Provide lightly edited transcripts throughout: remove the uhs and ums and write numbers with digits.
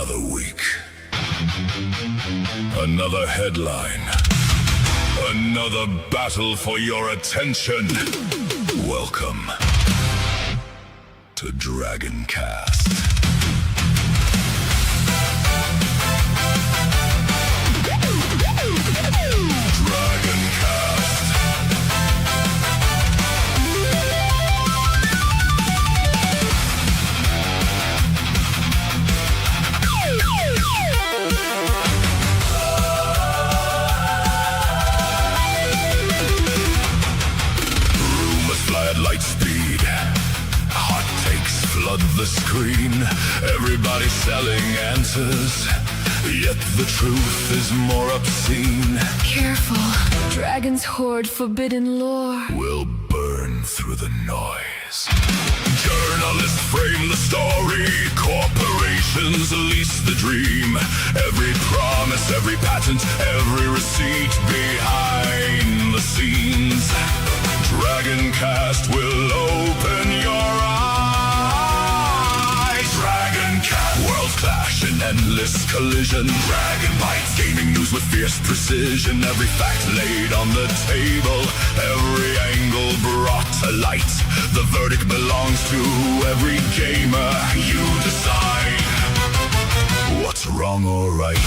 Another week. Another headline. Another battle for your attention. Welcome to Dragoncast. Light speed, hot takes flood the screen. Everybody selling answers, yet the truth is more obscene. Careful, dragons hoard forbidden lore. We'll burn through the noise. Journalists frame the story, corporations lease the dream. Every promise, every patent, every receipt behind the scenes. Dragoncast will open your eyes. Dragoncast, worlds clash in endless collision. Dragon bytes, gaming news with fierce precision. Every fact laid on the table, every angle brought to light. The verdict belongs to every gamer. You decide what's wrong or right.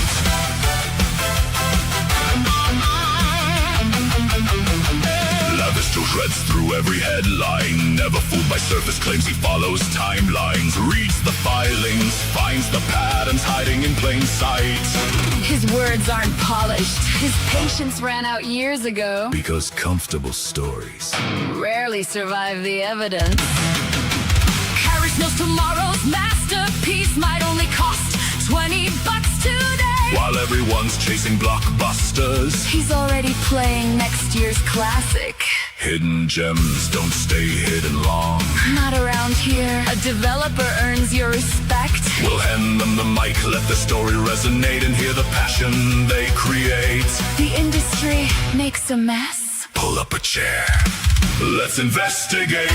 Still shreds through every headline. Never fooled by surface claims, he follows timelines. Reads the filings, finds the patterns hiding in plain sight. His words aren't polished. His patience ran out years ago. Because comfortable stories rarely survive the evidence. Harris knows tomorrow's masterpiece might only cost $20 today. While everyone's chasing blockbusters, he's already playing next year's classic. Hidden gems don't stay hidden long. Not around here. A developer earns your respect. We'll hand them the mic, let the story resonate, and hear the passion they create. The industry makes a mess. Pull up a chair. Let's investigate.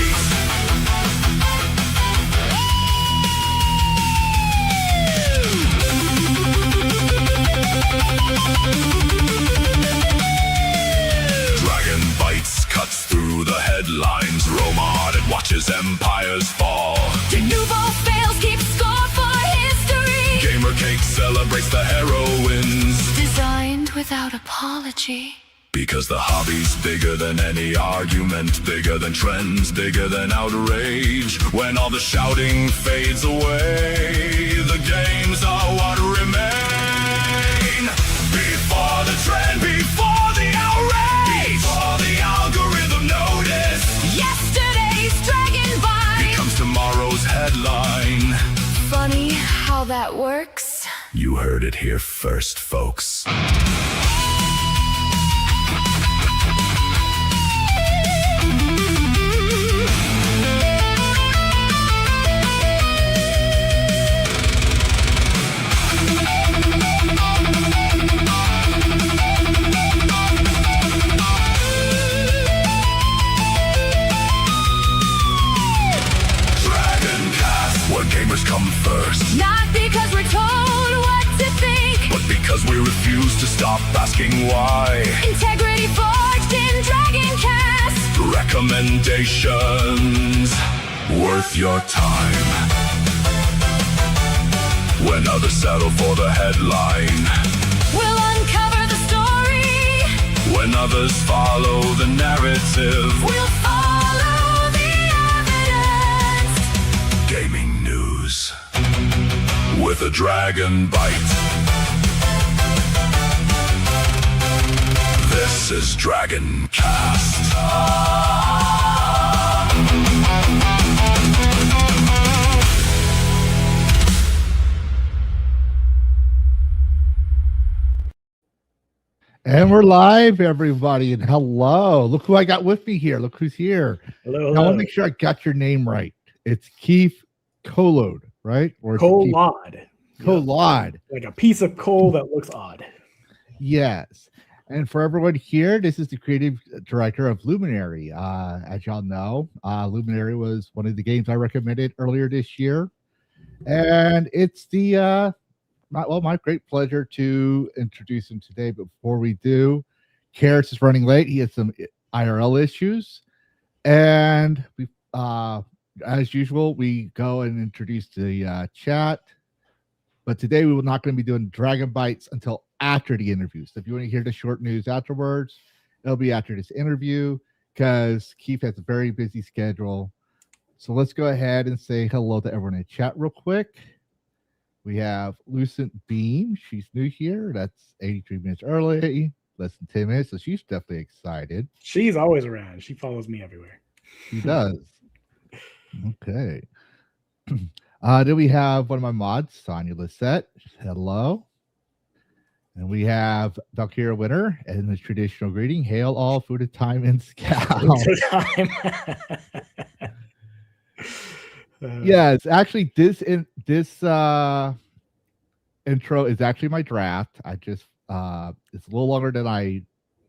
Dragon bites, cuts through the headlines. Roma Ardet watches empires fall. De Nouveau fails, keeps score for history. Gamer Cake celebrates the heroines. Designed without apology. Because the hobby's bigger than any argument, bigger than trends, bigger than outrage. When all the shouting fades away, the games are what remain. Before the trend, before the outrage, before the algorithm notice, yesterday's Dragon Bite becomes tomorrow's headline. Funny how that works. You heard it here first, folks. Gamers come first. Not because we're told what to think, but because we refuse to stop asking why. Integrity forged in Dragoncast. Recommendations worth your time. When others settle for the headline, we'll uncover the story. When others follow the narrative, we'll follow the evidence. Gaming with a dragon bite. This is Dragoncast. And we're live, everybody, and hello. Look who I got with me here. Look who's here. Hello. Now, I want to make sure I got your name right. It's Keith Kolod, right? Or Kolod. Kolod. Like a piece of coal that looks odd. Yes. And for everyone here, this is the creative director of Luminary. As y'all know, Luminary was one of the games I recommended earlier this year. And it's the my great pleasure to introduce him today. But before we do, Karis is running late. He has some IRL issues, and we, as usual, we go and introduce the chat. But today we will not going to be doing Dragon Bites until after the interview. So if you want to hear the short news afterwards, it'll be after this interview because Keith has a very busy schedule. So let's go ahead and say hello to everyone in the chat real quick. We have Lucent Beam. She's new here. That's 83 minutes early, less than 10 minutes. So she's definitely excited. She's always around. She follows me everywhere. She does. Okay. Then we have one of my mods, Sonia Lisette. Hello. And we have Valkyria Winter and the traditional greeting. Hail all food of time and scout. Yes, actually, this intro is actually my draft. I just it's a little longer than I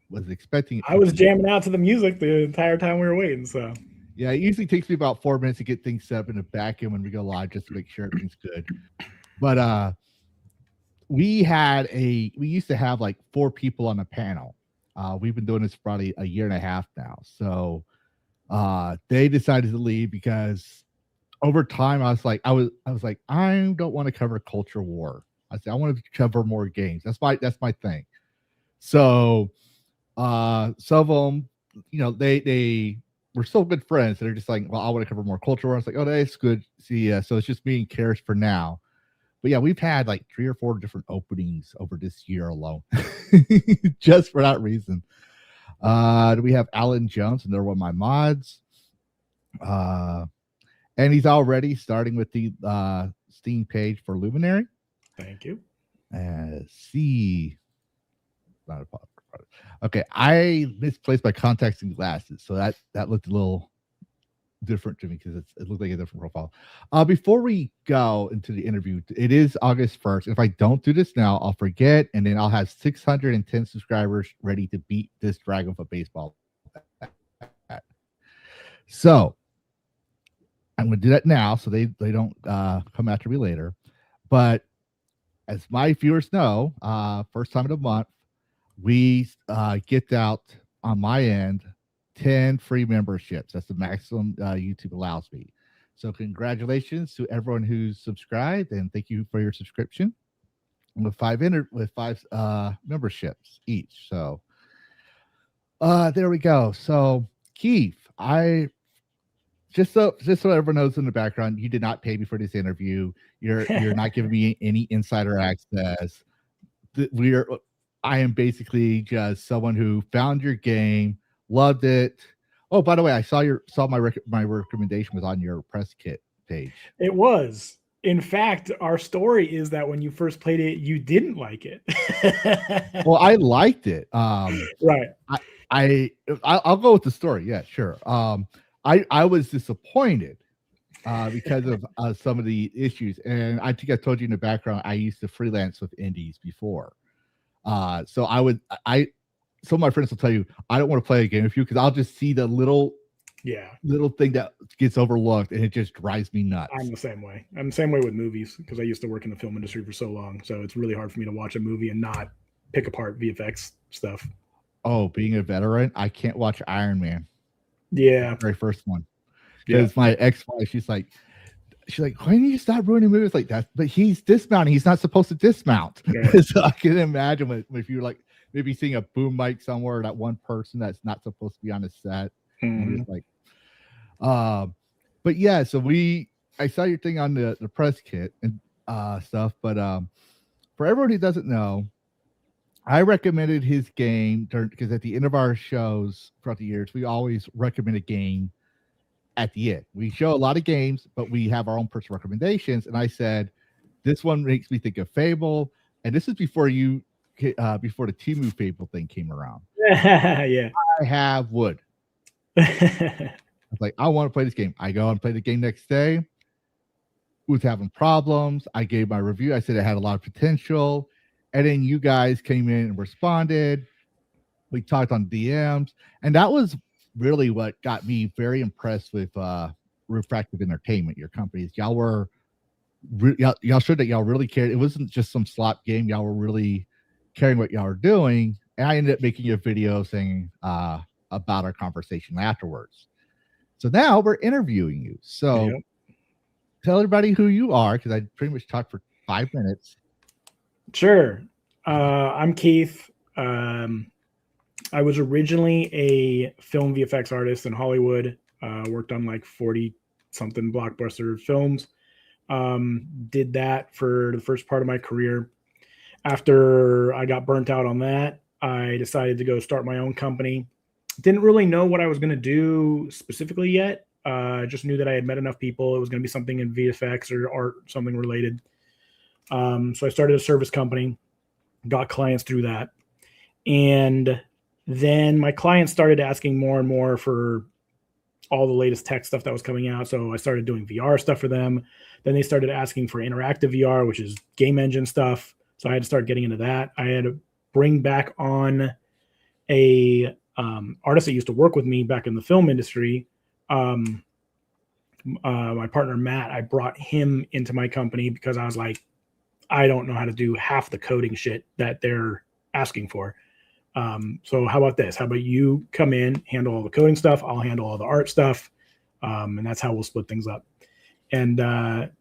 was expecting. I was jamming out to the music the entire time we were waiting. So yeah, it usually takes me about 4 minutes to get things set up in the back end when we go live, just to make sure everything's good. But we used to have like 4 people on the panel. We've been doing this for probably a year and a half now. So they decided to leave because over time, I was like, I don't want to cover culture war. I said, I want to cover more games. That's my thing. So, some of them, they were so good friends. They're just like, well, I want to cover more culture war. I was like, oh, that's good. See, so it's just me and Karis for now. But yeah, we've had like 3 or 4 different openings over this year alone, just for that reason. We have Alan Jones, and they're one of my mods. And he's already starting with the Steam page for Luminary. Thank you. See. Okay, I misplaced my contacts and glasses, so that looked a little different to me because it looked like a different profile. Before we go into the interview, it is August 1st. If I don't do this now, I'll forget, and then I'll have 610 subscribers ready to beat this Dragon for baseball. So I'm going to do that now so they don't come after me later. But as my viewers know, first time of the month, we get out on my end 10 free memberships. That's the maximum YouTube allows me. So congratulations to everyone who's subscribed, and thank you for your subscription. With 5 memberships each. So there we go. So Keith, Just so everyone knows in the background, you did not pay me for this interview. You're not giving me any insider access. I am basically just someone who found your game, loved it. Oh, by the way, I saw my recommendation was on your press kit page. It was. In fact, our story is that when you first played it, you didn't like it. Well, I liked it. Right. I'll go with the story. Yeah, sure. I was disappointed because of some of the issues. And I think I told you in the background, I used to freelance with indies before. So some of my friends will tell you, I don't want to play a game with you because I'll just see the little thing that gets overlooked and it just drives me nuts. I'm the same way. I'm the same way with movies because I used to work in the film industry for so long. So it's really hard for me to watch a movie and not pick apart VFX stuff. Oh, being a veteran, I can't watch Iron Man. Yeah, the very first one. Because my ex-wife, she's like, why didn't you stop ruining movies like that? But he's dismounting. He's not supposed to dismount. Yeah. So I can imagine if you're like maybe seeing a boom mic somewhere, that one person that's not supposed to be on the set. Mm-hmm. Like, but yeah. So I saw your thing on the press kit and stuff. But for everyone who doesn't know, I recommended his game because at the end of our shows throughout the years, we always recommend a game at the end. We show a lot of games, but we have our own personal recommendations. And I said, this one makes me think of Fable. And this is before the Temu Fable thing came around. Yeah. I have wood. I was like, I want to play this game. I go and play the game next day. Was having problems. I gave my review. I said it had a lot of potential. And then you guys came in and responded. We talked on DMs. And that was really what got me very impressed with Refractive Entertainment, your companies. Y'all were y'all showed that y'all really cared. It wasn't just some slop game. Y'all were really caring what y'all were doing. And I ended up making a video saying about our conversation afterwards. So now we're interviewing you. So tell everybody who you are, because I pretty much talked for 5 minutes. Sure. I'm Keith. I was originally a film VFX artist in Hollywood. Worked on like 40 something blockbuster films. Did that for the first part of my career. After I got burnt out on that, I decided to go start my own company. Didn't really know what I was going to do specifically yet. Just knew that I had met enough people. It was going to be something in VFX or art, something related. So I started a service company, got clients through that. And then my clients started asking more and more for all the latest tech stuff that was coming out. So I started doing VR stuff for them. Then they started asking for interactive VR, which is game engine stuff. So I had to start getting into that. I had to bring back on a artist that used to work with me back in the film industry. My partner, Matt, I brought him into my company because I was like, I don't know how to do half the coding shit that they're asking for. So how about this? How about you come in, handle all the coding stuff? I'll handle all the art stuff. And that's how we'll split things up. And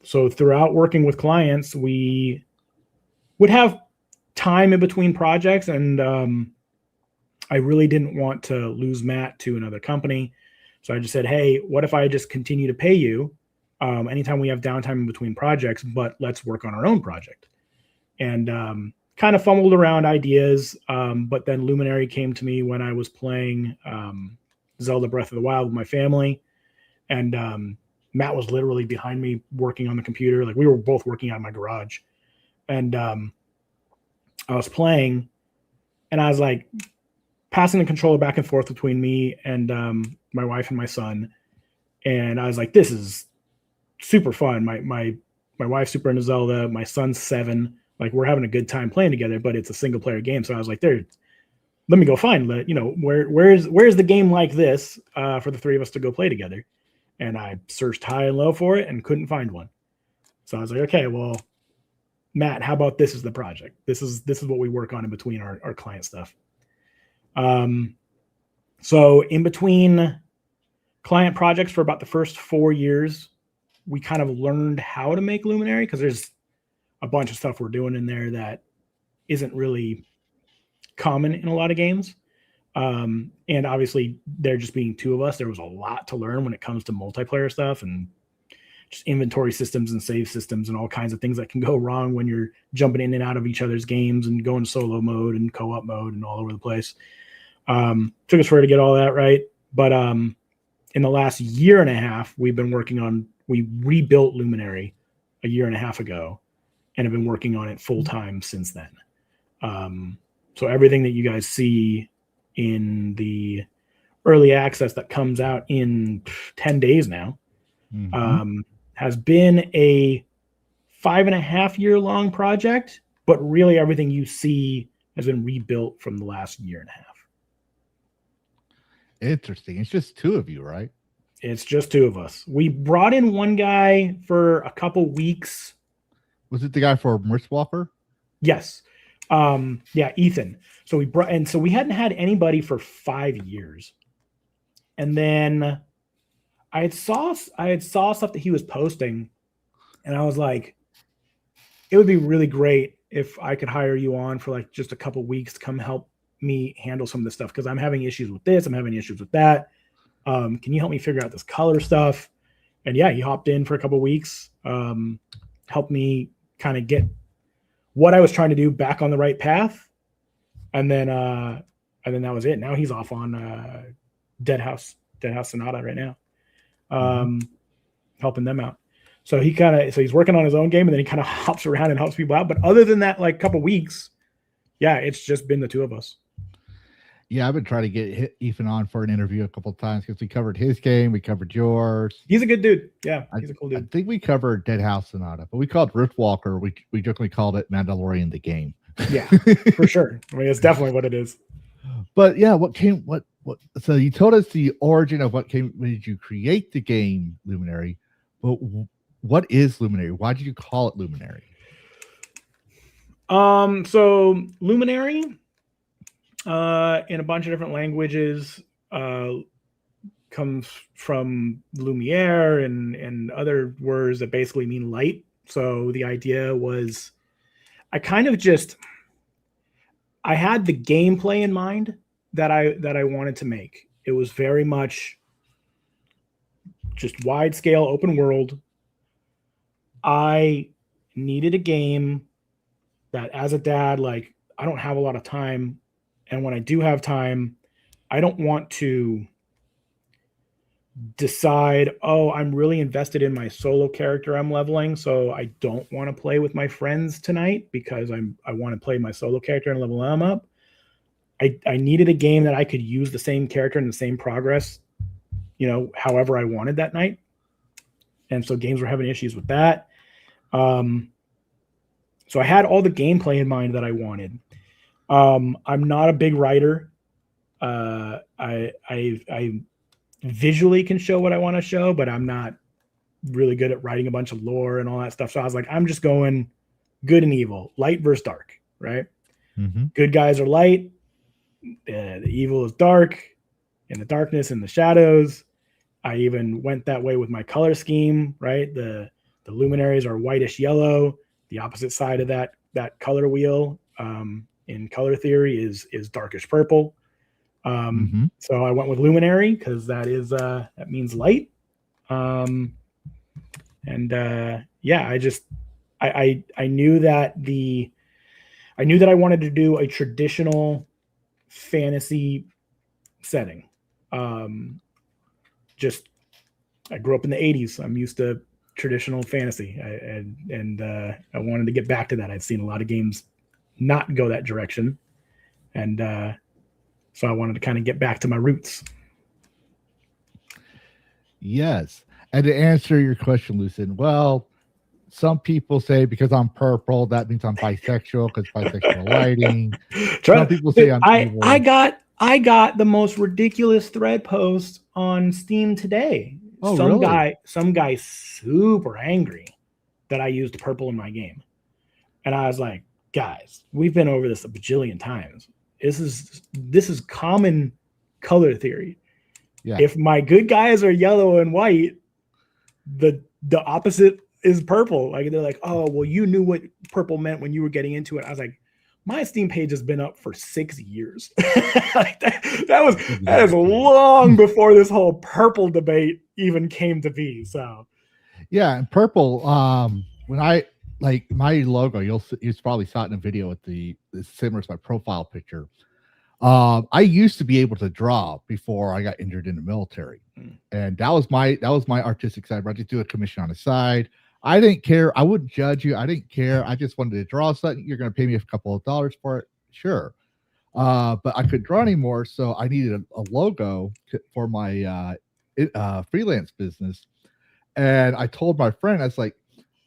so throughout working with clients, we would have time in between projects. And I really didn't want to lose Matt to another company. So I just said, hey, what if I just continue to pay you anytime we have downtime in between projects, but let's work on our own project. And kind of fumbled around ideas, but then Luminary came to me when I was playing Zelda Breath of the Wild with my family. And Matt was literally behind me working on the computer. Like we were both working out of my garage. And I was playing and I was like passing the controller back and forth between me and my wife and my son. And I was like, this is super fun. My wife's super into Zelda. My son's 7. Like we're having a good time playing together, but it's a single player game. So I was like, let me go find where's the game like this for the three of us to go play together. And I searched high and low for it and couldn't find one. So I was like, okay, well, Matt, how about this is the project? This is what we work on in between our client stuff. So in between client projects for about the first 4 years, we kind of learned how to make Luminary because there's a bunch of stuff we're doing in there that isn't really common in a lot of games. And obviously there just being 2 of us, there was a lot to learn when it comes to multiplayer stuff and just inventory systems and save systems and all kinds of things that can go wrong when you're jumping in and out of each other's games and going solo mode and co-op mode and all over the place. Took us forever to get all that right. But in the last year and a half, we rebuilt Luminary a year and a half ago and have been working on it full time since then. So everything that you guys see in the early access that comes out in 10 days now, has been a 5.5 year long project, but really everything you see has been rebuilt from the last year and a half. Interesting. It's just 2 of you, right? It's just 2 of us. We brought in one guy for a couple weeks. Was it the guy for Mistwalker? Yes. Yeah, Ethan. So we hadn't had anybody for 5 years. And then I had saw stuff that he was posting, and I was like, it would be really great if I could hire you on for like just a couple weeks to come help me handle some of this stuff because I'm having issues with this, I'm having issues with that. Can you help me figure out this color stuff? And yeah, he hopped in for a couple weeks, helped me kind of get what I was trying to do back on the right path. And then that was it. Now he's off on Dead House Sonata right now, helping them out. So he's working on his own game and then he kind of hops around and helps people out. But other than that, like couple weeks, yeah, it's just been the 2 of us. Yeah, I've been trying to get Ethan on for an interview a couple of times because we covered his game, we covered yours. He's a good dude. Yeah, he's a cool dude. I think we covered Dead House Sonata, but we called Riftwalker. We jokingly called it Mandalorian the game. Yeah, for sure. I mean, it's definitely what it is. But yeah, what? So you told us the origin of what made you create the game Luminary, but what is Luminary? Why did you call it Luminary? So Luminary, in a bunch of different languages, comes from Lumiere and other words that basically mean light. So the idea was, I had the gameplay in mind that I wanted to make. It was very much just wide scale open world. I needed a game that, as a dad, like, I don't have a lot of time. And when I do have time, I don't want to decide, oh, I'm really invested in my solo character I'm leveling, so I don't want to play with my friends tonight because I want to play my solo character and level them up. I needed a game that I could use the same character and the same progress, however I wanted that night. And so games were having issues with that. So I had all the gameplay in mind that I wanted. I'm not a big writer. I visually can show what I want to show, but I'm not really good at writing a bunch of lore and all that stuff. So I was like, I'm just going good and evil, light versus dark, right? Mm-hmm. Good guys are light. The evil is dark, and the darkness and the shadows. I even went that way with my color scheme, right? The luminaries are whitish yellow. The opposite side of that color wheel in color theory is darkish purple. So I went with Luminary because that means light. I knew that I knew that I wanted to do a traditional fantasy setting. I grew up in the 80s. I'm used to traditional fantasy. I wanted to get back to that. I've seen a lot of games not go that direction. And so I wanted to kind of get back to my roots. Yes. And to answer your question, Lucien, well, some people say because I'm purple, that means I'm bisexual because bisexual lighting. Some people say I'm evil. I got the most ridiculous thread post on Steam today. Oh, really? Some guy super angry that I used purple in my game. And I was like, guys, we've been over this a bajillion times. This is common color theory. Yeah. If my good guys are yellow and white, the opposite is purple. Like, they're like, oh, well, you knew what purple meant when you were getting into it. I was like, my Steam page has been up for 6 years. Like that is long before this whole purple debate even came to be. So, yeah, and purple. When I like my logo, you probably saw it in a video with the similar to my profile picture. I used to be able to draw before I got injured in the military, and that was my artistic side. I just do a commission on the side. I didn't care. I wouldn't judge you. I didn't care. I just wanted to draw something. You're going to pay me a couple of dollars for it, sure. But I couldn't draw anymore, so I needed a logo for my freelance business. And I told my friend, I was like,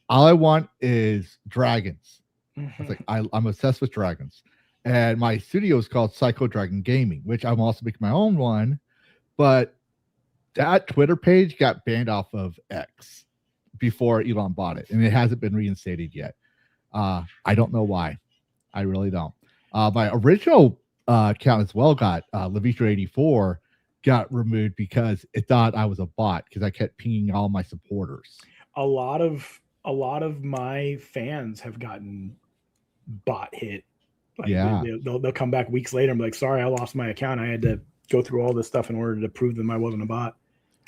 all I want is dragons. I was like, I'm obsessed with dragons. And my studio is called Psycho Dragon Gaming, which I'm also making my own one. But that Twitter page got banned off of X before Elon bought it, and it hasn't been reinstated yet. I don't know why. I really don't. My original account as well got Levitra84 got removed because it thought I was a bot because I kept pinging all my supporters. A lot of my fans have gotten bot hit. Like, yeah, they'll come back weeks later and be like, sorry, I lost my account. I had to go through all this stuff in order to prove them I wasn't a bot.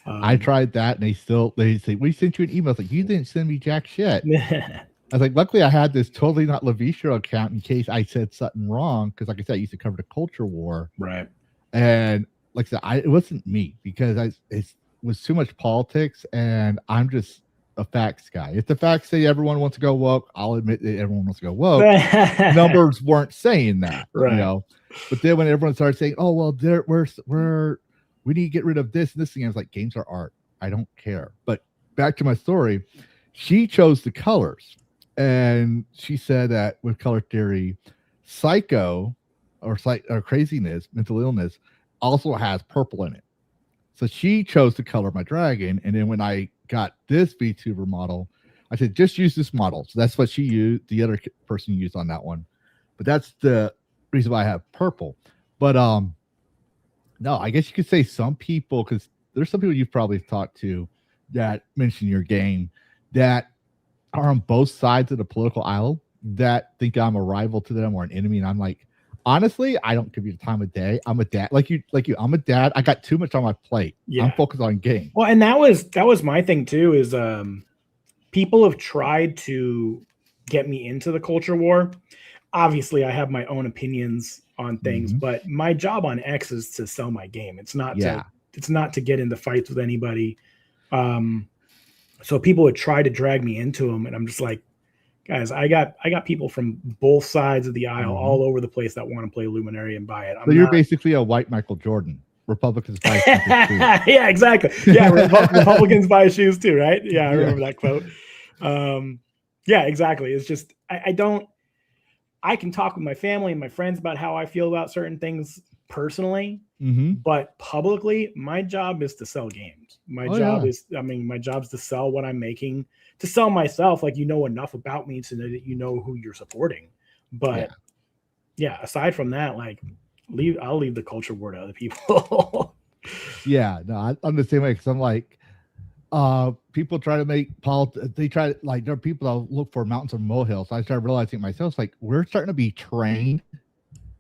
I tried that, and they say, we sent you an email. I was like, you didn't send me jack shit. I was like, luckily I had this totally not Levitra account in case I said something wrong, because like I said, I used to cover the culture war. Right. And like I said, it wasn't me, because it was too much politics, and I'm just a facts guy. If the facts say everyone wants to go woke, I'll admit that everyone wants to go woke. Numbers weren't saying that, right? But then when everyone started saying, oh, well, we need to get rid of this and this thing, I was like, games are art. I don't care. But back to my story, she chose the colors, and she said that with color theory, psycho or craziness, mental illness, also has purple in it. So she chose to color my dragon, and then when I got this VTuber model, I said, just use this model. So that's what she used. The other person used on that one. But that's the reason why I have purple. But no, I guess you could say some people, because there's some people you've probably talked to that mention your game that are on both sides of the political aisle that think I'm a rival to them or an enemy. And I'm like, honestly, I don't give you the time of day. I'm a dad, like you. I'm a dad. I got too much on my plate. Yeah. I'm focused on game. Well, and that was my thing too. Is people have tried to get me into the culture war. Obviously, I have my own opinions on things, but my job on X is to sell my game. It's not to get into fights with anybody. So people would try to drag me into them, and I'm just like, guys, I got people from both sides of the aisle all over the place that want to play Luminary and buy it. So you're basically a white Michael Jordan. Republicans buy shoes too. Yeah, exactly. Yeah, Republicans buy shoes too, right? Yeah, I remember that quote. Yeah, exactly. It's just I can talk with my family and my friends about how I feel about certain things personally, but publicly, my job is to sell games. My job's to sell what I'm making, to sell myself. Like, you know enough about me so that you know who you're supporting. But yeah, aside from that, like, I'll leave the culture war to other people. Yeah, no, I'm the same way, because I'm like, people try to make politics. They try to, like, there are people that look for mountains or molehills. So I started realizing myself, like, we're starting to be trained.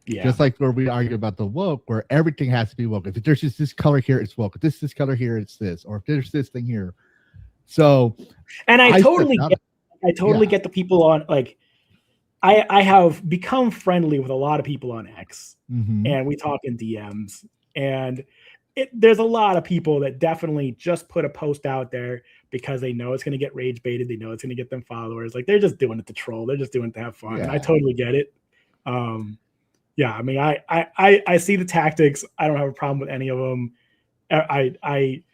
Yeah. Just like where we argue about the woke, where everything has to be woke. If there's just this color here, it's woke. If this color here, it's this. Or if there's this thing here. So, and I totally get the people on, like, I have become friendly with a lot of people on X, and we talk in DMs, and there's a lot of people that definitely just put a post out there because they know it's going to get rage baited. They know it's going to get them followers. Like, they're just doing it to troll. They're just doing it to have fun. Yeah. And I totally get it. Yeah, I mean, I see the tactics. I don't have a problem with any of them. I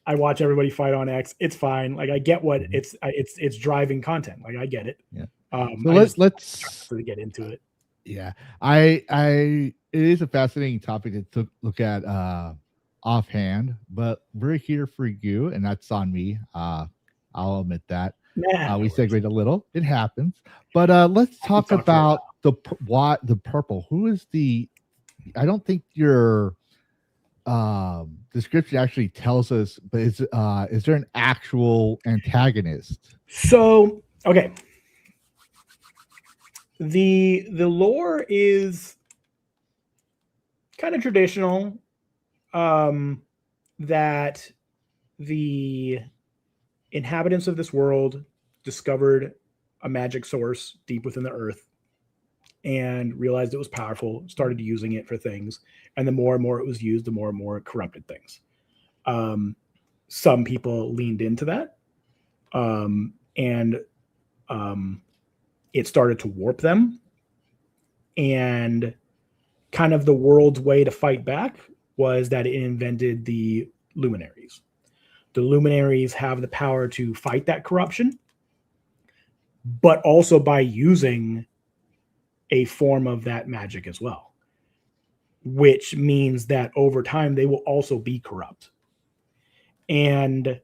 watch everybody fight on X. It's fine. Like, I get what it's driving content. Like, I get it. Yeah. So let's get into it. Yeah, it is a fascinating topic to look at offhand, but we're here for you, and that's on me. I'll admit that. We segued a little. It happens. But let's talk about the purple. Who is the? I don't think your description actually tells us, but is there an actual antagonist? So, okay. The lore is kind of traditional, that the inhabitants of this world discovered a magic source deep within the earth and realized it was powerful, started using it for things, and the more and more it was used, the more and more it corrupted things. Some people leaned into that, and it started to warp them, and kind of the world's way to fight back was that it invented the Luminaries. The Luminaries have the power to fight that corruption, but also by using a form of that magic as well, which means that over time they will also be corrupt. And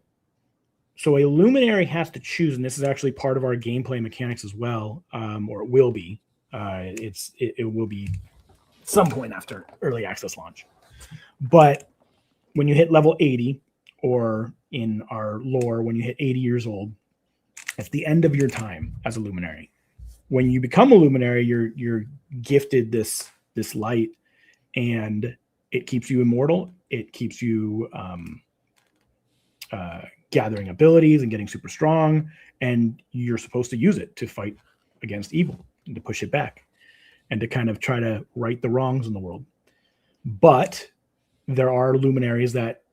so a Luminary has to choose, and this is actually part of our gameplay mechanics as well, or it will be. It will be some point after early access launch. But when you hit level 80, or in our lore, when you hit 80 years old, it's the end of your time as a Luminary. When you become a Luminary, you're gifted this light, and it keeps you immortal. It keeps you gathering abilities and getting super strong, and you're supposed to use it to fight against evil and to push it back and to kind of try to right the wrongs in the world. But there are Luminaries that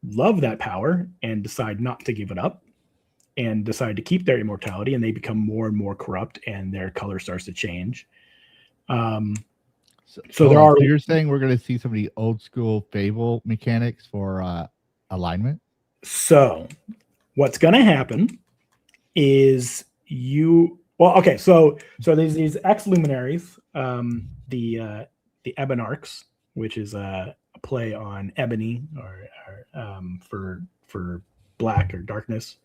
love that power and decide not to give it up and decide to keep their immortality, and they become more and more corrupt, and their color starts to change. So there are. So you're saying we're going to see some of the old school Fable mechanics for alignment? So what's going to happen is so there's these ex-Luminaries, the Ebonarchs, which is a play on ebony, or for black or darkness.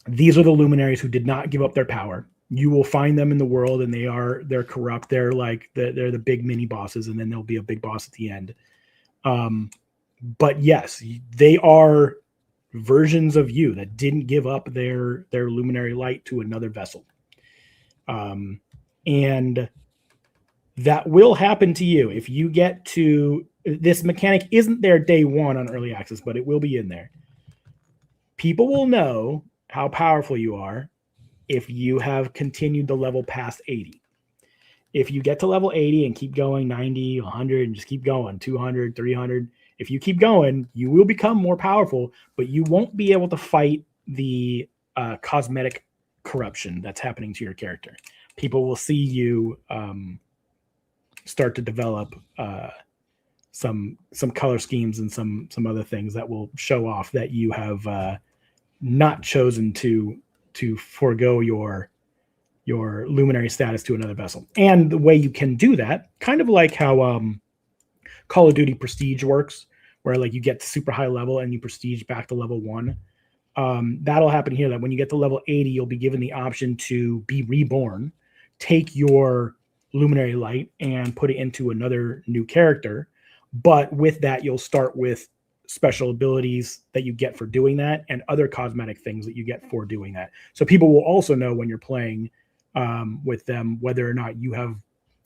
these are the luminaries who did not give up their power. You will find them in the world, and they're corrupt. They're like they're the big mini bosses, and then there'll be a big boss at the end. But yes, they are versions of you that didn't give up their luminary light to another vessel. And that will happen to you if you get to this mechanic. Isn't there day one on early access, but it will be in there. People will know how powerful you are if you have continued the level past 80. If you get to level 80 and keep going 90, 100, and just keep going 200, 300, if you keep going, you will become more powerful, but you won't be able to fight the cosmetic corruption that's happening to your character. People will see you start to develop some color schemes and some other things that will show off that you have not chosen to forego your luminary status to another vessel. And the way you can do that, kind of like how Call of Duty Prestige works, where like you get to super high level and you prestige back to level 1. That'll happen here, that when you get to level 80, you'll be given the option to be reborn, take your luminary light and put it into another new character. But with that, you'll start with special abilities that you get for doing that and other cosmetic things that you get for doing that. So people will also know when you're playing with them whether or not you have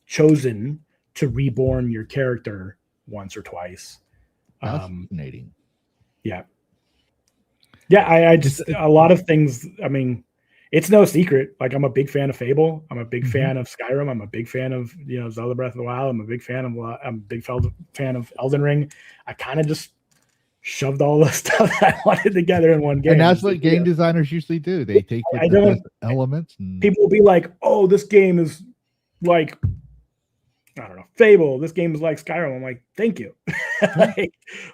chosen to reborn your character once or twice. Fascinating. Yeah. I just, a lot of things, I mean, it's no secret. Like, I'm a big fan of Fable. I'm a big fan of Skyrim. I'm a big fan of, Zelda Breath of the Wild. I'm a big fan of Elden Ring. I kind of just shoved all the stuff that I wanted together in one game. And that's what game designers usually do. They take the best elements. And people will be like, oh, this game is like, I don't know, Fable. This game is like Skyrim. I'm like, thank you.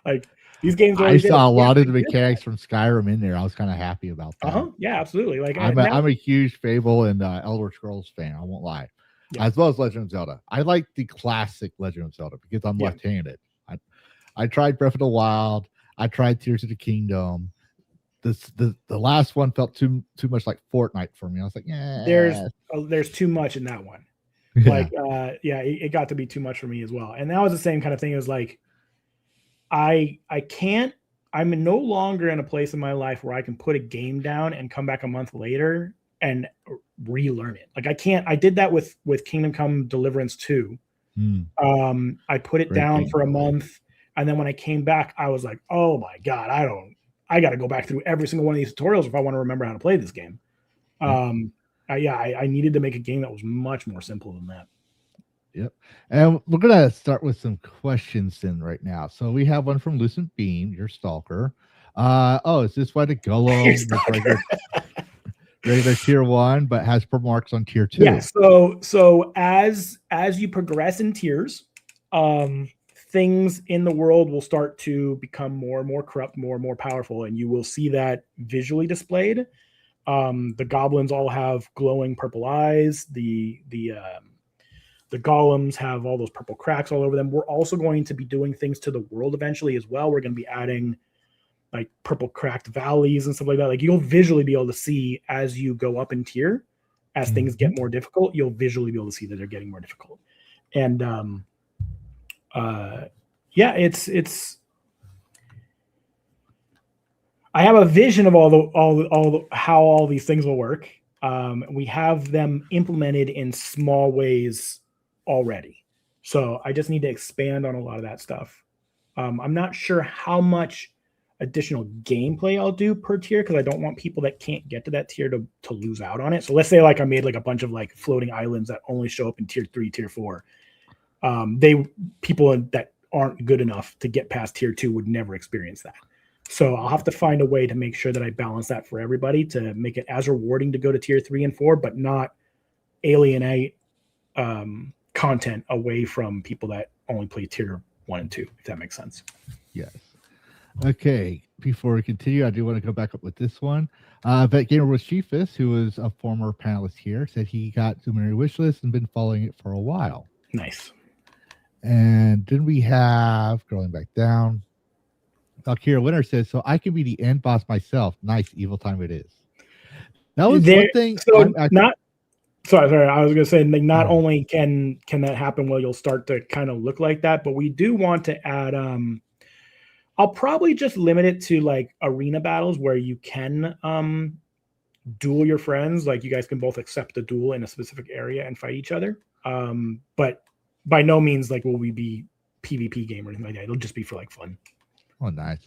like these games. I saw a lot of the mechanics from Skyrim in there. I was kind of happy about that. Yeah, absolutely. Like I'm a huge Fable and Elder Scrolls fan. I won't lie. Yeah. As well as Legend of Zelda. I like the classic Legend of Zelda because I'm left-handed. I tried Breath of the Wild. I tried Tears of the Kingdom. The last one felt too much like Fortnite for me. I was like, yeah. There's too much in that one. It got to be too much for me as well. And that was the same kind of thing as like, I'm no longer in a place in my life where I can put a game down and come back a month later and relearn it. Like I did that with Kingdom Come Deliverance 2. I put it down for a month. And then when I came back, I was like, oh my God, I got to go back through every single one of these tutorials if I want to remember how to play this game. I needed to make a game that was much more simple than that. Yep. And we're going to start with some questions then right now. So we have one from Lucent Beam, your stalker. Is this why the Golem is regular tier 1, but has perp marks on tier 2? Yeah. So as you progress in tiers, things in the world will start to become more and more corrupt, more and more powerful, and you will see that visually displayed. The goblins all have glowing purple eyes. The golems have all those purple cracks all over them. We're also going to be doing things to the world eventually as well. We're going to be adding like purple cracked valleys and stuff like that. Like, you'll visually be able to see as you go up in tier, as things get more difficult, you'll visually be able to see that they're getting more difficult. And it's I have a vision of how all these things will work. We have them implemented in small ways already, so I just need to expand on a lot of that stuff. I'm not sure how much additional gameplay I'll do per tier, because I don't want people that can't get to that tier to lose out on it. So let's say like I made like a bunch of like floating islands that only show up in tier 3, tier 4. People that aren't good enough to get past tier 2 would never experience that. So I'll have to find a way to make sure that I balance that for everybody to make it as rewarding to go to tier 3 and 4, but not alienate content away from people that only play tier 1 and 2, if that makes sense. Yes. Okay. Before we continue, I do want to go back up with this one. Vet Gamer with Chiefus, who was a former panelist here, said he got Luminary Wishlist and been following it for a while. Nice. And then we have, scrolling back down, Valkyria Winter says, so I can be the end boss myself. Nice, evil time it is. That was one thing. So sorry. I was going to say, like, not only can that happen, well, you'll start to kind of look like that, but we do want to add. I'll probably just limit it to like arena battles where you can duel your friends. Like, you guys can both accept a duel in a specific area and fight each other. But by no means like will we be PvP game or anything like that. It'll just be for like fun. Oh, nice.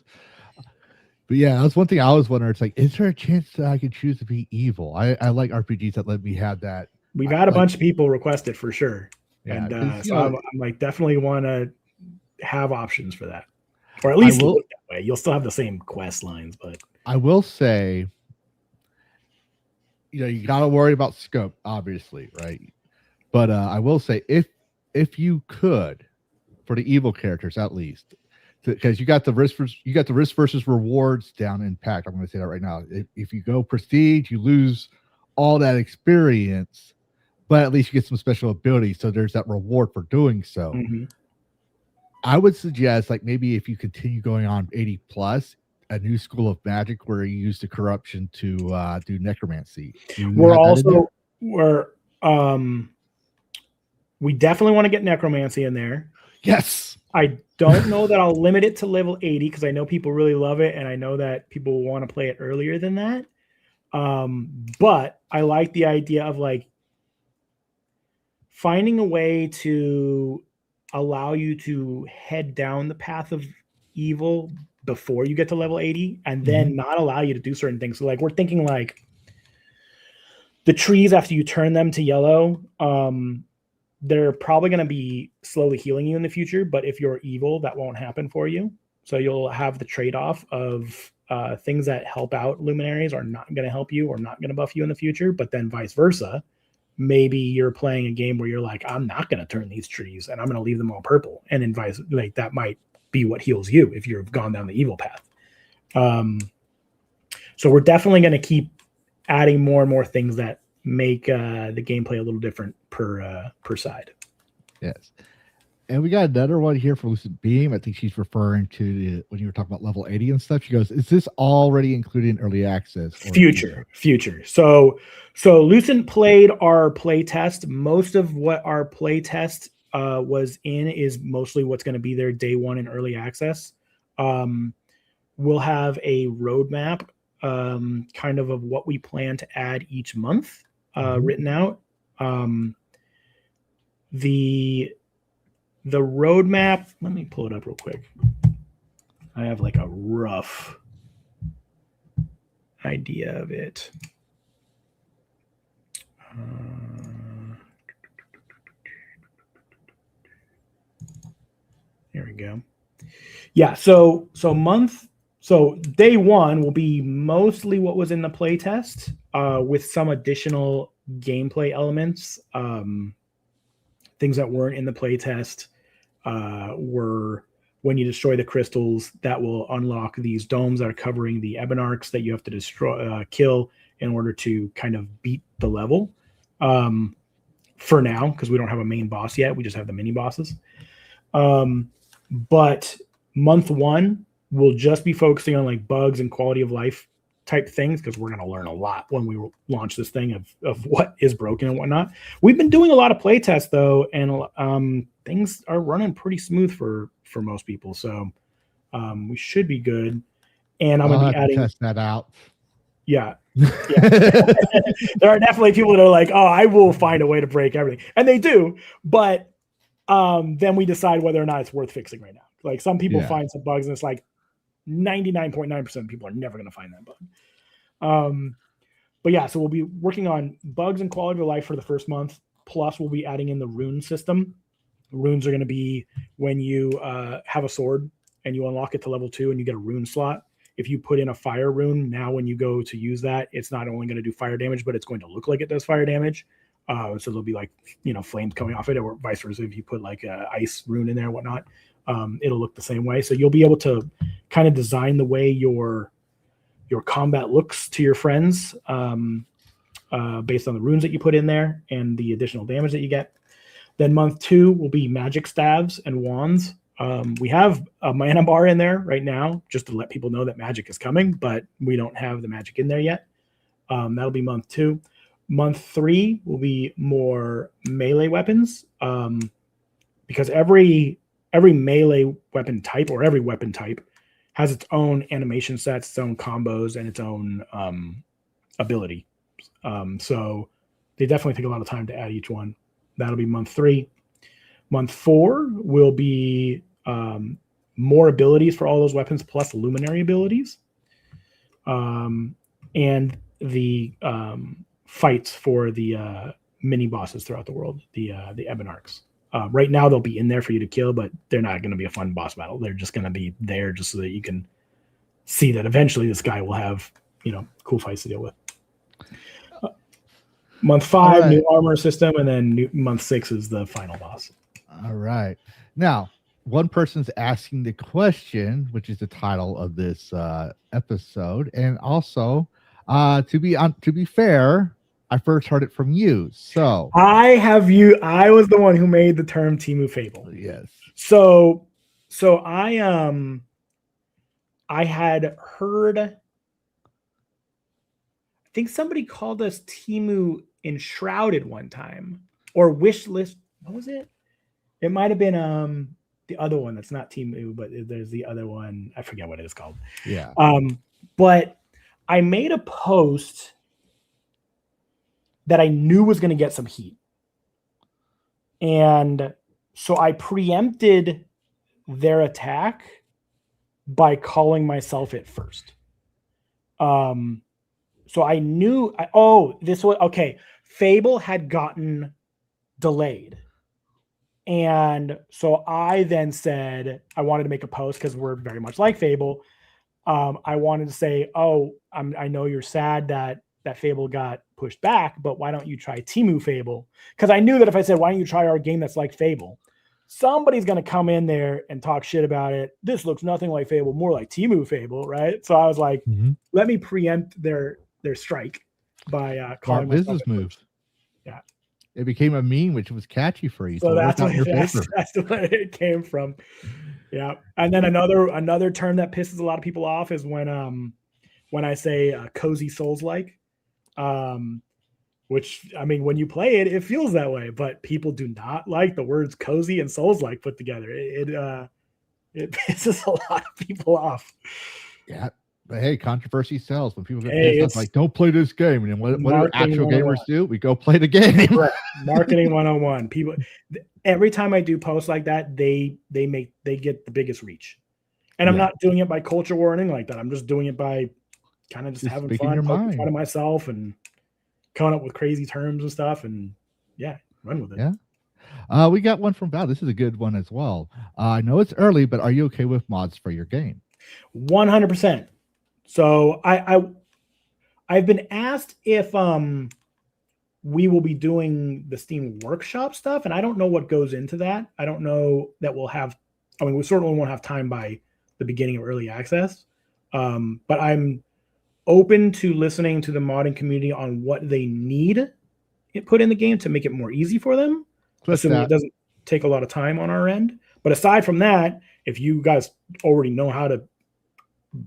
But yeah, that's one thing I was wondering. It's like, is there a chance that I could choose to be evil? I like RPGs that let me have that. We've had a bunch of people request it for sure. Yeah, and so I'm like, definitely want to have options for that. Or at least look that way. You'll still have the same quest lines, but I will say, you got to worry about scope, obviously, right? But I will say, if you could, for the evil characters at least, because you got the risk versus rewards down in Pact. I'm going to say that right now. If you go prestige, you lose all that experience, but at least you get some special abilities. So there's that reward for doing so. Mm-hmm. I would suggest, like, maybe if you continue going on 80 plus, a new school of magic where you use the corruption to do necromancy. We definitely want to get necromancy in there. Yes. I don't know that I'll limit it to level 80 because I know people really love it, and I know that people will want to play it earlier than that. But I like the idea of like finding a way to allow you to head down the path of evil before you get to level 80, and then not allow you to do certain things. So like, we're thinking like the trees, after you turn them to yellow, they're probably going to be slowly healing you in the future, but if you're evil, that won't happen for you. So you'll have the trade-off of things that help out luminaries are not going to help you or not going to buff you in the future, but then vice versa. Maybe you're playing a game where you're like, I'm not going to turn these trees and I'm going to leave them all purple. And then like that might be what heals you if you've gone down the evil path. So we're definitely going to keep adding more and more things that make the gameplay a little different per side. Yes. And we got another one here for Lucid Beam. I think she's referring to when you were talking about level 80 and stuff. She goes, is this already included in early access? Future. So Lucent played our play test. Most of what our play test was in is mostly what's going to be there day one in early access. We'll have a roadmap kind of what we plan to add each month written out. The roadmap, let me pull it up real quick. I have like a rough idea of it. There we go. Yeah, so day one will be mostly what was in the playtest, with some additional gameplay elements. Things that weren't in the playtest were when you destroy the crystals, that will unlock these domes that are covering the ebonarchs that you have to kill in order to kind of beat the level. For now, because we don't have a main boss yet, we just have the mini bosses. But month one, we'll just be focusing on like bugs and quality of life type things, because we're going to learn a lot when we launch this thing of what is broken and whatnot. We've been doing a lot of play tests though, and things are running pretty smooth for most people. So we should be good. And I'm going to be adding test that out. Yeah. There are definitely people that are like, oh, I will find a way to break everything. And they do, but then we decide whether or not it's worth fixing right now. Like some people find some bugs and it's like 99.9% of people are never going to find that bug. But yeah, so we'll be working on bugs and quality of life for the first month. Plus we'll be adding in the rune system. Runes are going to be when you have a sword and you unlock it to level 2 and you get a rune slot. If you put in a fire rune, now when you go to use that, it's not only going to do fire damage, but it's going to look like it does fire damage. So there'll be like, flames coming off it, or vice versa. If you put like a ice rune in there and whatnot, it'll look the same way. So you'll be able to kind of design the way your combat looks to your friends based on the runes that you put in there and the additional damage that you get. Then month 2 will be magic staves and wands. We have a mana bar in there right now just to let people know that magic is coming, but we don't have the magic in there yet. That'll be month 2. Month 3 will be more melee weapons, because every melee weapon type, or every weapon type, has its own animation sets, its own combos, and its own ability. So they definitely take a lot of time to add each one. That'll be month 3. Month 4 will be more abilities for all those weapons, plus Luminary abilities, and the fights for the mini bosses throughout the world, the Ebonarchs. Right now they'll be in there for you to kill, but they're not going to be a fun boss battle. They're just going to be there just so that you can see that eventually this guy will have, cool fights to deal with. Month 5, right. New armor system, and then month 6 is the final boss. All right. Now, one person's asking the question, which is the title of this episode, and also, to be fair, I first heard it from you. So I was the one who made the term Temu Fable. Yes. So I had heard, I think somebody called us Temu Enshrouded one time, or wish list. What was it? It might have been the other one that's not Temu, but there's the other one. I forget what it is called. Yeah. But I made a post that I knew was going to get some heat. And so I preempted their attack by calling myself it first. So I knew, this was, okay, Fable had gotten delayed. And so I then said, I wanted to make a post because we're very much like Fable. I wanted to say, I know you're sad that Fable got pushed back, but why don't you try Temu Fable? Because I knew that if I said, why don't you try our game that's like Fable, somebody's going to come in there and talk shit about it. This looks nothing like Fable, more like Temu Fable, right? So I was like, let me preempt their strike by calling business moves. Yeah. It became a meme, which was catchy for you. So that's where it came from. Yeah. And then another term that pisses a lot of people off is when I say cozy Souls-like, which, I mean, when you play it, it feels that way, but people do not like the words cozy and Souls-like put together. It pisses a lot of people off. Yeah. But hey, controversy sells. When people get pissed off, like, don't play this game. And what do actual gamers do? We go play the game. Right. Marketing 101. People, every time I do posts like that, they get the biggest reach. And I'm not doing it by culture war or anything like that. I'm just doing it by kind of just having fun, poking fun of myself and coming up with crazy terms and stuff. And run with it. Yeah. We got one from Val. This is a good one as well. I know it's early, but are you okay with mods for your game? 100%. So I've been asked if we will be doing the Steam Workshop stuff, and I don't know what goes into that. I don't know that we'll have. I mean, we certainly won't have time by the beginning of early access, but I'm open to listening to the modding community on what they need it put in the game to make it more easy for them, assuming it doesn't take a lot of time on our end. But aside from that, if you guys already know how to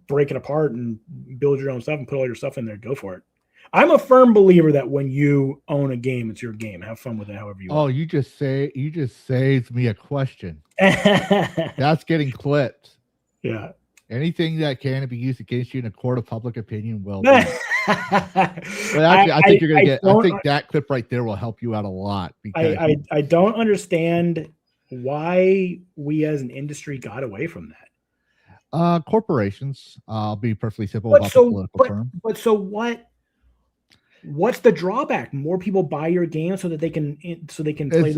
break it apart and build your own stuff and put all your stuff in there, go for it. I'm a firm believer that when you own a game, it's your game. Have fun with it however you want. You just saved me a question. That's getting clipped. Yeah. Anything that can be used against you in a court of public opinion will be. But actually, I think you're gonna get. I think that clip right there will help you out a lot. Because I don't understand why we as an industry got away from that. Corporations. I'll be perfectly simple about the political term. But so what? What's the drawback? More people buy your game so that they can play.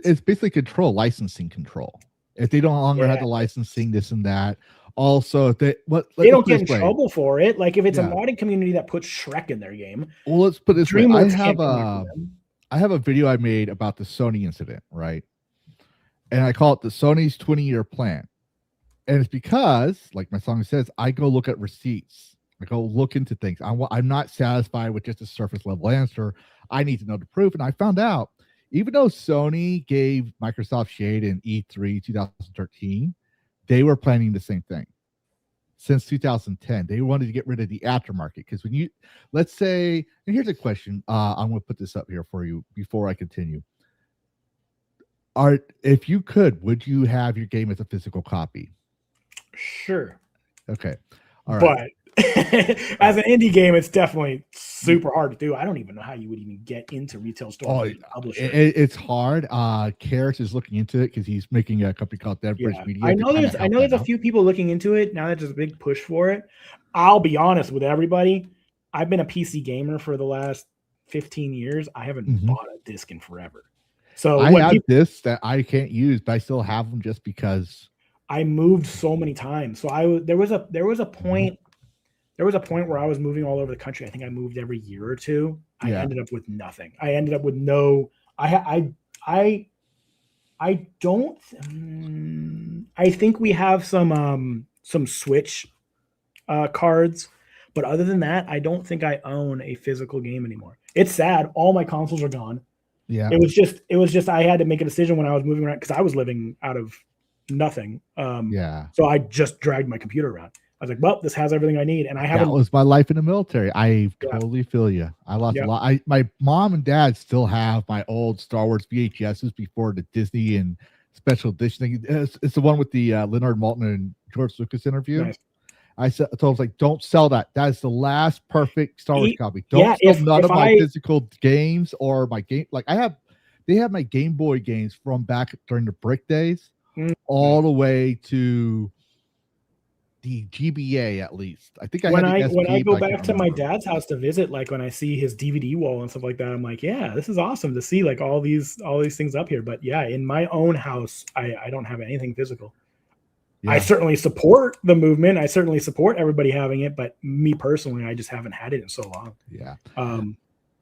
It's basically licensing control. If they don't longer have the licensing, this and that. Also, if they don't get in trouble for it. Like if it's a modding community that puts Shrek in their game. Well, let's put this way. I have a video I made about the Sony incident, right? And I call it the Sony's 20-year plan. And it's because, like my song says, I go look at receipts. I go look into things. I'm not satisfied with just a surface level answer. I need to know the proof. And I found out, even though Sony gave Microsoft shade in E3 2013, they were planning the same thing. since 2010. They wanted to get rid of the aftermarket because when you, let's say, and here's a question. I'm going to put this up here for you before I continue. If you could, would you have your game as a physical copy? Sure. Okay. All right. But as an indie game, it's definitely super hard to do. I don't even know how you would even get into retail stores. It's hard. Karras is looking into it because he's making a company called Dead Bridge Media. I know there's a few people looking into it now that there's a big push for it. I'll be honest with everybody. I've been a PC gamer for the last 15 years. I haven't bought a disc in forever. So I have discs that I can't use, but I still have them just because I moved so many times. So there was a point. There was a point where I was moving all over the country. I think I moved every year or two. I ended up with nothing. I ended up with no. I don't. I think we have some Switch cards, but other than that, I don't think I own a physical game anymore. It's sad. All my consoles are gone. Yeah. It was just I had to make a decision when I was moving around because I was living out of nothing. So I just dragged my computer around. I was like, well, this has everything I need. And I haven't. That was my life in the military. I totally feel you. I lost a lot. My mom and dad still have my old Star Wars VHSs before the Disney and special edition thing. It's the one with the Leonard Maltin and George Lucas interview. Nice. So I was like, don't sell that. That is the last perfect Star Wars copy. Don't sell none of my physical games or my game. Like they have my Game Boy games from back during the brick days, all the way to the GBA at least. I think when I go back to my dad's house to visit, like when I see his DVD wall and stuff like that, I'm like, yeah, this is awesome to see like all these things up here. But yeah, in my own house, I don't have anything physical. Yeah. I certainly support the movement. I certainly support everybody having it, but me personally, I just haven't had it in so long. Yeah.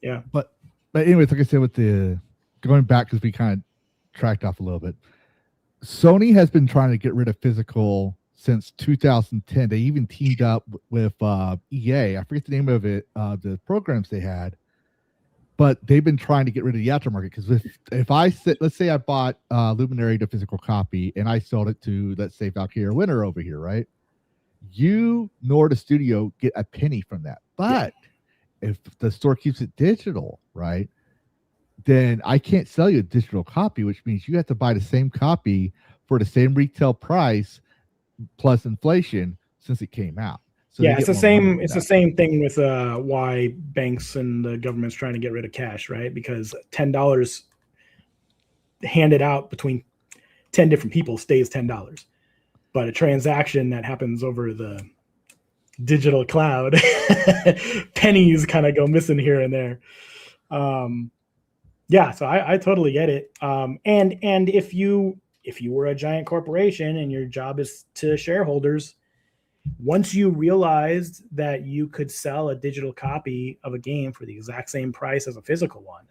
Yeah. But anyways, like I said, with the going back, because we kind of tracked off a little bit, Sony has been trying to get rid of physical since 2010. They even teamed up with EA. I forget the name of it, the programs they had, but they've been trying to get rid of the aftermarket. Because if let's say I bought Luminary, the physical copy, and I sold it to, let's say, Valkyrie Winter over here, right? You nor the studio get a penny from that. But if the store keeps it digital, right, then I can't sell you a digital copy, which means you have to buy the same copy for the same retail price plus inflation since it came out. So yeah, it's the same. It's the same thing with why banks and the government's trying to get rid of cash, right? Because $10 handed out between 10 different people stays $10, but a transaction that happens over the digital cloud, pennies kind of go missing here and there. Yeah, so I totally get it. And if you were a giant corporation and your job is to shareholders, once you realized that you could sell a digital copy of a game for the exact same price as a physical one,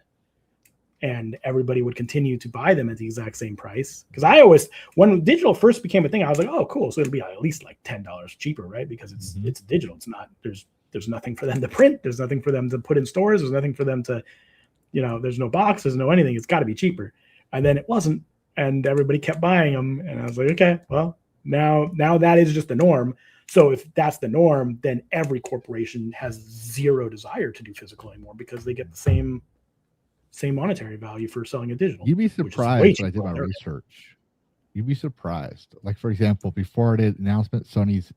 and everybody would continue to buy them at the exact same price, because when digital first became a thing, I was like, oh, cool, so it'll be at least like $10 cheaper, right? Because it's digital. It's not there's nothing for them to print. There's nothing for them to put in stores. There's nothing for them to, there's no boxes, no anything. It's got to be cheaper. And then it wasn't, and everybody kept buying them, and I was like, okay, well, now that is just the norm. So if that's the norm, then every corporation has zero desire to do physical anymore because they get the same monetary value for selling a digital. You'd be surprised when I did my research. You'd be surprised. Like, for example, before the announcement, Sony's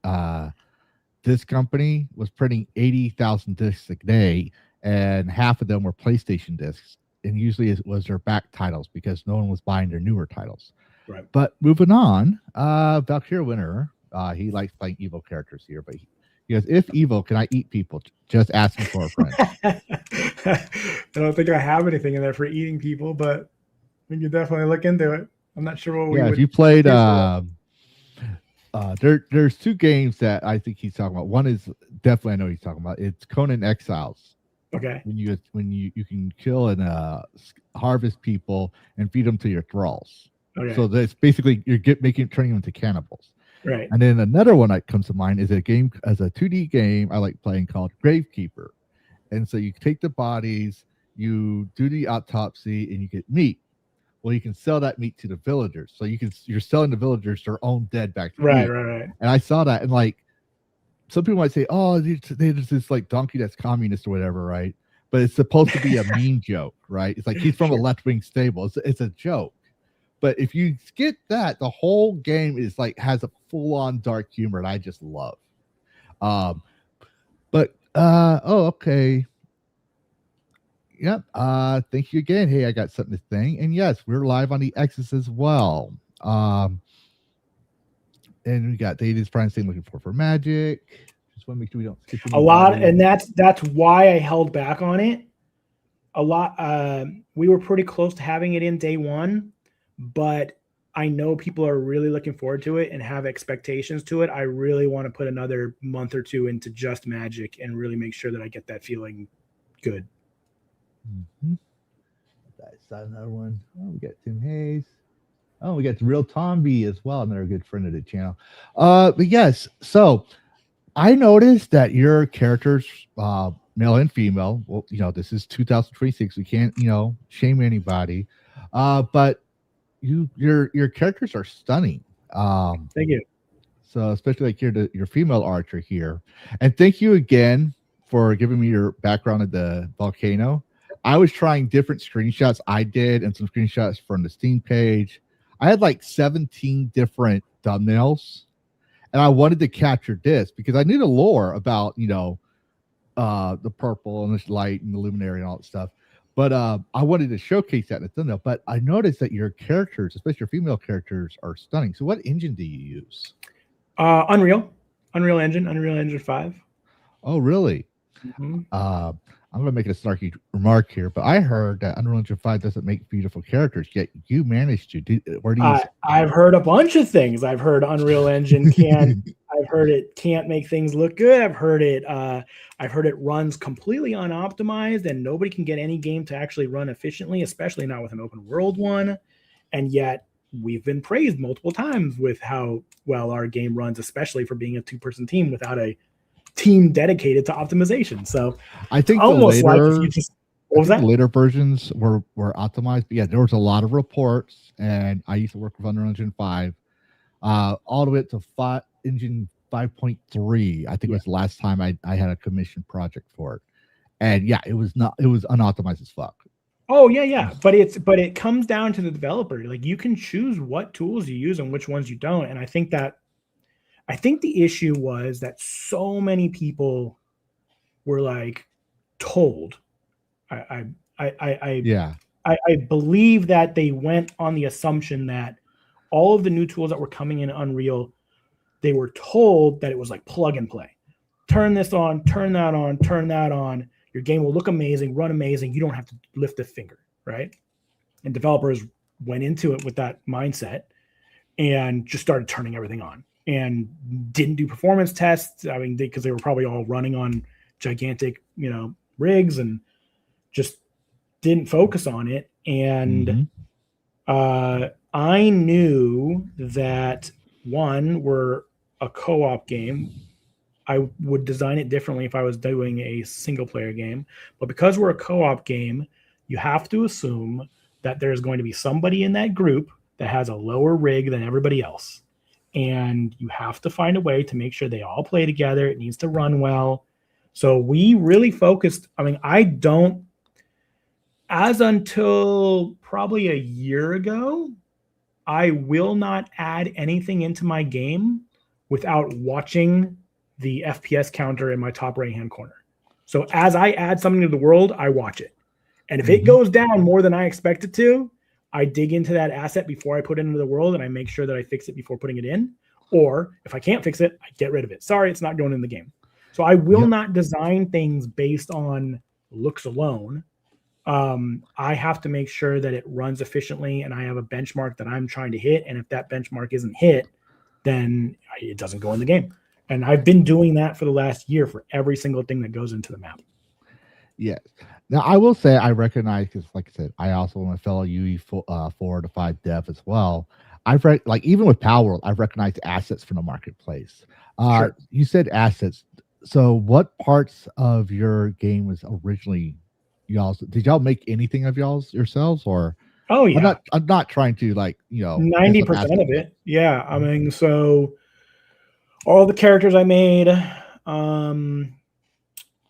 disc company was printing 80,000 discs a day, and half of them were PlayStation discs. And usually it was their back titles because no one was buying their newer titles. Right. But moving on, Valkyrie Winter, he likes playing evil characters here, but he goes, if evil, can I eat people? Just asking for a friend. I don't think I have anything in there for eating people, but we can definitely look into it. I'm not sure what we would. If you played, there's two games that I think he's talking about. One is definitely I know he's talking about. It's Conan Exiles. Okay. When you can kill and harvest people and feed them to your thralls. Okay. So that's basically turning them into cannibals. Right. And then another one that comes to mind is a game as a 2D game I like playing called Gravekeeper. And so you take the bodies, you do the autopsy, and you get meat. Well, you can sell that meat to the villagers. So you're selling the villagers their own dead back to you. Right. And I saw that, and like some people might say, "Oh, there's this like donkey that's communist or whatever," right? But it's supposed to be a mean joke, right? It's like he's from a left-wing stable. It's a joke. But if you skip that, the whole game is like has a full-on dark humor, and I just love. Okay. Yep. Thank you again. Hey, I got something to think. And yes, we're live on the X's as well. And we got Data's Prime saying looking for magic. Just want to make sure we don't skip a lot, and that's why I held back on it. A lot. We were pretty close to having it in day one, but I know people are really looking forward to it and have expectations to it. I really want to put another month or two into just magic and really make sure that I get that feeling good. Mm-hmm. That's another one. Oh, we got Tim Hayes. Oh, we got the real Tomby as well, another good friend of the channel. But yes, so I noticed that your characters, male and female, well, this is 2026. We can't, shame anybody. But your characters are stunning. Thank you. So especially like your female archer here. And thank you again for giving me your background of the volcano. I was trying different screenshots I did and some screenshots from the Steam page. I had like 17 different thumbnails, and I wanted to capture this because I knew the lore about, the purple and this light and the luminary and all that stuff. But I wanted to showcase that in the thumbnail. But I noticed that your characters, especially your female characters, are stunning. So what engine do you use? Unreal Engine 5. Oh, really? Mm-hmm. I'm going to make a snarky remark here, but I heard that Unreal Engine 5 doesn't make beautiful characters, yet you managed to. Where do you? I've heard a bunch of things. I've heard Unreal Engine can't. I've heard it can't make things look good. I've heard it runs completely unoptimized, and nobody can get any game to actually run efficiently, especially not with an open world one. And yet, we've been praised multiple times with how well our game runs, especially for being a 2-person team without a team dedicated to optimization. So I think almost like if you just later versions were optimized, but yeah, there was a lot of reports, and I used to work with Unreal Engine 5 all the way up to Engine 5.3. I think it was the last time I had a commission project for it, and yeah, it was unoptimized as fuck. Oh yeah, but it comes down to the developer. Like, you can choose what tools you use and which ones you don't, and I think the issue was that so many people were like told. I believe that they went on the assumption that all of the new tools that were coming in Unreal, they were told that it was like plug and play. Turn this on, turn that on, turn that on. Your game will look amazing, run amazing. You don't have to lift a finger, right? And developers went into it with that mindset and just started turning everything on. And didn't do performance tests. I mean, because they were probably all running on gigantic, rigs, and just didn't focus on it. And I knew that we're a co-op game. I would design it differently if I was doing a single player game. But because we're a co-op game, you have to assume that there's going to be somebody in that group that has a lower rig than everybody else. And you have to find a way to make sure they all play together. It needs to run well. So we really focused. I mean, as until probably a year ago, I will not add anything into my game without watching the FPS counter in my top right-hand corner. So as I add something to the world, I watch it. And if it goes down more than I expect it to, I dig into that asset before I put it into the world, and I make sure that I fix it before putting it in. Or if I can't fix it, I get rid of it. Sorry, it's not going in the game. So I will not design things based on looks alone. I have to make sure that it runs efficiently, and I have a benchmark that I'm trying to hit. And if that benchmark isn't hit, then it doesn't go in the game. And I've been doing that for the last year for every single thing that goes into the map. Yes. Now, I will say I recognize, because like I said, I also am a fellow UE 4 to 5 dev as well. I've read, like, even with Power World, I've recognized assets from the marketplace. Sure. You said assets. So what parts of your game was originally y'all's? Did y'all make anything of y'all's yourselves, or? Oh yeah. I'm not trying to 90% of it. Yeah. I mean, so all the characters I made, All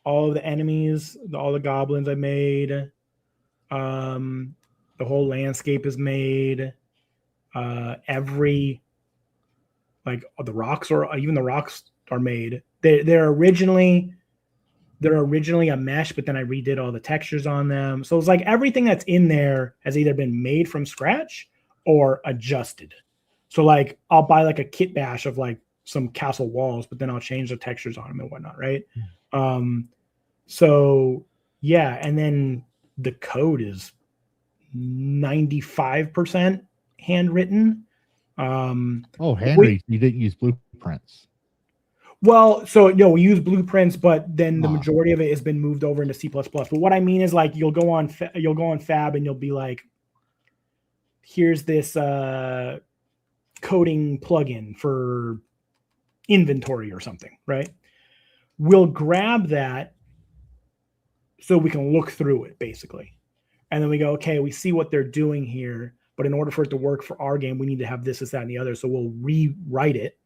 of the enemies, all the goblins I made. The whole landscape is made. Every like the rocks are made. They're originally a mesh, but then I redid all the textures on them. So it's like everything that's in there has either been made from scratch or adjusted. So like I'll buy like a kit bash of like some castle walls, but then I'll change the textures on them and whatnot, right? So yeah, and then the code is 95% handwritten. Handwritten. You didn't use blueprints. Well, so no, we use blueprints, but then the majority of it has been moved over into C++. But what I mean is like you'll go on Fab and you'll be like, here's this coding plugin for inventory or something, right? We'll grab that so we can look through it basically. And then we go, okay, we see what they're doing here, but in order for it to work for our game, we need to have this, that, and the other. So we'll rewrite it.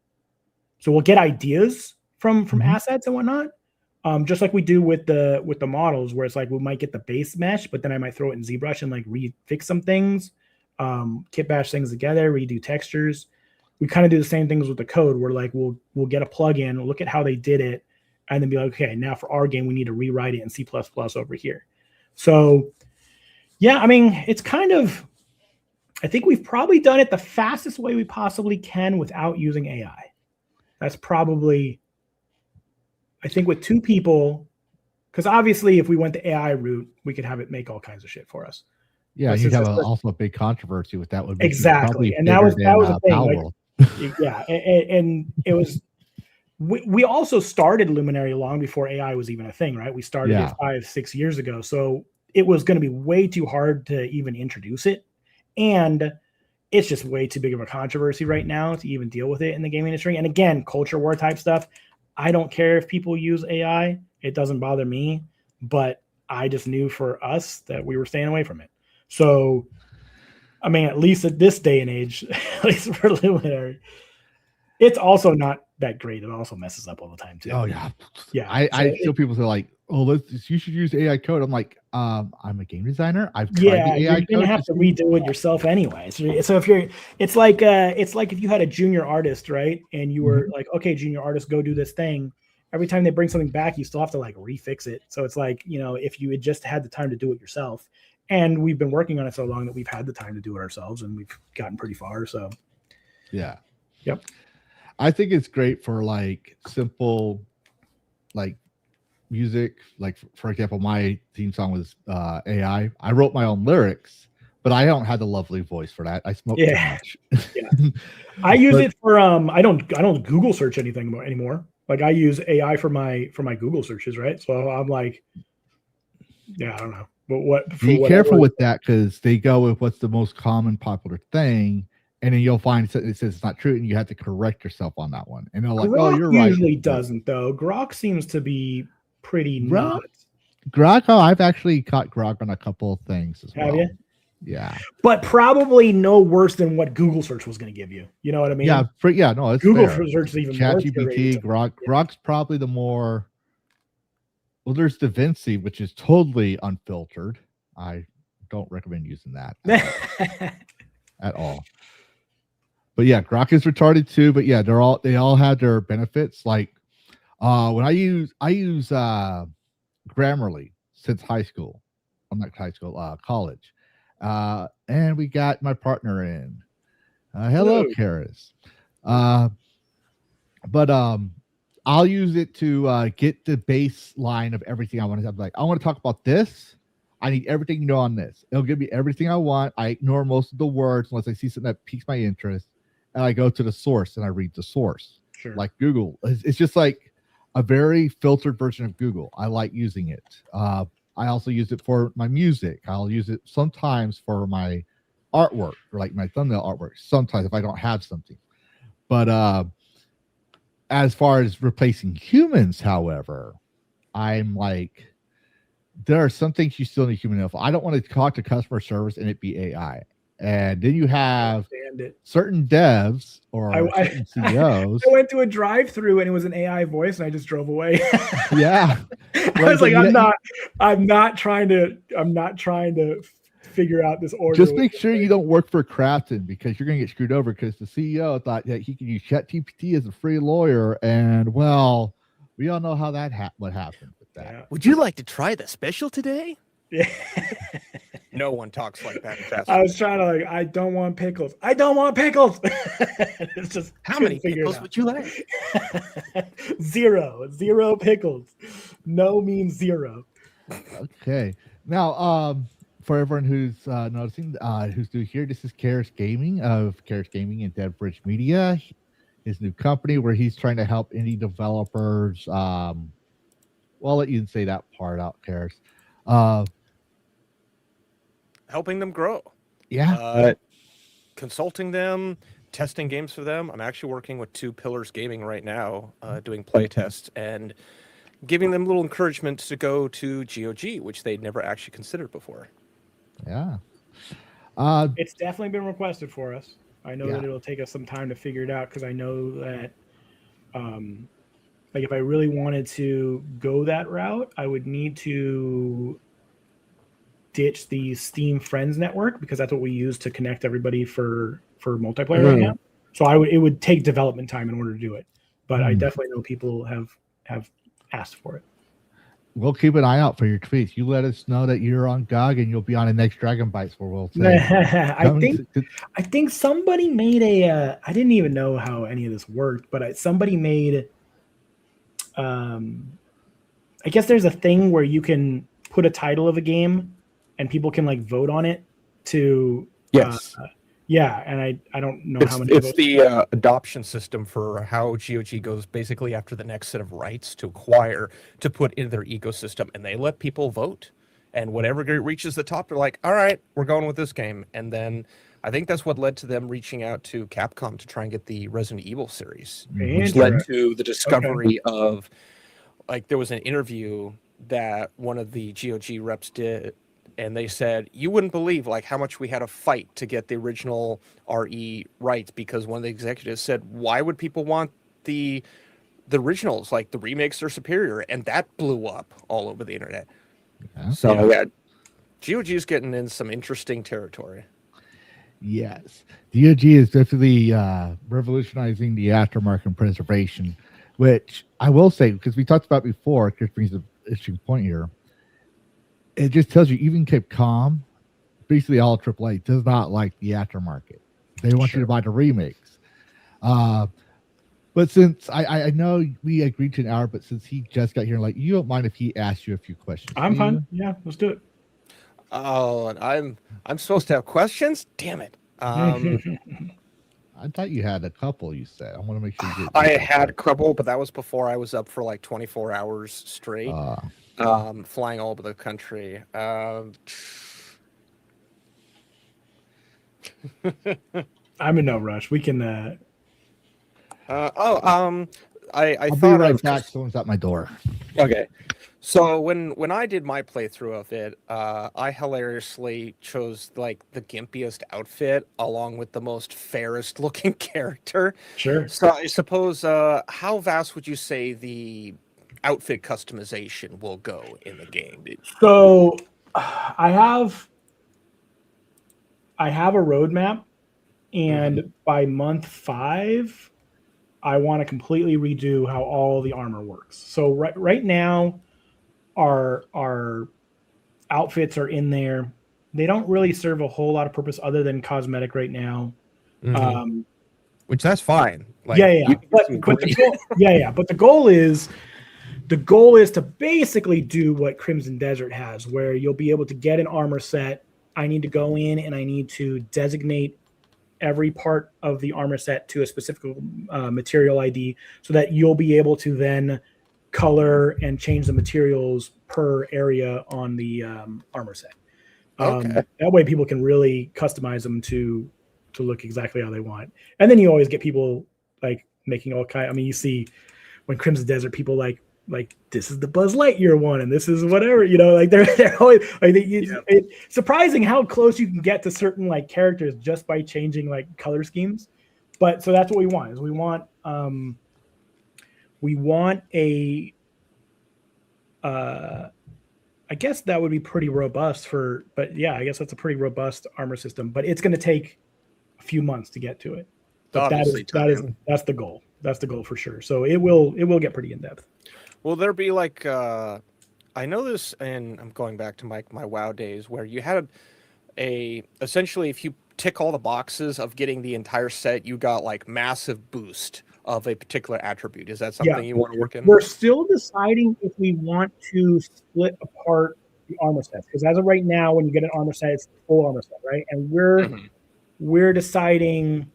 So we'll get ideas from assets and whatnot, just like we do with the models, where it's like we might get the base mesh, but then I might throw it in ZBrush and like fix some things, kit bash things together, redo textures. We kind of do the same things with the code, where like we'll get a plugin, we'll look at how they did it, and then be like, okay, now for our game, we need to rewrite it in C++ over here. So yeah, I mean, it's kind of, I think we've probably done it the fastest way we possibly can without using AI. That's probably, I think with two people, because obviously if we went the AI route, we could have it make all kinds of shit for us. Yeah, you'd have also a big controversy with that. Would be exactly, and that was the thing. Like, yeah, and it was. We also started Luminary long before AI was even a thing, right? We started it 5-6 years ago, so it was going to be way too hard to even introduce it, and it's just way too big of a controversy right now to even deal with it in the gaming industry. And again, culture war type stuff. I don't care if people use AI; it doesn't bother me. But I just knew for us that we were staying away from it. So, I mean, at least at this day and age, at least for Luminary, it's also not that great. It also messes up all the time too. Oh yeah, yeah. I feel people say like, "Oh, you should use AI code." I'm like, I'm a game designer. I've tried the AI you're gonna have to redo it yourself anyway. So if you're, it's like if you had a junior artist, right? And you were like, okay, junior artist, go do this thing. Every time they bring something back, you still have to like refix it. So it's like, if you had just had the time to do it yourself, and we've been working on it so long that we've had the time to do it ourselves, and we've gotten pretty far. So, yeah, yep. I think it's great for like simple, like music. Like for example, my theme song was AI. I wrote my own lyrics, but I don't have the lovely voice for that. I smoke too much. Yeah. I use it for I don't Google search anything anymore. Like I use AI for my Google searches, right? So I'm like, yeah, I don't know. But be careful with that, because they go with what's the most common popular thing, and then you'll find it says it's not true, and you have to correct yourself on that one. And they're like, Grok "Oh, you're right." Usually doesn't though. Grok seems to be pretty nuts. Grok, I've actually caught Grok on a couple of things as well. Have you? Yeah, but probably no worse than what Google search was going to give you. You know what I mean? Yeah, no, it's Google fair. search is even ChatGPT, Grok's probably the more. Well, there's DaVinci, which is totally unfiltered. I don't recommend using that at all. But yeah, Grok is retarded too. But yeah, they all have their benefits. Like when I use Grammarly since high school. I'm not high school, college. And we got my partner in. Hello, Karis. But I'll use it to get the baseline of everything I want to have. Like, I want to talk about this. I need everything you know on this. It'll give me everything I want. I ignore most of the words unless I see something that piques my interest. And I go to the source and I read the source. Sure. Like Google. It's just like a very filtered version of Google. I like using it. I also use it for my music. I'll use it sometimes for my artwork, or like my thumbnail artwork. Sometimes if I don't have something. But as far as replacing humans, however, I'm like, there are some things you still need human info. I don't want to talk to customer service and it be AI. And then you have Understand it. certain devs or I certain CEOs. I went to a drive-through and it was an AI voice, and I just drove away. Yeah. I was like, I'm not trying to figure out this order. Just make sure you don't work for Crafton, because you're going to get screwed over, because the CEO thought that he could use ChatGPT as a free lawyer. And, well, we all know how what happened with that. Yeah. Would you like to try the special today? Yeah. No one talks like that. Fast I was trying to I don't want pickles. I don't want pickles. It's just How many pickles would you like? Zero pickles. No means zero. Okay. Now, for everyone who's noticing, who's new here, this is Karis Gaming of Karis Gaming and Dead Bridge Media, his new company where he's trying to help indie developers. Well, I'll let you say that part out, Karis. Helping them grow. Yeah. Consulting them, testing games for them. I'm actually working with 2 Pillars Gaming right now, doing play tests and giving them a little encouragement to go to GOG, which they'd never actually considered before. Yeah. It's definitely been requested for us. I know that it'll take us some time to figure it out, because I know that if I really wanted to go that route, I would need to ditch the Steam Friends network, because that's what we use to connect everybody for multiplayer right now. So it would take development time in order to do it. But I definitely know people have asked for it. We'll keep an eye out for your tweets. You let us know that you're on GOG, and you'll be on the next Dragon Bites, where we'll say. I think somebody made a. I didn't even know how any of this worked, but somebody made. I guess there's a thing where you can put a title of a game, and people can vote on it to. Yes. And I don't know how many. It's the adoption system for how GOG goes basically after the next set of rights to acquire to put in their ecosystem, and they let people vote, and whatever reaches the top, they're like, all right, we're going with this game. And then I think that's what led to them reaching out to Capcom to try and get the Resident Evil series, which led to the discovery of, there was an interview that one of the GOG reps did, and they said, you wouldn't believe how much we had to fight to get the original RE rights, because one of the executives said, why would people want the originals? The remakes are superior, and that blew up all over the internet. So GOG is getting in some interesting territory. Yes, GOG is definitely revolutionizing the aftermarket preservation, which I will say, because we talked about before, it just brings an interesting point here. It just tells you even Capcom, basically all AAA, does not like the aftermarket. They want you to buy the remakes. But since I know we agreed to an hour, but since he just got here, you don't mind if he asks you a few questions? I'm fine. Yeah, let's do it. Oh, and I'm supposed to have questions? Damn it. I thought you had a couple, you said. I want to make sure you get I had a couple, but that was before I was up for 24 hours straight. Flying all over the country. I'm in no rush. We can. I I'll thought be right back. Someone's at my door. Okay. So when I did my playthrough of it, I hilariously chose the gimpiest outfit along with the most fairest looking character. Sure. So I suppose how vast would you say the outfit customization will go in the game? So I have a roadmap, and by month 5, I want to completely redo how all the armor works. So right now, our outfits are in there. They don't really serve a whole lot of purpose other than cosmetic right now. Which that's fine. But the goal is to basically do what Crimson Desert has, where you'll be able to get an armor set. I need to go in and I need to designate every part of the armor set to a specific material ID, so that you'll be able to then color and change the materials per area on the armor set. That way people can really customize them to look exactly how they want. And then you always get people making all kind. I mean, you see when Crimson Desert, people like this is the Buzz Lightyear one, and this is whatever, you know, like they're always like it's surprising how close you can get to certain like characters just by changing like color schemes. But so that's what we want is we want a I guess that would be pretty robust but yeah, I guess that's a pretty robust armor system, but it's going to take a few months to get to it. But that's the goal. That's the goal for sure. So it will get pretty in depth. Will there be like I know this, and I'm going back to my WoW days where you had essentially if you tick all the boxes of getting the entire set, you got like massive boost of a particular attribute. Is that something you want to work in? We're still deciding if we want to split apart the armor sets, because as of right now, when you get an armor set, it's the full armor set, right? And we're deciding,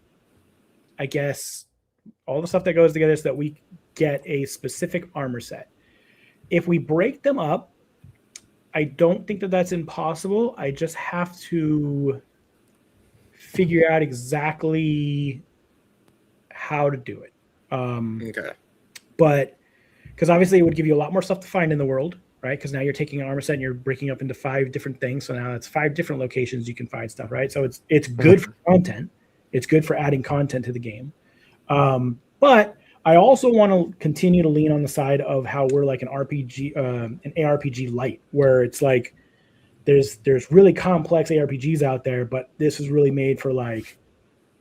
I guess, all the stuff that goes together so that we get a specific armor set. If we break them up, I don't think that that's impossible. I just have to figure out exactly how to do it. Okay. But because obviously it would give you a lot more stuff to find in the world, right? Because now you're taking an armor set and you're breaking up into 5 different things. So now it's 5 different locations you can find stuff, right? So it's good for content. It's good for adding content to the game. But I also want to continue to lean on the side of how we're like an RPG, an ARPG light, where it's like there's really complex ARPGs out there, but this is really made for like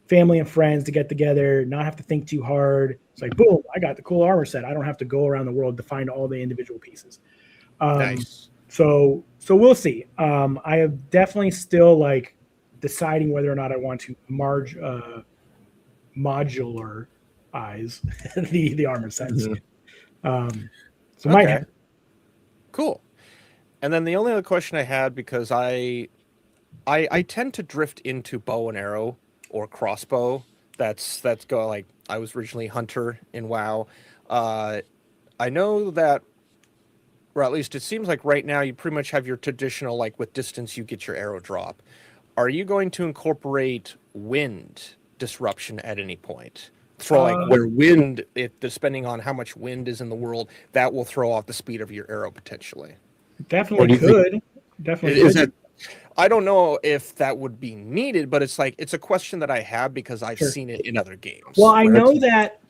family and friends to get together, not have to think too hard. It's like, boom, I got the cool armor set. I don't have to go around the world to find all the individual pieces. Nice. So we'll see. I have definitely still like deciding whether or not I want to modularize the armor sets. So might have. Cool. And then the only other question I had, because I tend to drift into bow and arrow or crossbow. That's go like I was originally hunter in WoW. I know that, or at least it seems like right now you pretty much have your traditional, like with distance you get your arrow drop. Are you going to incorporate wind disruption at any point? Throw like where wind, depending on how much wind is in the world, that will throw off the speed of your arrow potentially. Definitely could. Definitely could. That, I don't know if that would be needed, but it's like it's a question that I have because I've seen it in other games. Well, I know that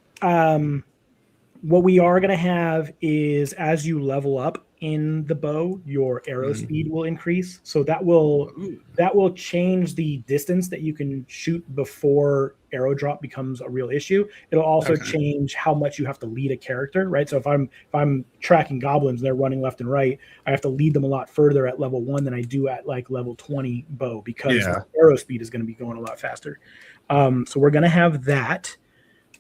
what we are going to have is as you level up in the bow, your arrow speed will increase. So that will change the distance that you can shoot before arrow drop becomes a real issue. It'll also change how much you have to lead a character, right? So if I'm tracking goblins and they're running left and right, I have to lead them a lot further at level 1 than I do at like level 20 bow, because the arrow speed is going to be going a lot faster. So we're going to have that.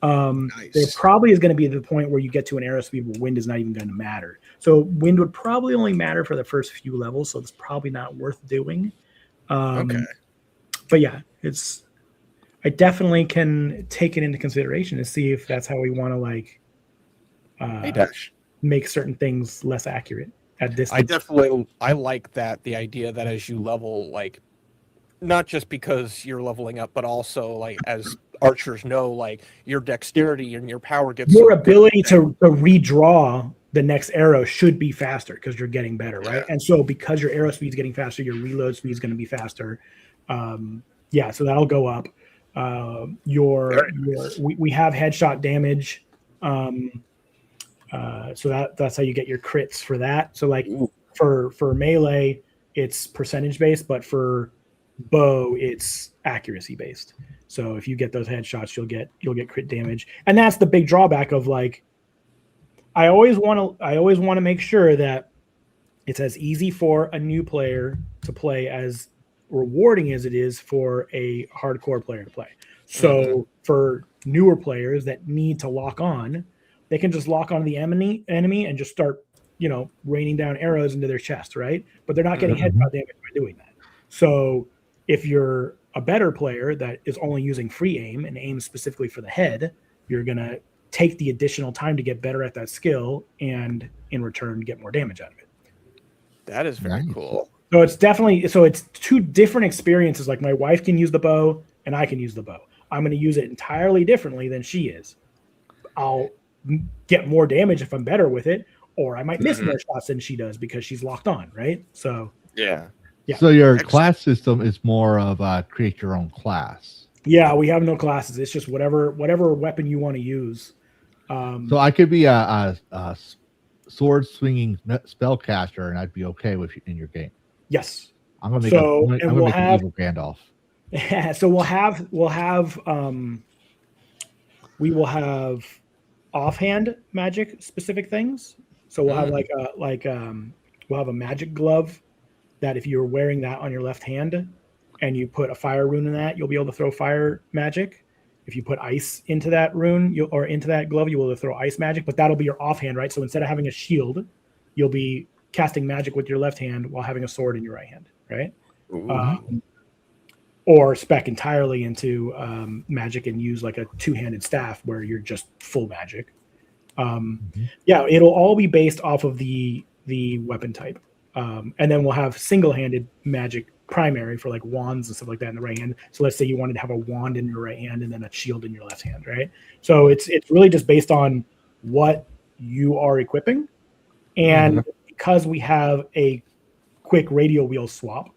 There probably is going to be the point where you get to an arrow speed where wind is not even going to matter. So wind would probably only matter for the first few levels, so it's probably not worth doing. But yeah, I definitely can take it into consideration to see if that's how we want to like make certain things less accurate at distance. I like that, the idea that as you level, like not just because you're leveling up, but also like as archers know, like your dexterity and your power gets your ability to redraw the next arrow should be faster because you're getting better, right? And so because your arrow speed is getting faster, your reload speed is going to be faster. So that'll go up. We have headshot damage, so that's how you get your crits for that. So like for melee, it's percentage based, but for bow, it's accuracy based. So if you get those headshots, you'll get crit damage, and that's the big drawback of like. I always want to make sure that it's as easy for a new player to play as rewarding as it is for a hardcore player to play. So for newer players that need to lock on, they can just lock on the enemy and just start, raining down arrows into their chest, right? But they're not getting headshot damage by doing that. So if you're a better player that is only using free aim and aims specifically for the head, you're going to take the additional time to get better at that skill and in return get more damage out of it. That is very cool. So it's it's 2 different experiences. Like my wife can use the bow and I can use the bow. I'm going to use it entirely differently than she is. I'll get more damage if I'm better with it, or I might miss more shots than she does because she's locked on, right? So Yeah. Yeah. So your class system is more of create your own class. yeah, we have no classes. It's just whatever weapon you want to use. So I could be a sword swinging spellcaster, and I'd be okay with you in your game. Yes. I'm gonna make So, I'm gonna make an evil Gandalf. Yeah, so we will have offhand magic specific things. So we'll have we'll have a magic glove that if you're wearing that on your left hand and you put a fire rune in that, you'll be able to throw fire magic. If you put ice into that rune or into that glove, you'll be able to throw ice magic, but that'll be your offhand, right? So instead of having a shield, you'll be casting magic with your left hand while having a sword in your right hand, right? Or spec entirely into magic and use like a two-handed staff where you're just full magic. Yeah, it'll all be based off of the weapon type. And then we'll have single-handed magic primary for like wands and stuff like that in the right hand. So let's say you wanted to have a wand in your right hand and then a shield in your left hand, right? So it's really just based on what you are equipping. And because we have a quick radial wheel swap,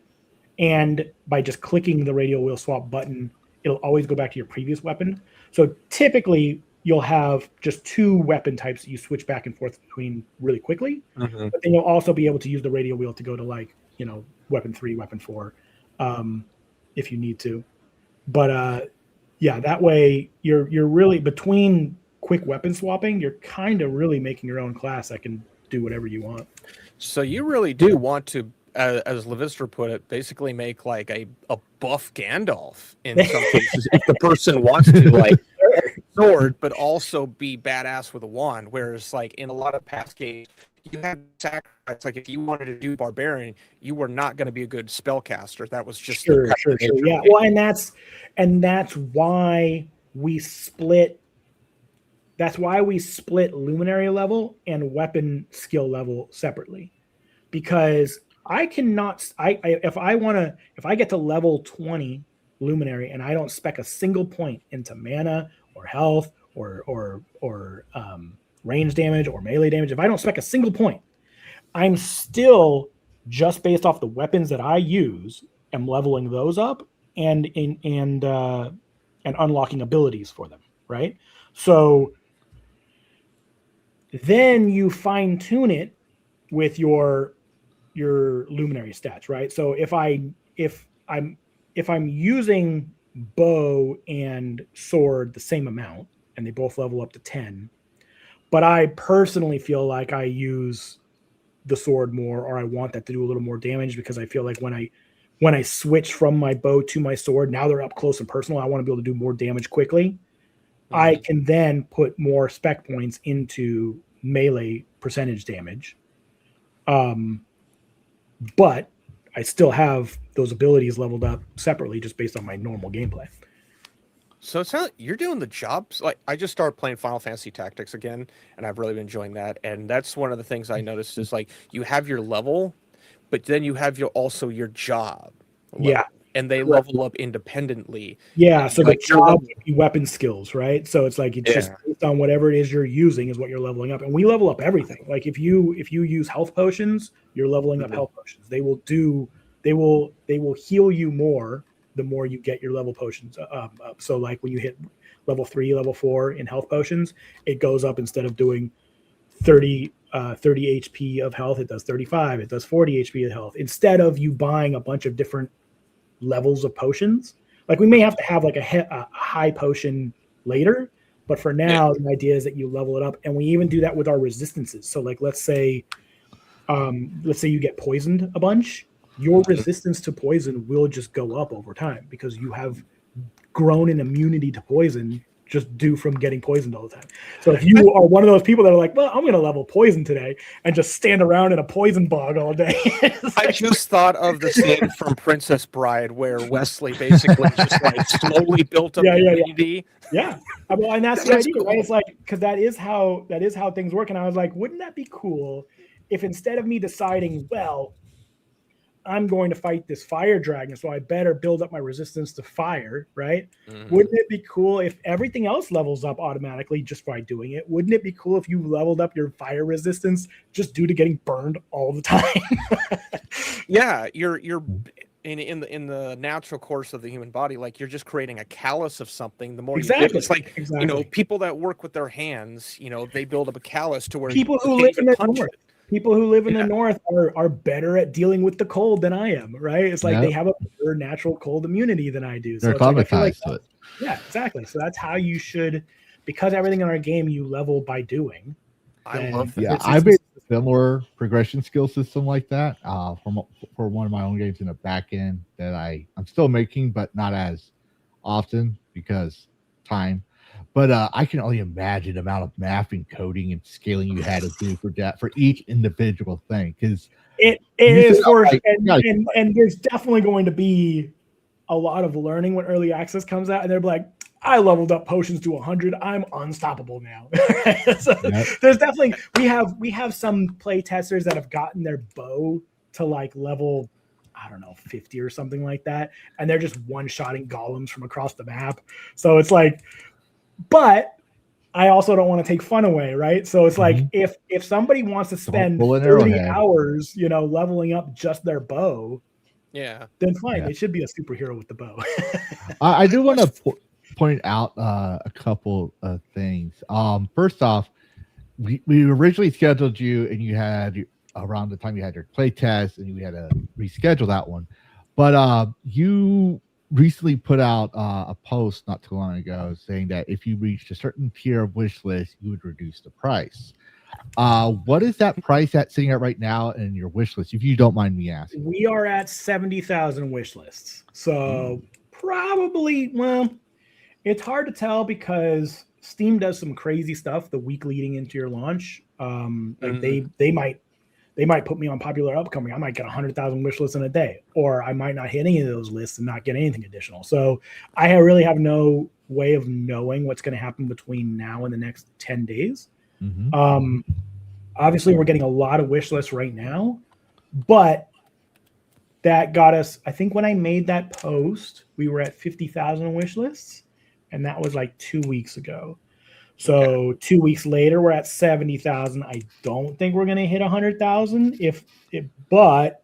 and by just clicking the radial wheel swap button, it'll always go back to your previous weapon. So typically you'll have just two weapon types that you switch back and forth between really quickly. But then you'll also be able to use the radial wheel to go to like, weapon 3, weapon 4, if you need to. But yeah, that way you're really between quick weapon swapping, you're kind of really making your own class that can do whatever you want. So you really do want to, as Levistra put it, basically make like a buff Gandalf in some cases if the person wants to like sword, but also be badass with a wand. Whereas like in a lot of past games, you had sacrifice. Like if you wanted to do barbarian, you were not going to be a good spellcaster. That was just sure. Yeah. Well, and that's why we split. That's why we split luminary level and weapon skill level separately, because I cannot. If I get to level 20 luminary and I don't spec a single point into mana or health or range damage or melee damage, if I don't spec a single point, I'm still just based off the weapons that I use, am leveling those up and unlocking abilities for them, right? So then you fine tune it with your luminary stats, right? So if I'm using bow and sword the same amount and they both level up to 10, but I personally feel like I use the sword more, or I want that to do a little more damage because I feel like when I switch from my bow to my sword, now they're up close and personal, I want to be able to do more damage quickly. I can then put more spec points into melee percentage damage. But I still have those abilities leveled up separately just based on my normal gameplay. So it sounds like you're doing the jobs. Like I just started playing Final Fantasy Tactics again, and I've really been enjoying that. And that's one of the things I noticed is like you have your level, but then you have also your job. Yeah. And they level up independently. Yeah, so like the job would be weapon skills, right? So it's like it's just based on whatever it is you're using is what you're leveling up. And we level up everything. Like if you use health potions, you're leveling up health potions. They will heal you more the more you get your level potions up. So like when you hit level 3, level 4 in health potions, it goes up instead of doing 30 HP of health, it does 35, it does 40 HP of health. Instead of you buying a bunch of different levels of potions, like we may have to have like a high potion later, but for now the idea is that you level it up. And we even do that with our resistances. So like let's say you get poisoned a bunch, your resistance to poison will just go up over time because you have grown an immunity to poison just due from getting poisoned all the time. So if you are one of those people that are like, well, I'm going to level poison today and just stand around in a poison bog all day. I just thought of the scene from Princess Bride where Wesley basically just like slowly built up immunity. Yeah. Well, and that's the idea, cool. Right? It's like, because that is how things work. And I was like, wouldn't that be cool if instead of me deciding, well, I'm going to fight this fire dragon, so I better build up my resistance to fire, right? Mhm. Wouldn't it be cool if everything else levels up automatically just by doing it? Wouldn't it be cool if you leveled up your fire resistance just due to getting burned all the time? Yeah, you're in the natural course of the human body, like you're just creating a callus of something. The more you do it, Exactly. it's like Exactly. people that work with their hands, they build up a callus to where People you who can't live even in the punch north. it. People who live in the Yeah. north are better at dealing with the cold than I am, right? It's like Yep. they have a better natural cold immunity than I do. So They're it's like, I feel like acclimatized to it. yeah, exactly. So that's how you should, because everything in our game you level by doing. I then love that. Yeah, it's- I made a similar progression skill system like that for one of my own games in the back end that I'm still making, but not as often because time. But I can only imagine the amount of math and coding and scaling you had to do for each individual thing. Because It You is said, for like, and there's definitely going to be a lot of learning when early access comes out, and they're like, I leveled up potions to 100. I'm unstoppable now. So Yep. there's definitely we have some play testers that have gotten their bow to like level, I don't know, 50 or something like that, and they're just one-shotting golems from across the map. So it's like, but I also don't want to take fun away, right? So it's like if somebody wants to spend pull an 30 arrowhead. hours, leveling up just their bow, Yeah. then fine. Yeah. It should be a superhero with the bow. I do want to point out a couple of things. First off, we originally scheduled you, and you had around the time you had your play test, and you had to reschedule that one. But you recently put out a post not too long ago saying that if you reached a certain tier of wish list, you would reduce the price. What is that price at sitting at right now in your wish list, if you don't mind me asking? We are at 70,000 wish lists. So probably, well, it's hard to tell because Steam does some crazy stuff the week leading into your launch. Like they might put me on popular upcoming. I might get 100,000 wish lists in a day, or I might not hit any of those lists and not get anything additional. So I really have no way of knowing what's going to happen between now and the next 10 days. Obviously, we're getting a lot of wish lists right now, but that got us, I think when I made that post, we were at 50,000 wish lists, and that was like 2 weeks ago. So 2 weeks later, we're at 70,000. I don't think we're going to hit 100,000 but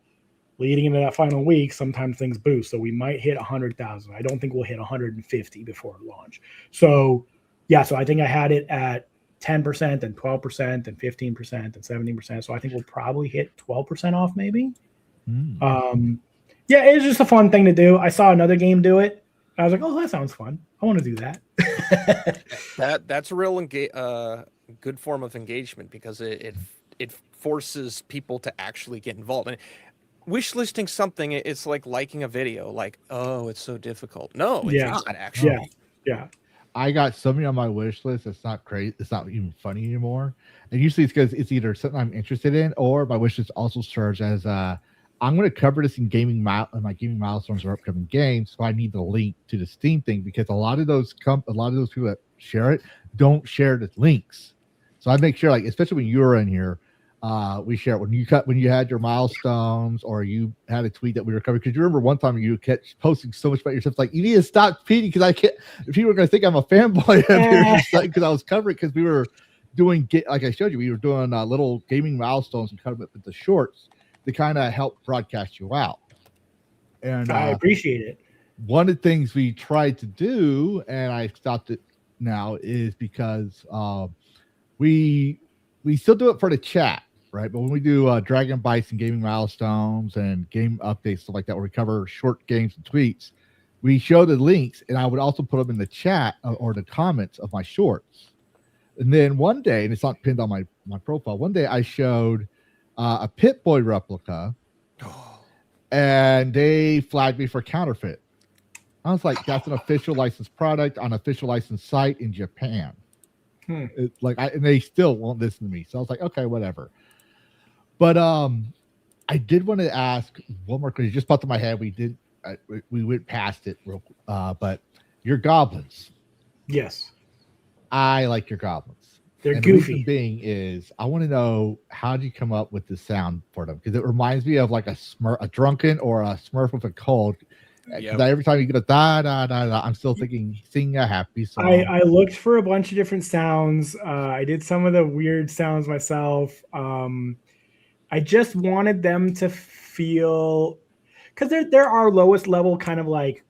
leading into that final week, sometimes things boost. So we might hit 100,000. I don't think we'll hit 150 before launch. So yeah, so I think I had it at 10% and 12% and 15% and 17%. So I think we'll probably hit 12% off maybe. Yeah, it's just a fun thing to do. I saw another game do it. I was like, oh, that sounds fun. I want to do that. That's a real good form of engagement because it forces people to actually get involved. And wish listing something, it's like liking a video. Like, oh, it's so difficult. No, it's not actually. Yeah. I got something on my wish list that's not crazy. It's not even funny anymore. And usually it's because it's either something I'm interested in, or my wish list also serves as I'm going to cover this in my gaming milestones or upcoming games. So I need the link to the Steam thing, because a lot of those people that share it don't share the links. So I make sure, like, especially when you were in here, we share it when you had your milestones, or you had a tweet that we were covering. Because you remember one time you kept posting so much about yourself, like, you need to stop tweeting because I can't. People are going to think I'm a fanboy of yours because I was covering, because we were doing, like I showed you, we were doing little gaming milestones and cutting up into shorts to kind of help broadcast you out. And I appreciate it. One of the things we tried to do, and I stopped it now, is because we still do it for the chat, right? But when we do Dragon Bites and gaming milestones and game updates, stuff like that, where we cover short games and tweets, we show the links, and I would also put them in the chat or the comments of my shorts. And then one day, and it's not pinned on my profile, one day I showed a Pip-Boy replica, and they flagged me for counterfeit. I was like, that's an official licensed product on an official licensed site in Japan. It's like, and they still won't listen to me. So I was like, okay, whatever. But I did want to ask one more question. Just popped in my head. We went past it real quick. But your goblins. Yes. I like your goblins. They're and goofy. The reason being is I want to know, how did you come up with the sound for them? Because it reminds me of like a drunken or a Smurf with a cold. Because every time you get a da da da da, I'm still thinking, sing a happy song. I looked for a bunch of different sounds. I did some of the weird sounds myself. I just wanted them to feel, because they're our lowest level, kind of like,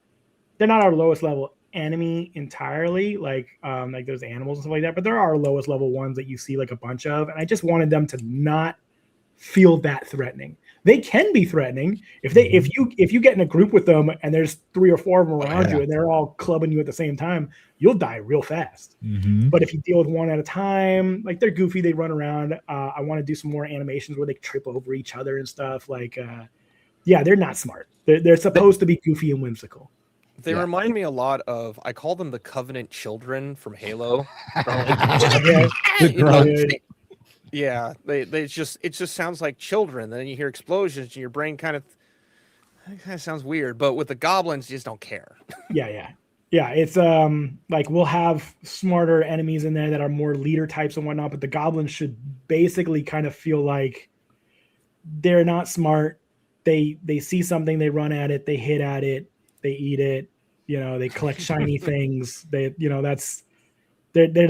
they're not our lowest level enemy entirely, like those animals and stuff like that, but there are our lowest level ones that you see like a bunch of, and I just wanted them to not feel that threatening. They can be threatening if you get in a group with them and there's 3 or 4 of them around you and they're all clubbing you at the same time, you'll die real fast. But if you deal with one at a time, like, they're goofy, they run around. I want to do some more animations where they trip over each other and stuff. Like, they're not smart. They're supposed to be goofy and whimsical. They remind me a lot of, I call them the Covenant children from Halo. It just sounds like children. Then you hear explosions and your brain kind of sounds weird. But with the goblins, you just don't care. Yeah. It's like, we'll have smarter enemies in there that are more leader types and whatnot, but the goblins should basically kind of feel like they're not smart. They see something, they run at it, they hit at it, they eat it, they collect shiny things. There's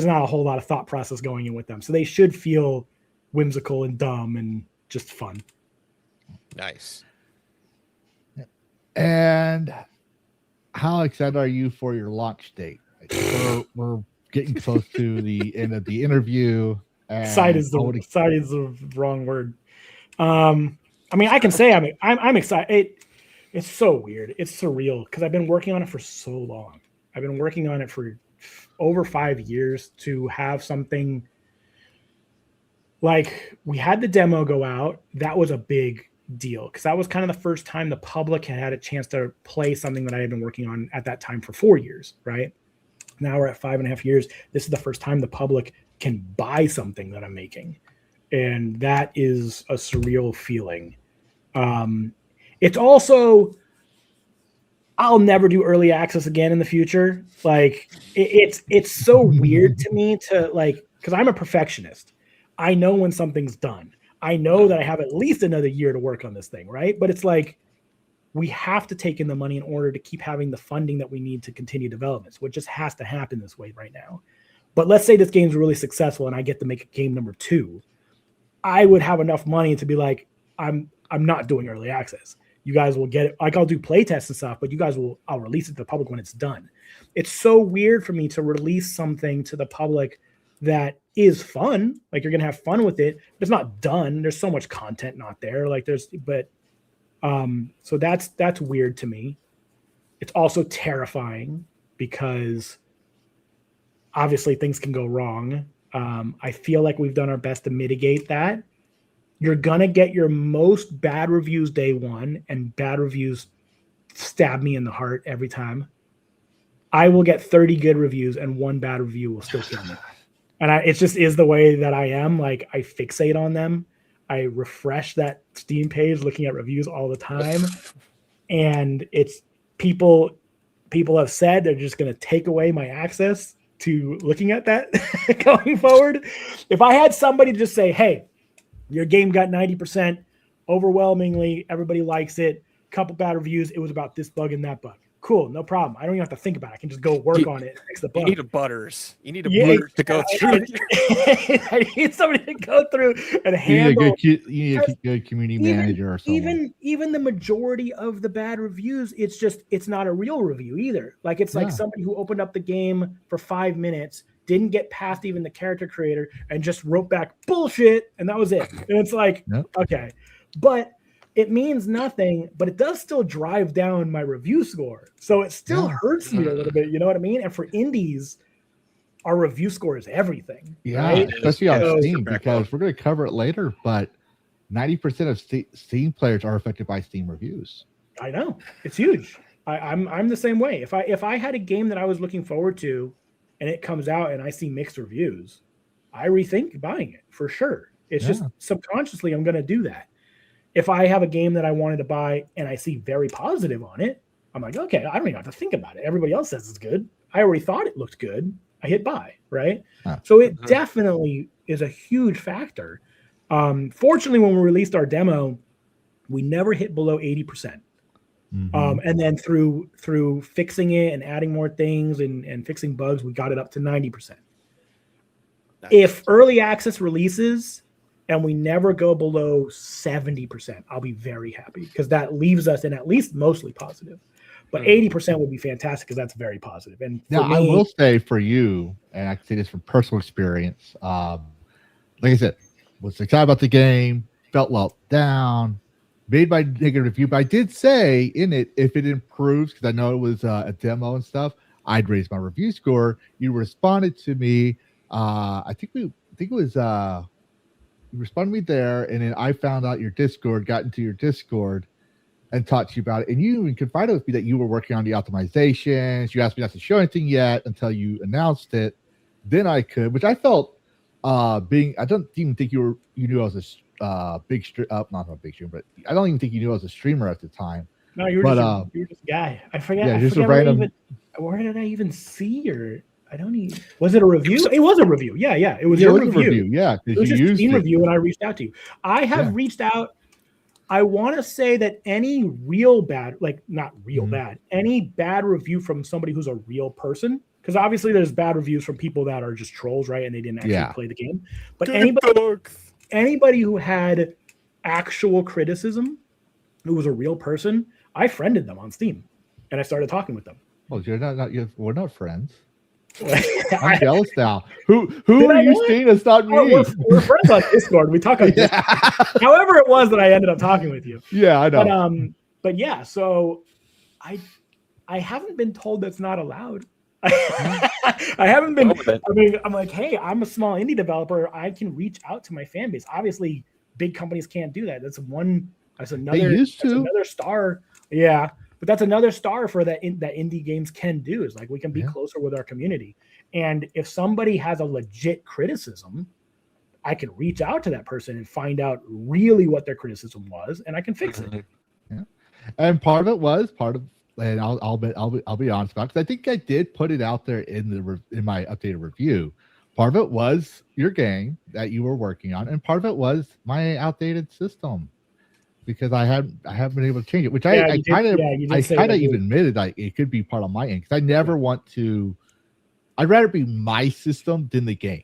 not a whole lot of thought process going in with them. So they should feel whimsical and dumb and just fun. Nice. And how excited are you for your launch date? We're getting close to the end of the interview. Excited is the wrong word. I can say I'm excited. It's so weird. It's surreal because I've been working on it for so long. I've been working on it for over 5 years to have something. Like, we had the demo go out. That was a big deal because that was kind of the first time the public had a chance to play something that I had been working on at that time for 4 years, right? Now we're at 5.5 years. This is the first time the public can buy something that I'm making. And that is a surreal feeling. It's also, I'll never do early access again in the future. Like, it's so weird to me to, like, because I'm a perfectionist. I know when something's done. I know that I have at least another year to work on this thing, right? But it's like, we have to take in the money in order to keep having the funding that we need to continue development. So it just has to happen this way right now. But let's say this game's really successful and I get to make a game number 2. I would have enough money to be like, I'm not doing early access. You guys will get it. Like, I'll do play tests and stuff, but I'll release it to the public when it's done. It's so weird for me to release something to the public that is fun. Like, you're going to have fun with it, but it's not done. There's so much content not there. So that's weird to me. It's also terrifying because obviously things can go wrong. I feel like we've done our best to mitigate that. You're going to get your most bad reviews day one, and bad reviews stab me in the heart every time. I will get 30 good reviews and 1 bad review will still kill me. And it just is the way that I am. Like, I fixate on them. I refresh that Steam page looking at reviews all the time. And it's people have said they're just going to take away my access to looking at that going forward. If I had somebody just say, hey, your game got 90%, overwhelmingly, everybody likes it, couple bad reviews, it was about this bug and that bug. Cool, no problem. I don't even have to think about it. I can just go work on it and fix the bug. You need a Butters. You need a Butters to go through. I need somebody to go through and handle. You need a good community manager or something. Even the majority of the bad reviews, it's not a real review either. Like, it's like somebody who opened up the game for 5 minutes, didn't get past even the character creator, and just wrote back bullshit, and that was it. And it's like, okay. But it means nothing, but it does still drive down my review score. So it still hurts me a little bit. You know what I mean? And for indies, our review score is everything. Yeah, right? Especially on Steam, because we're going to cover it later, but 90% of Steam players are affected by Steam reviews. I know. It's huge. I'm the same way. If I had a game that I was looking forward to and it comes out and I see mixed reviews, I rethink buying it for sure. It's just subconsciously I'm going to do that. If I have a game that I wanted to buy and I see very positive on it, I'm like, okay, I don't even have to think about it. Everybody else says it's good. I already thought it looked good. I hit buy, right? Huh. So it definitely is a huge factor. Fortunately, when we released our demo, we never hit below 80%. And then through fixing it and adding more things and fixing bugs, we got it up to 90%. Nice. If early access releases and we never go below 70%, I'll be very happy because that leaves us in at least mostly positive. But 80% would be fantastic because that's very positive. And now, me, I will say for you, and I can say this from personal experience, like I said, was excited about the game, felt let down, made my negative review, but I did say in it, if it improves, because I know it was a demo and stuff, I'd raise my review score. You responded to me. I think it was you responded to me there, and then I found out your Discord, got into your Discord, and talked to you about it. And you even confided with me that you were working on the optimizations. You asked me not to show anything yet until you announced it. Then I could, which I felt I don't even think you knew I was a big stream, not a big streamer, but I don't even think you knew I was a streamer at the time. No, you were just a guy. I forget. Yeah, just a random. Where did I even see your? I don't even. Was it a review? It was a review. Yeah. It was your review. Yeah, it was your Steam review, and I reached out to you. I have reached out. I want to say that any real bad, like not real bad, any bad review from somebody who's a real person, because obviously there's bad reviews from people that are just trolls, right? And they didn't actually play the game. But anybody who had actual criticism, who was a real person, I friended them on Steam, and I started talking with them. Well, we're not friends. I'm jealous now. Who are you seeing? It's not me. We're friends on Discord. We talk on Discord. However it was that I ended up talking with you. Yeah, I know. But yeah, so I haven't been told that's not allowed. I haven't been. I mean, I'm like, hey, I'm a small indie developer. I can reach out to my fan base. Obviously, big companies can't do that. That's another star. Yeah. But that's another star for that indie games can do, is like we can be closer with our community. And if somebody has a legit criticism, I can reach out to that person and find out really what their criticism was, and I can fix it. Yeah. And and I'll be honest about it, because I think I did put it out there in my updated review. Part of it was your game that you were working on, and part of it was my outdated system, because I haven't been able to change it, which I kind of even admitted like it could be part of my end, because I never want to. I'd rather be my system than the game,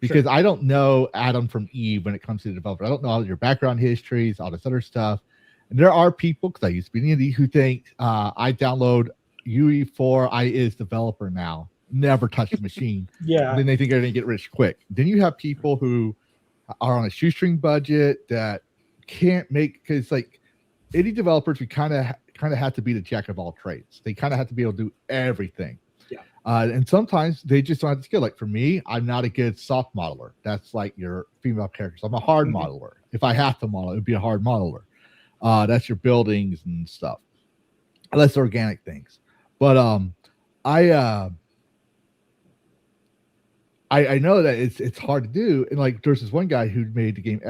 because I don't know Adam from Eve when it comes to the developer. I don't know all your background histories, all this other stuff. And there are people, because I used to be in indie, who think I download UE4, I is developer now, never touch the machine. And then they think they're going to get rich quick. Then you have people who are on a shoestring budget that can't make, because like indie developers, we kind of have to be the jack of all trades. They kind of have to be able to do everything. And sometimes they just don't have the skill. Like for me, I'm not a good soft modeler. That's like your female characters. I'm a hard modeler. If I have to model, it would be a hard modeler. That's your buildings and stuff, less organic things. But I know that it's hard to do. And like there's this one guy who made the game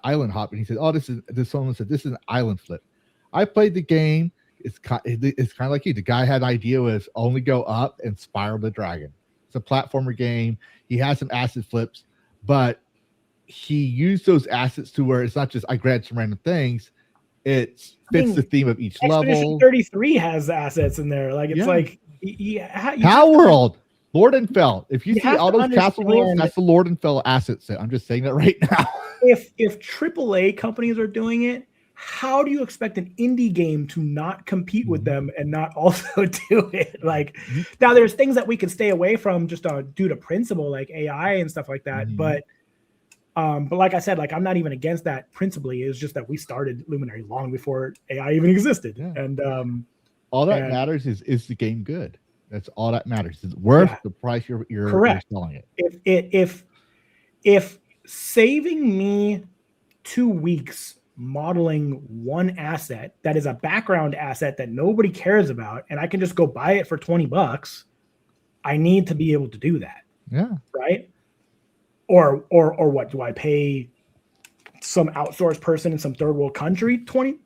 Island Hop, and he said, someone said this is an island flip. I played the game. It's kind of like you. The guy had an idea was only go up and spiral the dragon. It's a platformer game. He has some asset flips, but he used those assets to where it's not just I grabbed some random things. It fits the theme of each level. 33 has assets in there. Like it's like How World. Lord and Fell. If you see all those castle rules, that's the Lord and Fell asset set. I'm just saying that right now. If AAA companies are doing it, how do you expect an indie game to not compete with them and not also do it? Like now there's things that we can stay away from just due to principle, like AI and stuff like that. But like I said, like I'm not even against that principally. It's just that we started Luminary long before AI even existed. And all that matters is the game good? That's all that matters. Is it worth the price you're selling it? If saving me 2 weeks modeling one asset that is a background asset that nobody cares about, and I can just go buy it for $20, I need to be able to do that. Yeah. Right. Or what do I pay some outsourced person in some third world country $20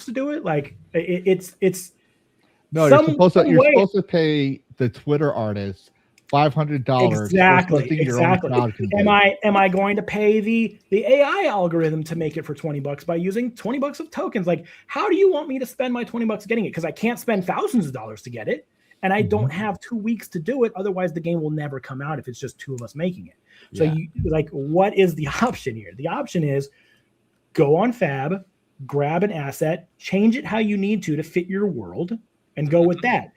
to do it? Like it's no, you're supposed to pay the Twitter artist $500. Exactly. Am I going to pay the AI algorithm to make it for $20 by using $20 of tokens? Like, how do you want me to spend my $20 getting it? Because I can't spend thousands of dollars to get it, and I don't have 2 weeks to do it. Otherwise, the game will never come out if it's just two of us making it. So you like, what is the option here? The option is go on Fab, grab an asset, change it how you need to fit your world, and go with that.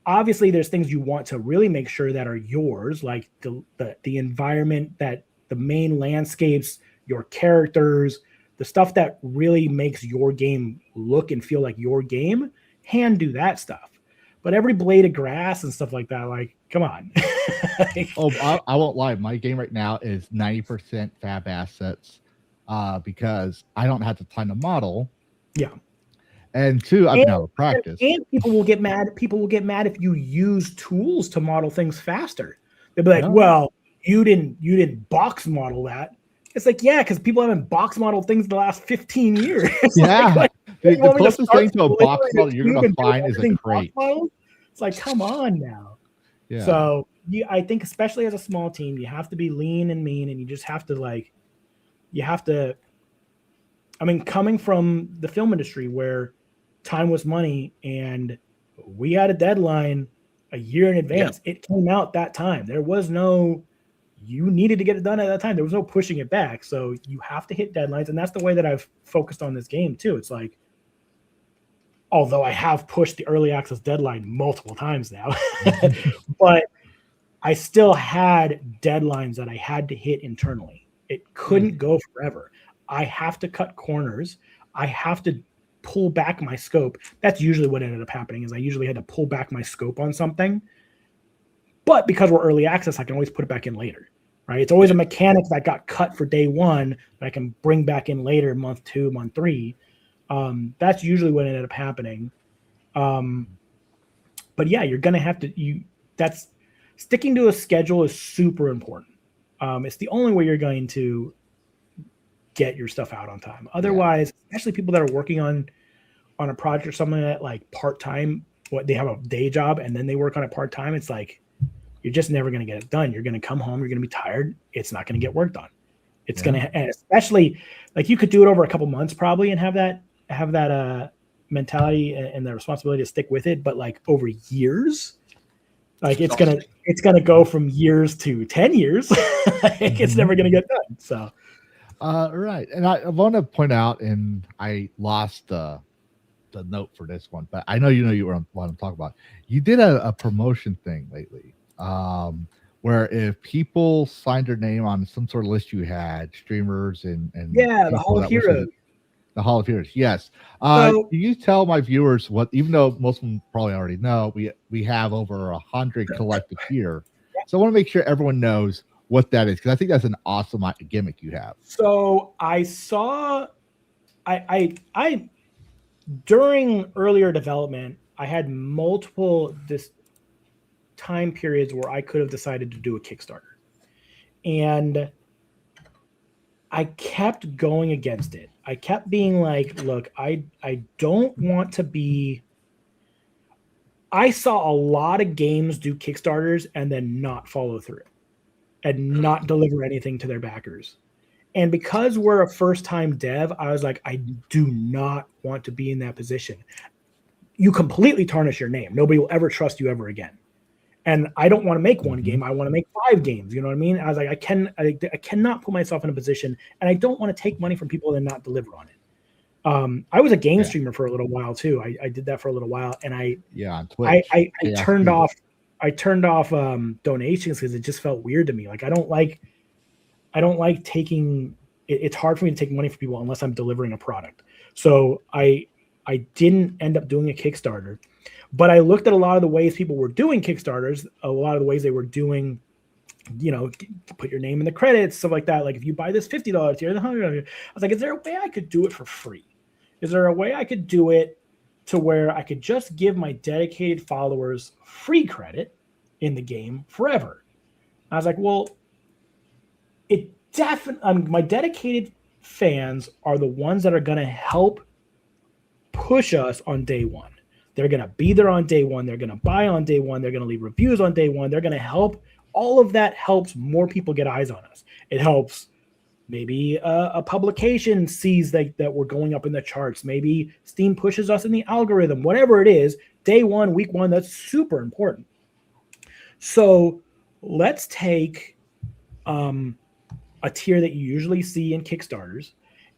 Obviously, there's things you want to really make sure that are yours, like the environment, that the main landscapes, your characters, the stuff that really makes your game look and feel like your game. Hand do that stuff. But every blade of grass and stuff like that, like, come on. I won't lie. My game right now is 90% Fab assets because I don't have the time to model. Yeah. And two, I've been out of practice. And people will get mad. People will get mad if you use tools to model things faster. They'll be like, "Well, you didn't box model that." It's like, yeah, because people haven't box modeled things the last 15 years. Yeah, the closest thing to a box model you're gonna find is a crate. It's like, come on now. Yeah. So I think, especially as a small team, you have to be lean and mean, and you just have to I mean, coming from the film industry where time was money and we had a deadline a year in advance. It came out that time. There was no, you needed to get it done at that time. There was no pushing it back. So you have to hit deadlines. And that's the way that I've focused on this game too. It's like, although I have pushed the early access deadline multiple times now, but I still had deadlines that I had to hit internally. It couldn't go forever. I have to cut corners. I have to pull back my scope. That's usually what ended up happening, is I usually had to pull back my scope on something. But because we're early access, I can always put it back in later, right? It's always a mechanic that got cut for day one that I can bring back in later, month 2, month 3. That's usually what ended up happening. But yeah, you're going to have to, that's sticking to a schedule is super important. It's the only way you're going to get your stuff out on time. Otherwise, especially people that are working on a project or something that like part-time, they have a day job and then they work on it part-time. It's like, you're just never going to get it done. You're going to come home. You're going to be tired. It's not going to get work done. It's going to, and especially like you could do it over a couple months probably and have that mentality and the responsibility to stick with it. But like over years, like it's going to go from years to 10 years. Like it's never going to get done. So. Right. And I want to point out, and I lost the note for this one, but I know you want to talk about. You did a promotion thing lately, where if people signed their name on some sort of list you had, streamers and the Hall of Heroes. The Hall of Heroes, yes. So, you tell my viewers what, even though most of them probably already know, we have over 100 collected here. So I want to make sure everyone knows what that is, because I think that's an awesome gimmick you have. So I saw, I during earlier development, I had multiple time periods where I could have decided to do a Kickstarter, and I kept going against it. I kept being like, look, I don't want to be. I saw a lot of games do Kickstarters and then not follow through and not deliver anything to their backers. And because we're a first-time dev, I was like, I do not want to be in that position. You completely tarnish your name. Nobody will ever trust you ever again. And I don't want to make one game. I want to make 5 games. You know what I mean? I was like, I cannot put myself in a position, and I don't want to take money from people and not deliver on it. I was a game streamer for a little while too. I did that for a little while, and on Twitch. I turned off. I turned off donations because it just felt weird to me. Like I don't like taking. It's hard for me to take money from people unless I'm delivering a product. So I didn't end up doing a Kickstarter, but I looked at a lot of the ways people were doing Kickstarters. A lot of the ways they were doing, put your name in the credits, stuff like that. Like if you buy this $50 here, the $100. I was like, is there a way I could do it for free? Is there a way I could do it to where I could just give my dedicated followers free credit in the game forever? I was like, well, it definitely, my dedicated fans are the ones that are going to help push us on day one. They're going to be there on day one. They're going to buy on day one. They're going to leave reviews on day one. They're going to help. All of that helps more people get eyes on us. It helps maybe a publication sees that we're going up in the charts. Maybe Steam pushes us in the algorithm. Whatever it is, day one, week one, that's super important. So let's take a tier that you usually see in Kickstarters,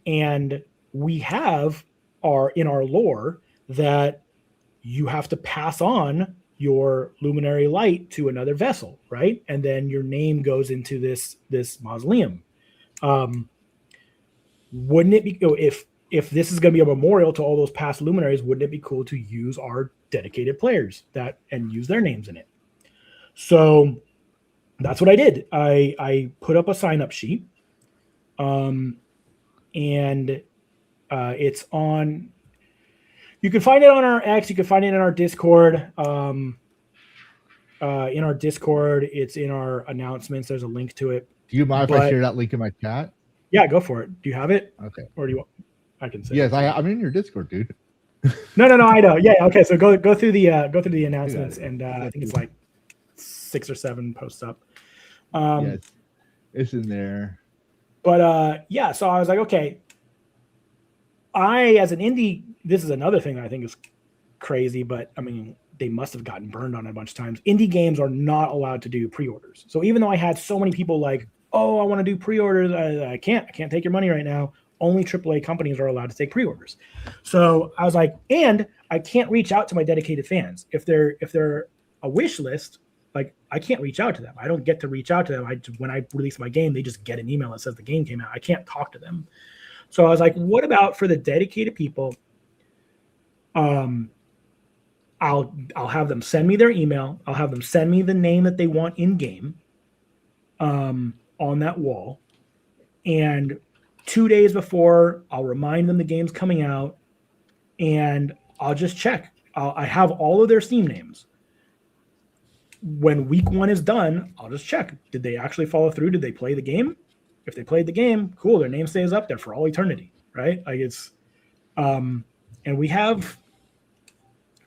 and we have in our lore that you have to pass on your luminary light to another vessel, right? And then your name goes into this mausoleum. Wouldn't it be, if this is going to be a memorial to all those past luminaries, wouldn't it be cool to use our dedicated players and use their names in it? So that's what I did. I put up a sign-up sheet, and it's on. You can find it on our X. You can find it in our Discord. In our Discord, it's in our announcements. There's a link to it. Do you mind if I share that link in my chat? Yeah, go for it. Do you have it? Okay. Or do you want? I can say. Yes, I'm in your Discord, dude. No, I know. Yeah, okay. So go through the announcements, and I think it's like 6 or 7 posts up. Yes, it's in there. But yeah, so I was like, okay. I, as an indie, this is another thing that I think is crazy, but I mean, they must have gotten burned on it a bunch of times. Indie games are not allowed to do pre-orders. So even though I had so many people like, oh, I want to do pre-orders, I can't take your money right now. Only AAA companies are allowed to take pre-orders. So I was like, and I can't reach out to my dedicated fans. If they're a wish list, like I can't reach out to them. I don't get to reach out to them. When I release my game, they just get an email that says the game came out. I can't talk to them. So I was like, what about for the dedicated people? I'll have them send me their email. I'll have them send me the name that they want in game on that wall. And 2 days before, I'll remind them the game's coming out, and I'll just check. I have all of their Steam names. When week 1 is done, I'll just check. Did they actually follow through? Did they play the game? If they played the game, cool. Their name stays up there for all eternity, right? Like it's, and we have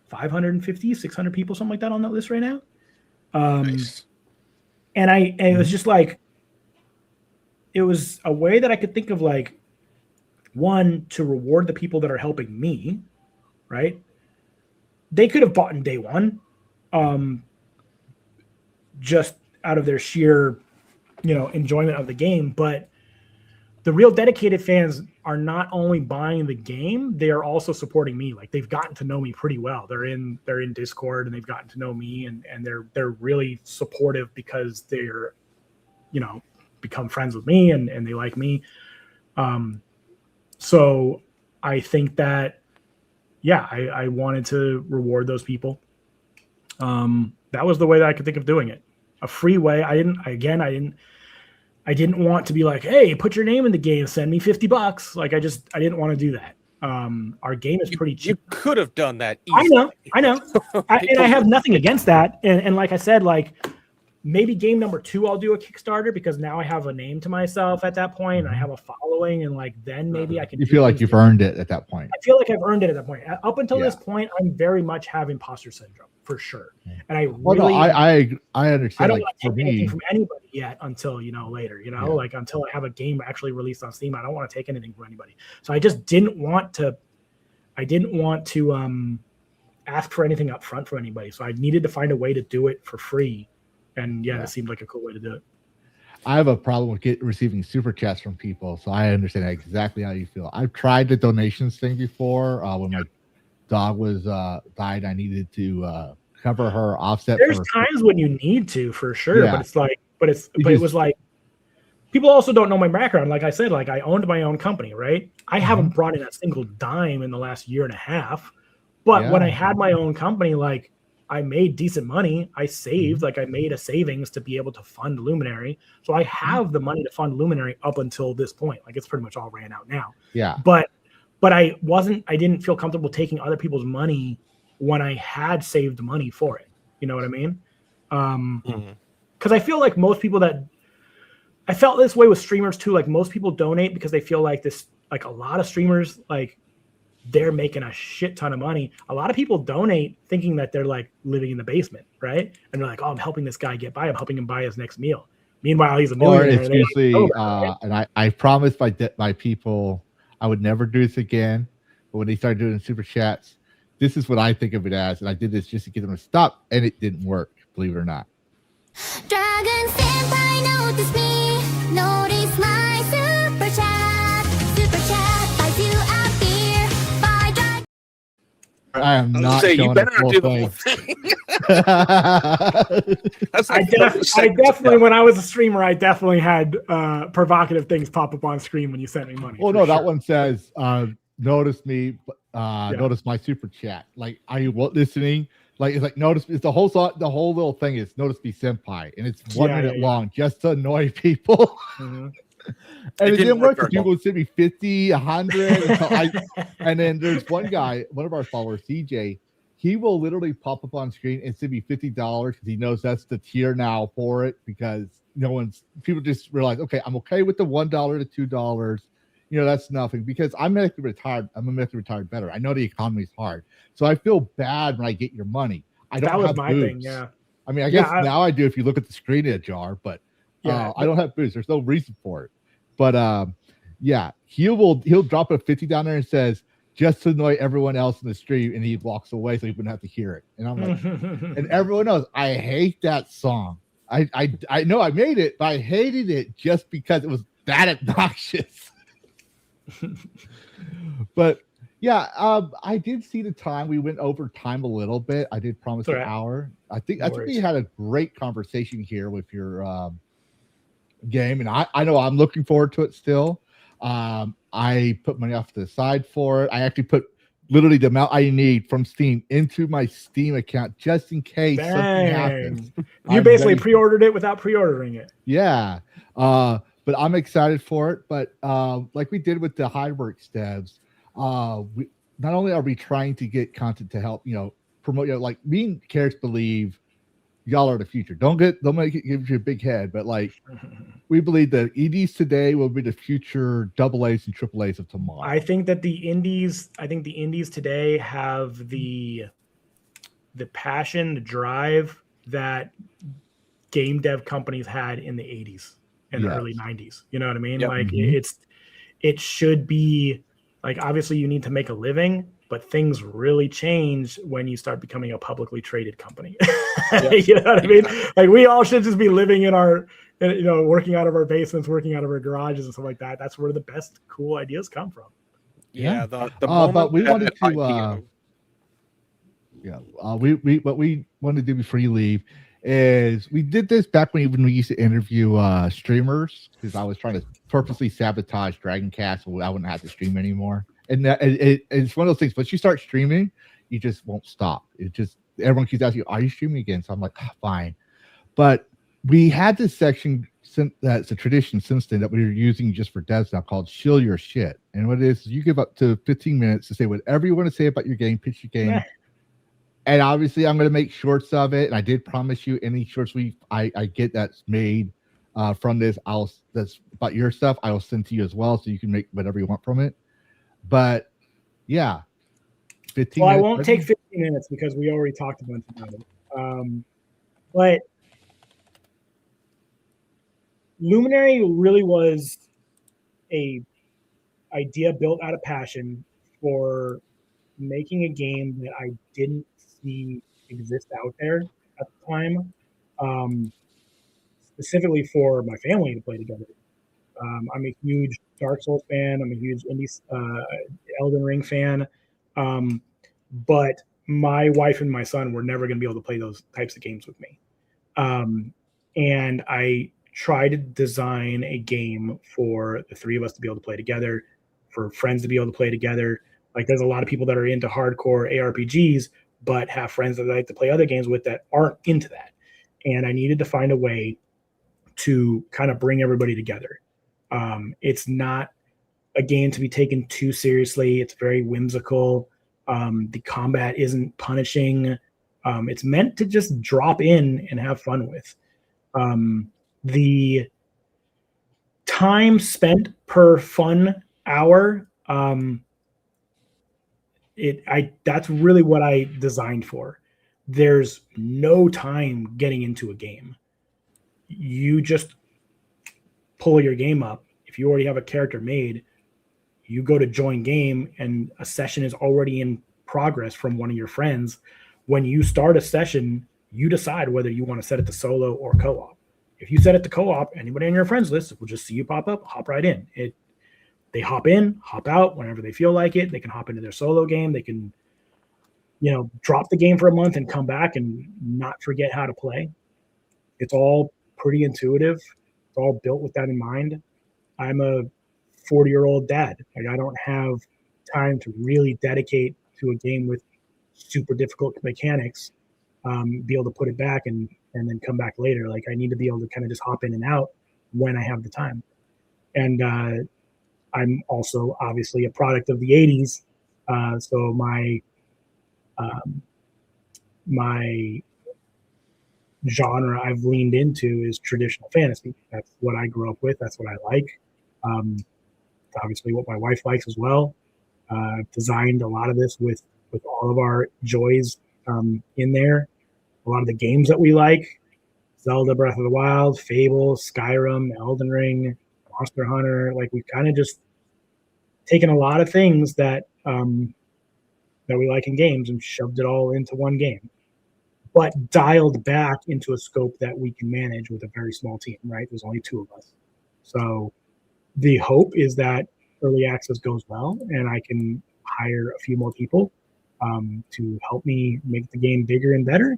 550, 600 people, something like that on that list right now. Nice. And it was just like, it was a way that I could think of, like, one, to reward the people that are helping me, right? They could have bought in day one, just out of their sheer, enjoyment of the game. But the real dedicated fans are not only buying the game, they are also supporting me. Like, they've gotten to know me pretty well. They're in Discord, and they've gotten to know me, and they're really supportive because they're, become friends with me and they like me. So I think that, yeah, I wanted to reward those people. That was the way that I could think of doing it. A free way. I didn't want to be like, hey, put your name in the game, send me $50. Like, I didn't want to do that. Our game is pretty cheap. You could have done that easily. I know. And I have nothing against that. And like I said, like, maybe game number 2, I'll do a Kickstarter, because now I have a name to myself at that point, and I have a following, and like, then maybe I can. You feel like you've earned it at that point. I feel like I've earned it at that point. Up until this point, I'm very much have imposter syndrome, for sure. And I understand. I don't want to take anything from anybody yet until later. Like, until I have a game actually released on Steam, I don't want to take anything from anybody. So I just didn't want to. I didn't want to ask for anything up front from anybody. So I needed to find a way to do it for free. And it seemed like a cool way to do it. I have a problem with receiving super chats from people, so I understand exactly how you feel. I've tried the donations thing before. When my dog was died, I needed to cover her offset. There's times when you need to, for sure, but it was like, people also don't know my background. Like I said, like, I owned my own company, right? I haven't brought in a single dime in the last year and a half, but when I had my own company, like, I made decent money. I saved, like, I made a savings to be able to fund Luminary. So I have the money to fund Luminary up until this point. Like, it's pretty much all ran out now. Yeah. But I didn't feel comfortable taking other people's money when I had saved money for it. You know what I mean? Because I feel like most people I felt this way with streamers too. Like, most people donate because they feel like this, like, a lot of streamers, like, they're making a shit ton of money. A lot of people donate thinking that they're like living in the basement, right? And they're like, oh, I'm helping this guy get by. I'm helping him buy his next meal. Meanwhile, he's a Or millionaire. it's They don't usually, know that, right? and I promised my people I would never do this again. But when they started doing super chats, this is what I think of it as. And I did this just to get them to stop, and it didn't work, believe it or not. Dragon Senpai notice me, notice my super chat buys you a beer, buy Dragon. I am not Say, you showing better the full do the whole thing. thing. That's I like 30 definitely, seconds. when I was a streamer, I definitely had provocative things pop up on screen when you sent me money. Well, for no, that sure. one says, notice me, notice my super chat. Like, are you listening? Like, it's like, notice, it's the whole little thing is notice me senpai. And it's 1 Yeah, minute yeah. long just to annoy people. Mhm. And it didn't work very because people would send me 50, 100. And, and then there's one guy, one of our followers, CJ, he will literally pop up on screen and send me $50 because he knows that's the tier now for it, because people just realize, okay, I'm okay with the $1 to $2. You know, that's nothing, because I'm medically retired. I'm a medically retired veteran. I know the economy is hard. So I feel bad when I get your money. I don't That was have my boots. thing, yeah. I mean, I Yeah, guess now I do if you look at the screen in a jar, but Yeah, I don't have boots. There's no reason for it. But yeah, he'll drop a 50 down there and says, just to annoy everyone else in the stream, and he walks away so he wouldn't have to hear it. And I'm like, and everyone knows I hate that song. I know I made it, but I hated it just because it was that obnoxious. But yeah, I did see the time. We went over time a little bit. I did promise It's an all right. hour. I think No we worries. had a great conversation here with your game, and I know I'm looking forward to it still. I put money off to the side for it. I actually put literally the amount I need from Steam into my Steam account just in case something happens. You I'm basically ready. pre-ordered it without pre-ordering it. Yeah. But I'm excited for it. But like we did with the Hideworks devs, we not only are we trying to get content to help, promote, like me and Carrots believe y'all are the future. Don't make it give you a big head, but like we believe that EDs today will be the future AA's and AAA's of tomorrow. I think the indies today have the passion, the drive that game dev companies had in the 80s and the Yes. early 90s. You know what I mean? Yep. Like Mhm. it should be like, obviously you need to make a living, but things really change when you start becoming a publicly traded company. You know what I mean? Like we all should just be living in our, working out of our basements, working out of our garages and stuff like that. That's where the best cool ideas come from. Yeah, the But moment we we had wanted that to, IPO, what we wanted to do before you leave is we did this back when we used to interview streamers, because I was trying to purposely sabotage Dragoncast so I wouldn't have to stream anymore. And it's one of those things. Once you start streaming, you just won't stop. Everyone keeps asking you, "Are you streaming again?" So I'm like, fine. But we had this section that's a tradition since then that we were using just for devs now called "Shill Your Shit." And what it is you give up to 15 minutes to say whatever you want to say about your game, pitch your game. And obviously, I'm going to make shorts of it. And I did promise you, any shorts I get that's made from this, that's about your stuff, I will send to you as well, so you can make whatever you want from it. But yeah, 15 Well, I minutes. won't take 15 minutes because we already talked a bunch about it. But Luminary really was a idea built out of passion for making a game that I didn't see exist out there at the time, specifically for my family to play together. I'm a huge Dark Souls fan. I'm a huge Elden Ring fan. But my wife and my son were never going to be able to play those types of games with me. And I tried to design a game for the three of us to be able to play together, for friends to be able to play together. Like there's a lot of people that are into hardcore ARPGs, but have friends that they like to play other games with that aren't into that. And I needed to find a way to kind of bring everybody together. It's not a game to be taken too seriously. It's very whimsical. The combat isn't punishing. It's meant to just drop in and have fun with. The time spent per fun hour that's really what I designed for. There's no time getting into a game. You just pull your game up. If you already have a character made, you go to join game and a session is already in progress from one of your friends. When you start a session, you decide whether you want to set it to solo or co-op. If you set it to co-op, anybody on your friends list will just see you pop up, hop right in. They hop in, hop out whenever they feel like it. They can hop into their solo game. They can, drop the game for a month and come back and not forget how to play. It's all pretty intuitive. It's all built with that in mind. I'm a 40-year-old dad. Like, I don't have time to really dedicate to a game with super difficult mechanics, be able to put it back and then come back later. Like, I need to be able to kind of just hop in and out when I have the time. And I'm also obviously a product of the 80s. So my genre I've leaned into is traditional fantasy. That's what I grew up with. That's what I like. Obviously what my wife likes as well. Designed a lot of this with all of our joys in there. A lot of the games that we like: Zelda Breath of the Wild, Fable, Skyrim, Elden Ring, Monster Hunter. Like, we've kind of just taken a lot of things that we like in games and shoved it all into one game, but dialed back into a scope that we can manage with a very small team, right? There's only 2 of us. So the hope is that early access goes well and I can hire a few more people to help me make the game bigger and better.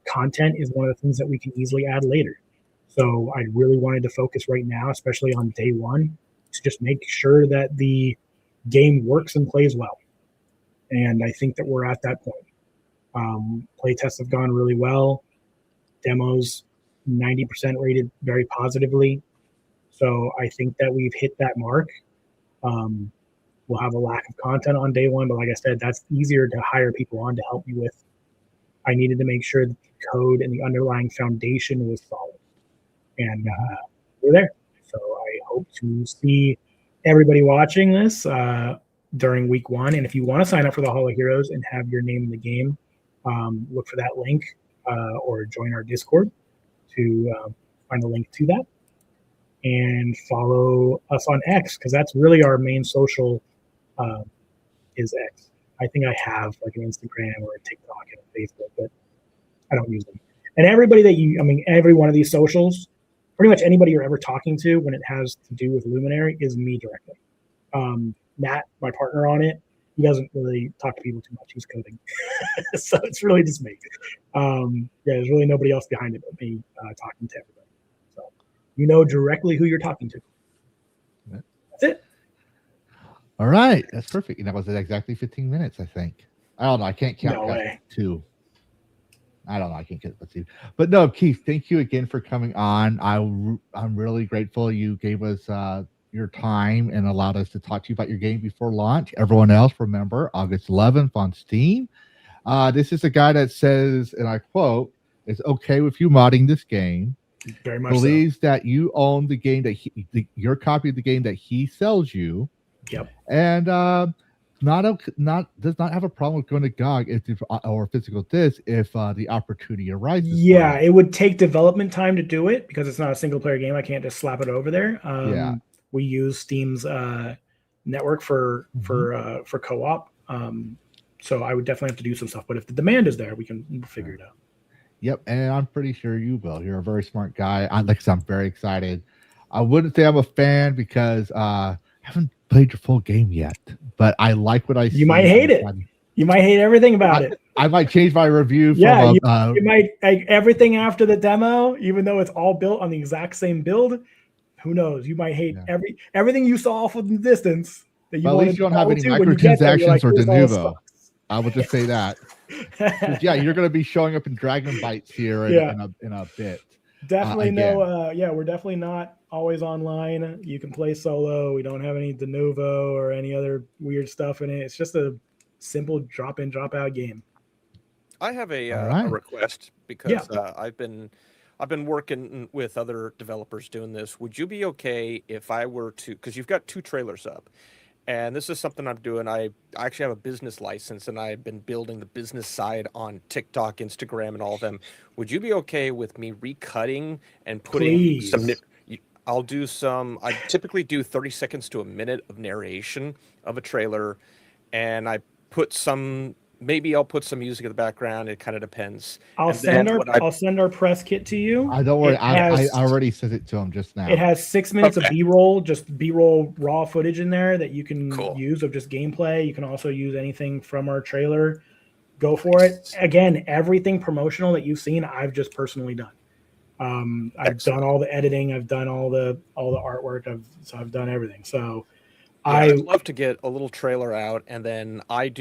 Content is one of the things that we can easily add later. So I really wanted to focus right now, especially on day one, to just make sure that the game works and plays well. And I think that we're at that point. Playtests have gone really well. Demos, 90% rated very positively. So I think that we've hit that mark. We'll have a lack of content on day one, but like I said, that's easier to hire people on to help me with. I needed to make sure that the code and the underlying foundation was solid. And we're there. So I hope to see everybody watching this during week 1. And if you want to sign up for the Hall of Heroes and have your name in the game, look for that link or join our Discord to find the link to that. And follow us on X, because that's really our main social is X. I think I have like an Instagram or a TikTok and a Facebook, but I don't use them. And everybody that every one of these socials, pretty much anybody you're ever talking to when it has to do with Luminary is me directly. Matt, my partner on it, he doesn't really talk to people too much. He's coding. So it's really just me. There's really nobody else behind it but me talking to everybody. So you know directly who you're talking to. That's it. All right. That's perfect. And that was exactly 15 minutes, I think. I don't know. I can't count. No way. 2. I don't know. I can't get let's see. But no, Keith, thank you again for coming on. I'm really grateful you gave us your time and allowed us to talk to you about your game before launch. Everyone else, remember, August 11th on Steam. This is a guy that says, and I quote, "It's okay with you modding this game." Very much believes that you own the game that your copy of the game that he sells you. Yep. And does not have a problem with going to GOG or physical disc if the opportunity arises. Yeah, it would take development time to do it because it's not a single player game. I can't just slap it over there. We use Steam's network for co-op. So I would definitely have to do some stuff. But if the demand is there, we'll figure it out. Yep, and I'm pretty sure you will. You're a very smart guy. I'm very excited. I wouldn't say I'm a fan because I haven't played your full game yet, but I like what I see. You might hate it. You might hate everything about it. I might change my review. You might like everything after the demo, even though it's all built on the exact same build. Who knows? You might hate everything you saw from the distance. That you at least you don't have any microtransactions or de novo. I would just say that. Yeah, you're going to be showing up in Dragon Bytes here in a bit. Definitely we're definitely not always online. You can play solo. We don't have any de novo or any other weird stuff in it. It's just a simple drop in, drop out game. I have a request because I've been working with other developers doing this. Would you be okay if I were to, because you've got 2 trailers up, and this is something I'm doing. I actually have a business license, and I've been building the business side on TikTok, Instagram, and all of them. Would you be okay with me recutting and putting Please. I'll do some. I typically do 30 seconds to a minute of narration of a trailer, and I put some. Maybe I'll put some music in the background. It kind of depends. I'll And then I'll send our press kit to you. Don't worry. It I has- already sent it to him just now. It has 6 minutes of Okay. B-roll, just B-roll raw footage in there that you can Cool. use of just gameplay. You can also use anything from our trailer. Go for it. Again, everything promotional that you've seen, I've just personally done. I've Excellent. done all the editing. I've done all the artwork. I've done everything. So I'd love to get a little trailer out, and then I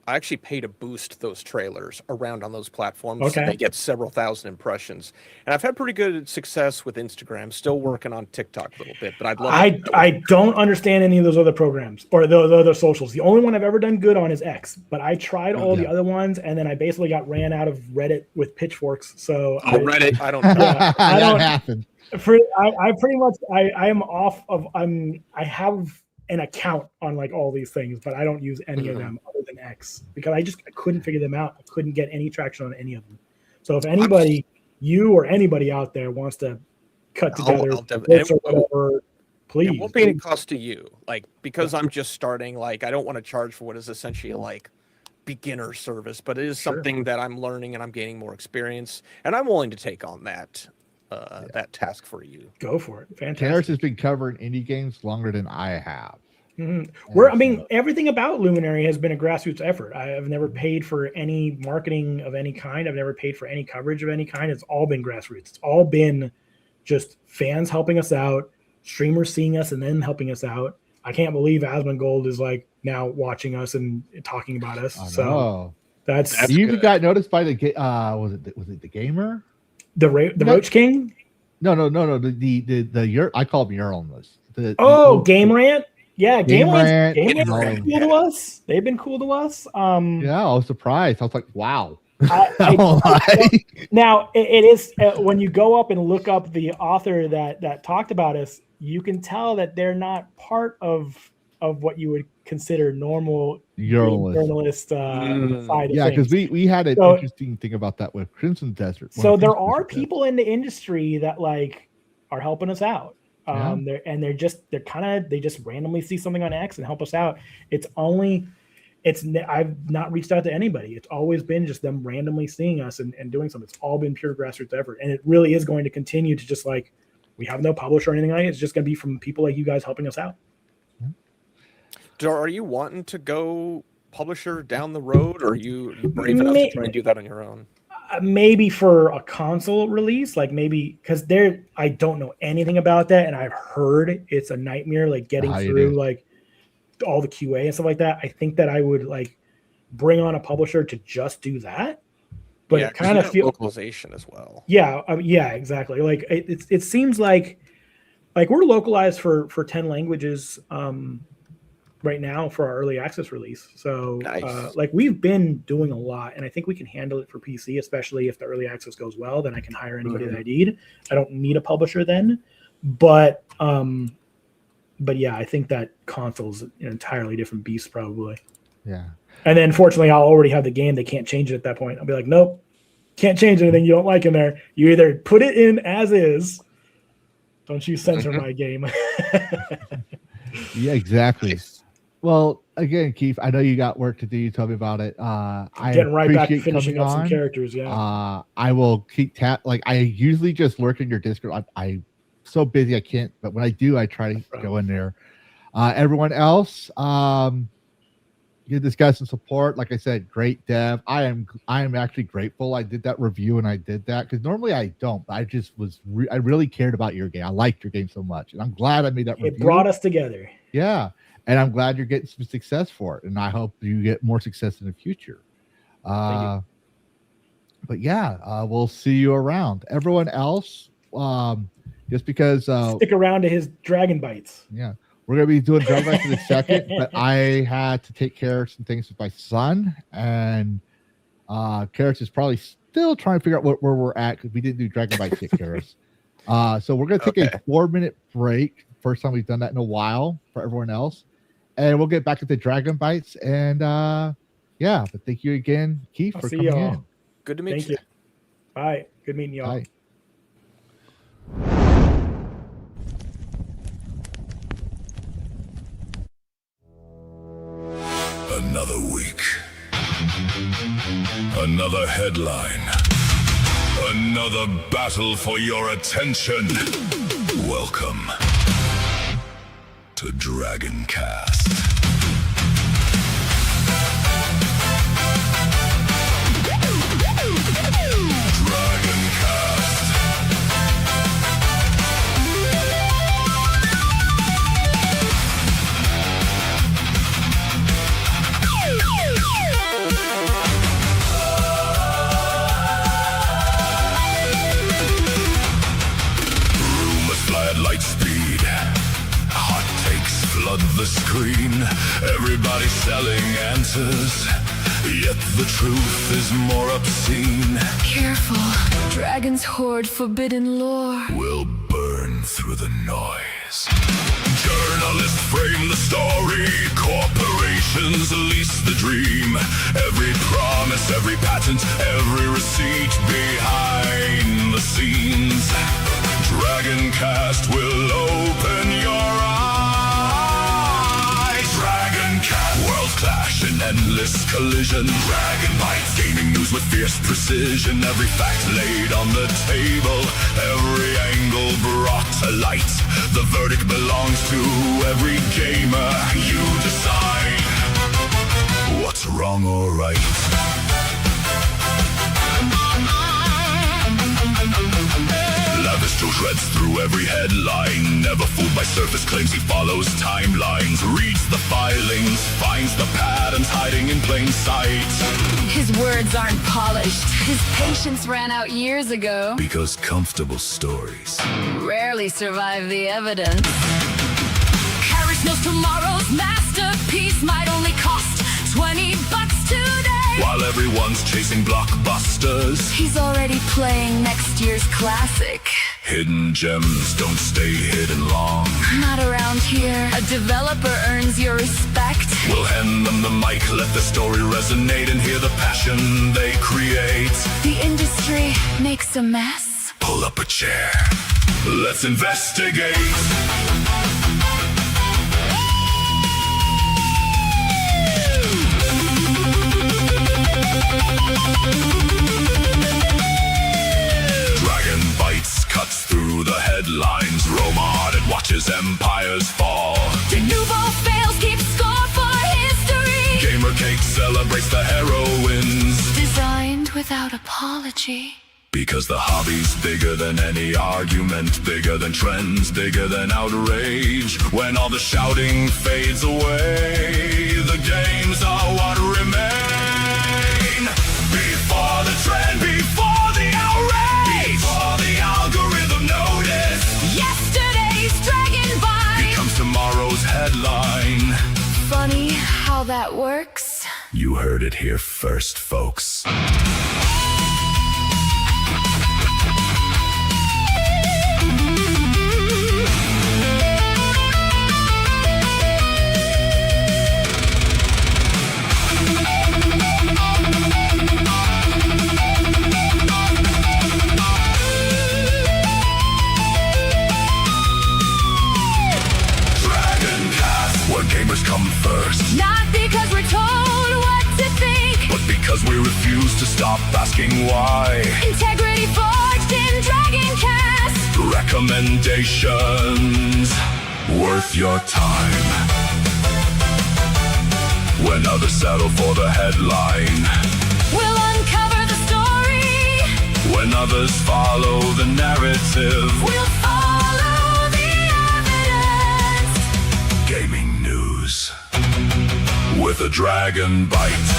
actually pay to boost those trailers around on those platforms. Okay. They get several thousand impressions, and I've had pretty good success with Instagram. Still working on TikTok a little bit, but I'd love. I don't understand any of those other programs or those other socials. The only one I've ever done good on is X, but I tried all the other ones, and then I basically got ran out of Reddit with pitchforks. So Reddit. I don't. Yeah, I that don't. happened. I pretty much I am off of I have an account on like all these things, but I don't use any of them other than X because I couldn't figure them out. I couldn't get any traction on any of them. So if anybody, you or anybody out there wants to cut together bits or whatever, please. It won't be any cost to you, like because I'm just starting. Like I don't want to charge for what is essentially like beginner service, but it is something that I'm learning and I'm gaining more experience, and I'm willing to take on that task for you. Go for it. Fantastic. Terrace has been covering indie games longer than I have. Everything about Luminary has been a grassroots effort. I have never paid for any marketing of any kind. I've never paid for any coverage of any kind. It's all been grassroots. It's all been just fans helping us out, streamers seeing us and then helping us out. I can't believe Asmongold is like now watching us and talking about us. So that's you even got noticed by the was it the gamer? The Roach King? No. The I call him Uralness. Game Rant. Yeah, Game Rant. Game Rant cool to us. They've been cool to us. Yeah, I was surprised. I was like, wow. Now it is when you go up and look up the author that talked about us, you can tell that they're not part of what you would consider normal journalist side. Yeah, because we had an interesting thing about that with Crimson Desert. So there are people in the industry that like are helping us out. They just randomly see something on X and help us out. I've not reached out to anybody. It's always been just them randomly seeing us and doing something. It's all been pure grassroots effort. And it really is going to continue to just like, we have no publisher or anything like it. It's just going to be from people like you guys helping us out. Are you wanting to go publisher down the road, or are you brave enough to try and do that on your own? Maybe for a console release, like maybe because I don't know anything about that, and I've heard it's a nightmare, like getting through like all the QA and stuff like that. I think that I would like bring on a publisher to just do that, but it kind of feels localization as well. Yeah, exactly. Like it seems like we're localized for 10 languages right now for our early access release. So nice. Like we've been doing a lot, and I think we can handle it for PC, especially if the early access goes well. Then I can hire anybody that I need. I don't need a publisher then, but yeah, I think that console's an entirely different beast probably. Yeah. And then fortunately I'll already have the game. They can't change it at that point. I'll be like, nope, can't change anything you don't like in there. You either put it in as is. Don't you censor my game. Yeah, exactly. Nice. Well, again, Keith, I know you got work to do. You told me about it. Getting right back to finishing up some characters. Yeah. I will keep like I usually just lurk in your Discord. I'm so busy I can't, but when I do, I try to go in there. Everyone else, give this guy some support. Like I said, great dev. I am actually grateful I did that review and I did that because normally I don't. But I just was I really cared about your game. I liked your game so much, and I'm glad I made that review. It brought us together. Yeah. And I'm glad you're getting some success for it. And I hope you get more success in the future. But yeah, we'll see you around. Everyone else, just because... stick around to his Dragon Bites. Yeah. We're going to be doing Dragon Bites in a second, but I had to take care of some things with my son. And Karis is probably still trying to figure out where we're at because we didn't do Dragon Bites yet, Karis. So we're going to take a 4-minute break. First time we've done that in a while for everyone else. and we'll get back at the Dragon Bites. And yeah, but thank you again, Keith, I'll for see coming y'all. in. Good to meet Thank you. you. Bye. Good meeting y'all. Bye. Another week. Another headline. Another battle for your attention. Welcome to Dragoncast. Light speed, hot takes flood the screen. Everybody selling answers, yet the truth is more obscene. Careful, dragons hoard forbidden lore. Will burn through the noise. Journalists frame the story, corporations lease the dream. Every promise, every patent, every receipt behind the scenes. Dragoncast will open your eyes. Dragoncast, world clash in endless collision. Dragon bites, gaming news with fierce precision. Every fact laid on the table, every angle brought to light. The verdict belongs to every gamer. You decide what's wrong or right. Lavish shreds through every headline. Never fooled by surface claims, he follows timelines. Reads the filings, finds the patterns hiding in plain sight. His words aren't polished. His patience ran out years ago. Because comfortable stories Rarely survive the evidence. Carriage knows tomorrow's masterpiece might only cost $20 today. while everyone's chasing blockbusters. He's already playing next year's classic. Hidden gems don't stay hidden long. Not around here. A developer earns your respect. We'll hand them the mic, let the story resonate, and hear the passion they create. The industry makes a mess. Pull up a chair, let's investigate. Dragon bites, cuts through the headlines. Roma Ardet watches empires fall. De Nouveau fails, keeps score for history. Gamer Cake celebrates the heroines. Designed without apology. Because the hobby's bigger than any argument, bigger than trends, bigger than outrage. When all the shouting fades away, the games are what remain. Before the trend, before the outrage, before the algorithm notice, Yesterday's Dragon Bite becomes tomorrow's headline. Funny how that works. You heard it here first, folks. Gamers come first. Not because we're told what to think, but because we refuse to stop asking why. Integrity forged in Dragoncast. Recommendations worth your time. When others settle for the headline, We'll uncover the story. when others follow the narrative, We'll follow the evidence. gaming news with a dragon bite.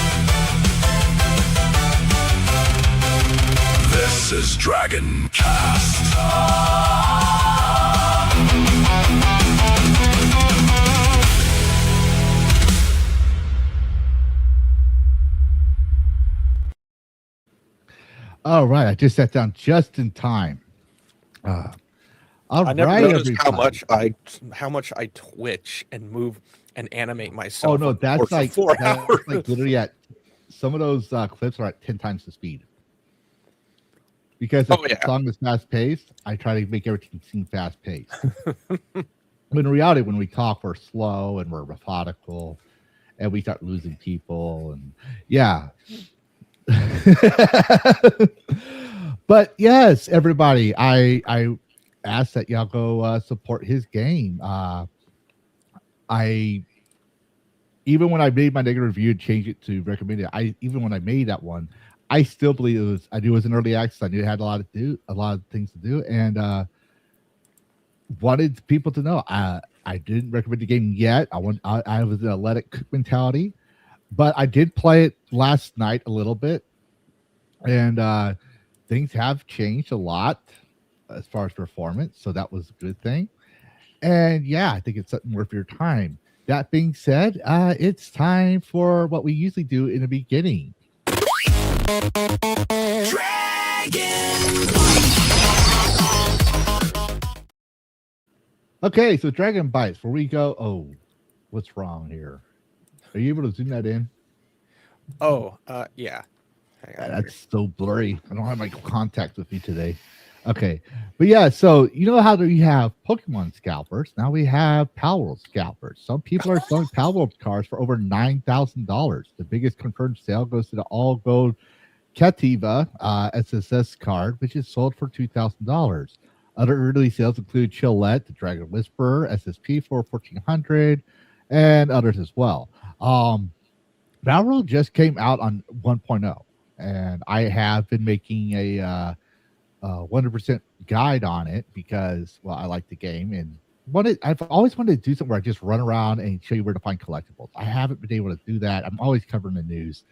This is Dragoncast. All right, I just sat down just in time. All I never right, noticed everybody. how much I twitch and move and animate myself. Oh no, on the that's course of like 4 that's hours. like literally at some of those clips are at 10 times the speed. Because if the song is fast paced, I try to make everything seem fast paced. In reality, when we talk, we're slow and we're methodical, and we start losing people, and yeah. But yes, everybody, I ask that y'all go support his game. I even when I made my negative review and changed it to recommended, even when I made that one, I still believe I knew it was an early access. I knew it had a lot of things to do, and wanted people to know. I didn't recommend the game yet. I was in a let it cook mentality, but I did play it last night a little bit, and things have changed a lot as far as performance. So that was a good thing. And yeah, I think it's something worth your time. That being said, it's time for what we usually do in the beginning. Okay, so Dragon Bites, where we go. Oh, what's wrong here? Are you able to zoom that in? Oh, yeah. That's so blurry. I don't have my contacts with me today. Okay, but yeah, so you know how you have Pokemon scalpers. Now we have Power scalpers. Some people are selling Power cards for over $9,000. The biggest confirmed sale goes to the all gold Cativa SSS card, which is sold for $2,000. Other early sales include Chillette, the Dragon Whisperer, SSP for $1,400, and others as well. Battle just came out on 1.0, and I have been making a 100% guide on it because, well, I like the game and I've always wanted to do something where I just run around and show you where to find collectibles. I haven't been able to do that. I'm always covering the news.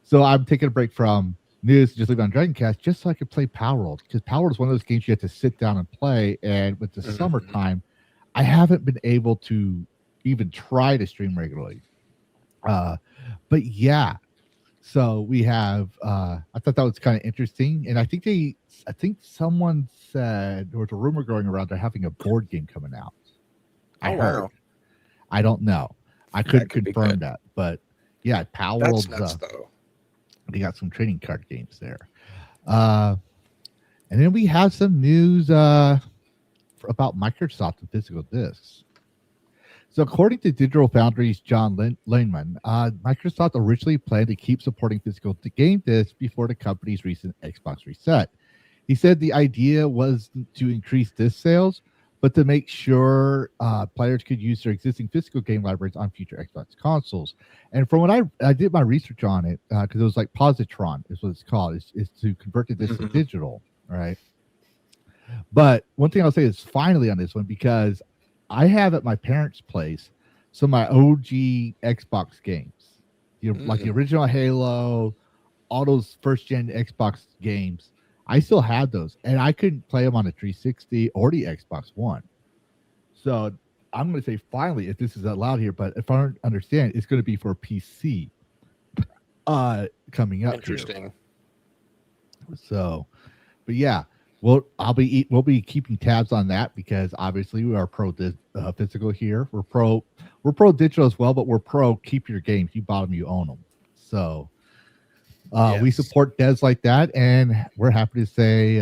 So I'm taking a break from news to just leave on Dragoncast just so I could play Power World, because Power World is one of those games you have to sit down and play. And with the summertime, I haven't been able to even try to stream regularly. But yeah, so we have, I thought that was kind of interesting. And I think someone said there was a rumor going around they're having a board game coming out. I heard. Wow. I don't know. I couldn't confirm that, but yeah, Power World. That's nuts, though. They got some trading card games there. And then we have some news about Microsoft and physical discs. So according to Digital Foundry's John Laneman, Microsoft originally planned to keep supporting physical game discs before the company's recent Xbox reset. He said the idea was to increase disc sales, but to make sure players could use their existing physical game libraries on future Xbox consoles. And from what I did my research on it, because it was like Positron is what it's called, is to convert the disc to digital, right? But one thing I'll say is finally on this one, because I have at my parents' place some of my OG Xbox games, like the original Halo, all those first-gen Xbox games. I still have those, and I couldn't play them on the 360 or the Xbox One. So I'm going to say finally, if this is allowed here, but if I don't understand, it's going to be for PC coming up. Interesting. Here. So, but yeah, we'll be keeping tabs on that, because obviously we are pro physical here. We're pro digital as well, but we're pro keep your games. You bought them, you own them. So. Yes. We support devs like that, and we're happy to say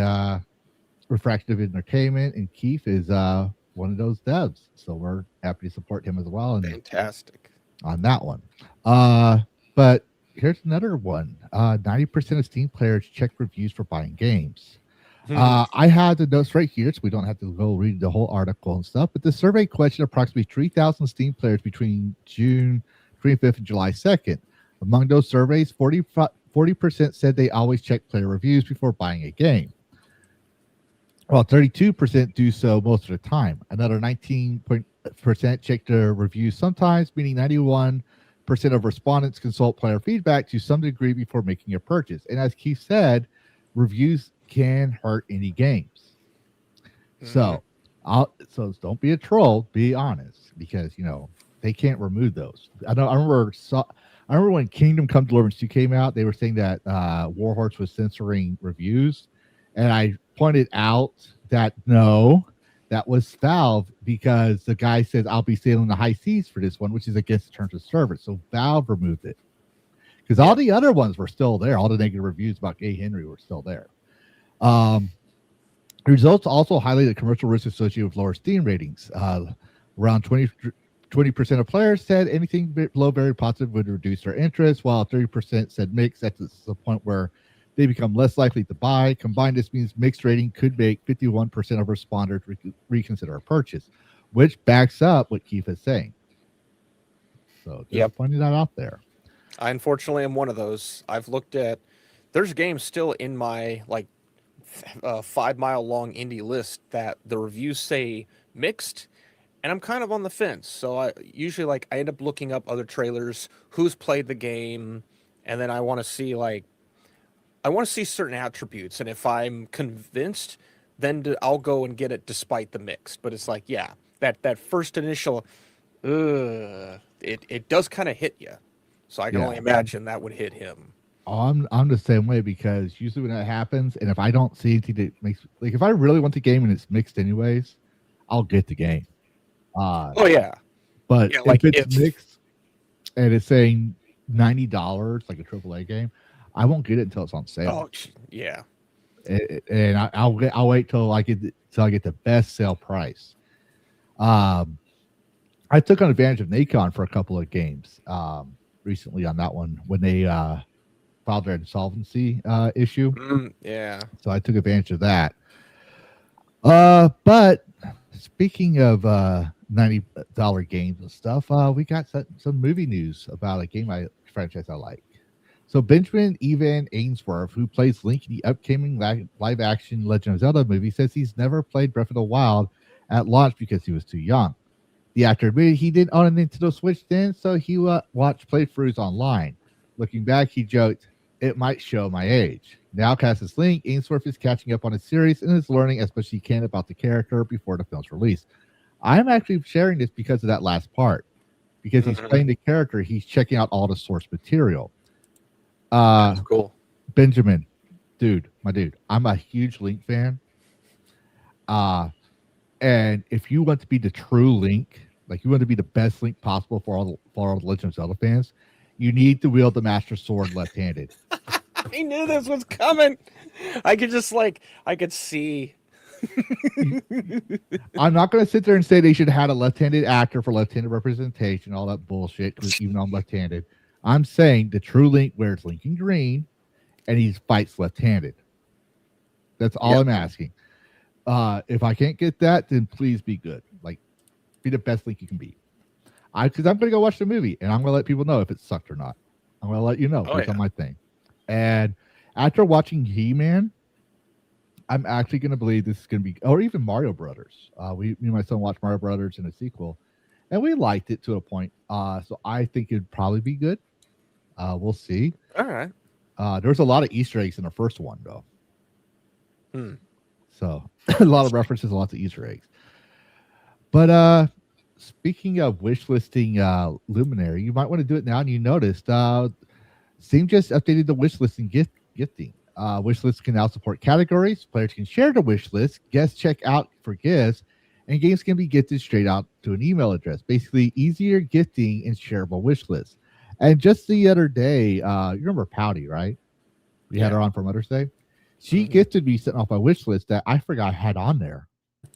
Refractive Entertainment and Keith is one of those devs. So we're happy to support him as well. And fantastic on that one. But here's another one. 90% of Steam players check reviews for buying games. I had the notes right here, so we don't have to go read the whole article and stuff. But the survey questioned approximately 3,000 Steam players between June 25th and July 2nd. Among those surveys, 40% said they always check player reviews before buying a game, while 32% do so most of the time. Another 19% check their reviews sometimes, meaning 91% of respondents consult player feedback to some degree before making a purchase. And as Keith said, reviews can hurt indie games. So don't be a troll, be honest, because they can't remove those. I remember when Kingdom Come Deliverance 2 came out, they were saying that Warhorse was censoring reviews. And I pointed out that no, that was Valve, because the guy says, I'll be sailing the high seas for this one, which is against the terms of service. So Valve removed it. Because all the other ones were still there. All the negative reviews about Gay Henry were still there. Results also highlight the commercial risk associated with lower Steam ratings. Around 20% of players said anything below very positive would reduce their interest, while 30% said mixed. That's the point where they become less likely to buy. Combined, this means mixed rating could make 51% of responders reconsider a purchase, which backs up what Keith is saying. So just pointing that out there. I unfortunately am one of those. I've looked at, there's games still in my 5-mile long indie list that the reviews say mixed, and I'm kind of on the fence. So I usually I end up looking up other trailers, who's played the game, and then I want to see certain attributes, and if I'm convinced, then I'll go and get it despite the mixed. But it's that first initial, it does kind of hit you. So I can only imagine that would hit him. I'm the same way, because usually when that happens, and if I don't see anything that makes, if I really want the game and it's mixed anyways, I'll get the game. But if it's mixed and it's saying $90, like a AAA game, I won't get it until it's on sale. Oh yeah, and I'll wait till I get the best sale price. I took on advantage of Nacon for a couple of games recently on that one when they filed their insolvency issue. So I took advantage of that. But speaking of $90 games and stuff, we got some movie news about a game franchise I like. So Benjamin Evan Ainsworth, who plays Link in the upcoming live-action Legend of Zelda movie, says he's never played Breath of the Wild at launch because he was too young. The actor admitted he didn't own a Nintendo Switch then, so he watched playthroughs online. Looking back, he joked, "It might show my age." Now cast as Link, Ainsworth is catching up on his series and is learning as much as he can about the character before the film's release. I'm actually sharing this because of that last part. Because he's playing the character, he's checking out all the source material. That's cool. Benjamin, my dude, I'm a huge Link fan. And if you want to be the true Link, you want to be the best Link possible for all the Legend of Zelda fans, you need to wield the Master Sword left-handed. I knew this was coming. I could see. I'm not going to sit there and say they should have had a left-handed actor for left-handed representation, all that bullshit, even though I'm left-handed. I'm saying the true Link wears Lincoln green, and he fights left-handed. That's all I'm asking. If I can't get that, then please be good. Be the best Link you can be. Because I'm going to go watch the movie, and I'm going to let people know if it sucked or not. I'm going to let you know. It's on my thing. And after watching He-Man, I'm actually going to believe this is going to be, or even Mario Brothers. Me and my son watched Mario Brothers in a sequel, and we liked it to a point. So I think it'd probably be good. We'll see. All right. There's a lot of Easter eggs in the first one, though. So a lot of references, lots of Easter eggs. But speaking of wish listing Luminary, you might want to do it now. And you noticed Steam just updated the wish listing gifting. Wish lists can now support categories. Players can share the wish list. Guests check out for gifts, and games can be gifted straight out to an email address. Basically, easier gifting and shareable wish lists. And just the other day, you remember Pouty, right? We had her on for Mother's Day. She gifted me something off my wish list that I forgot I had on there.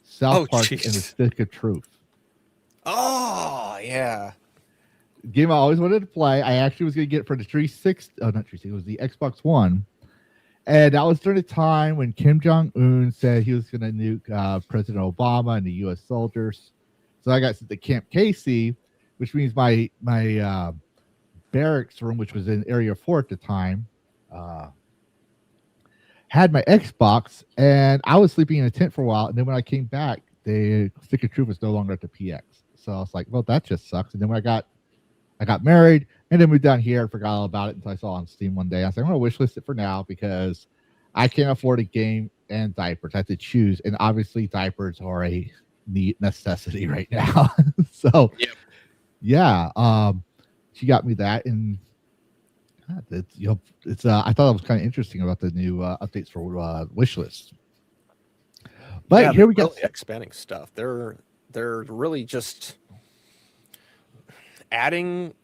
South Park and the Stick of Truth. Oh, yeah. Game I always wanted to play. I actually was going to get it for the 360. Oh, not 360. It was the Xbox One. And that was during the time when Kim Jong-un said he was going to nuke President Obama and the U.S. soldiers. So I got sent to Camp Casey, which means my barracks room, which was in Area 4 at the time, had my Xbox, and I was sleeping in a tent for a while. And then when I came back, the Stick of Truth was no longer at the PX. So I was like, well, that just sucks. And then when I got married and then moved down here and forgot all about it until I saw it on Steam one day. I was like, I'm going to wishlist it for now because I can't afford a game and diapers. I have to choose. And obviously diapers are a neat necessity right now. So she got me that. And I thought it was kind of interesting about the new updates for wish lists. But Yeah, here we go. really expanding stuff. They're really just adding.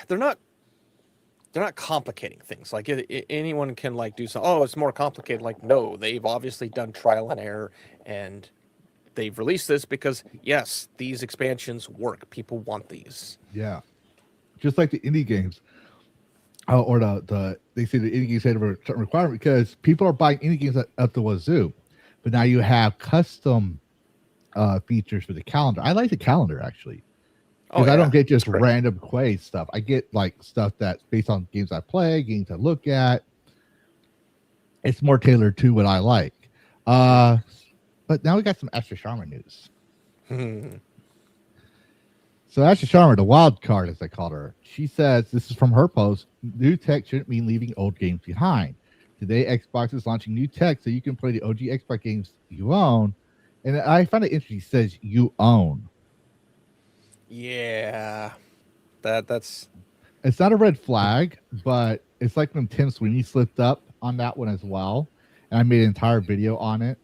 They're not complicating things. Like anyone can like do something. Oh, it's more complicated. Like no, they've obviously done trial and error, and they've released this because yes, these expansions work. People want these. Yeah, just like the indie games, or they say the indie games have a certain requirement because people are buying indie games at the wazoo, but now you have custom features for the calendar. I like the calendar actually. Because I don't get just random Quay stuff. I get like stuff that's based on games I play, games I look at. It's more tailored to what I like. But now we got some Asha Sharma news. So Asha Sharma, the wild card, as I called her, she says, this is from her post, new tech shouldn't mean leaving old games behind. Today, Xbox is launching new tech so you can play the OG Xbox games you own. And I find it interesting. She says you own. Yeah, that's. It's not a red flag, but it's like when Tim Sweeney slipped up on that one as well. And I made an entire video on it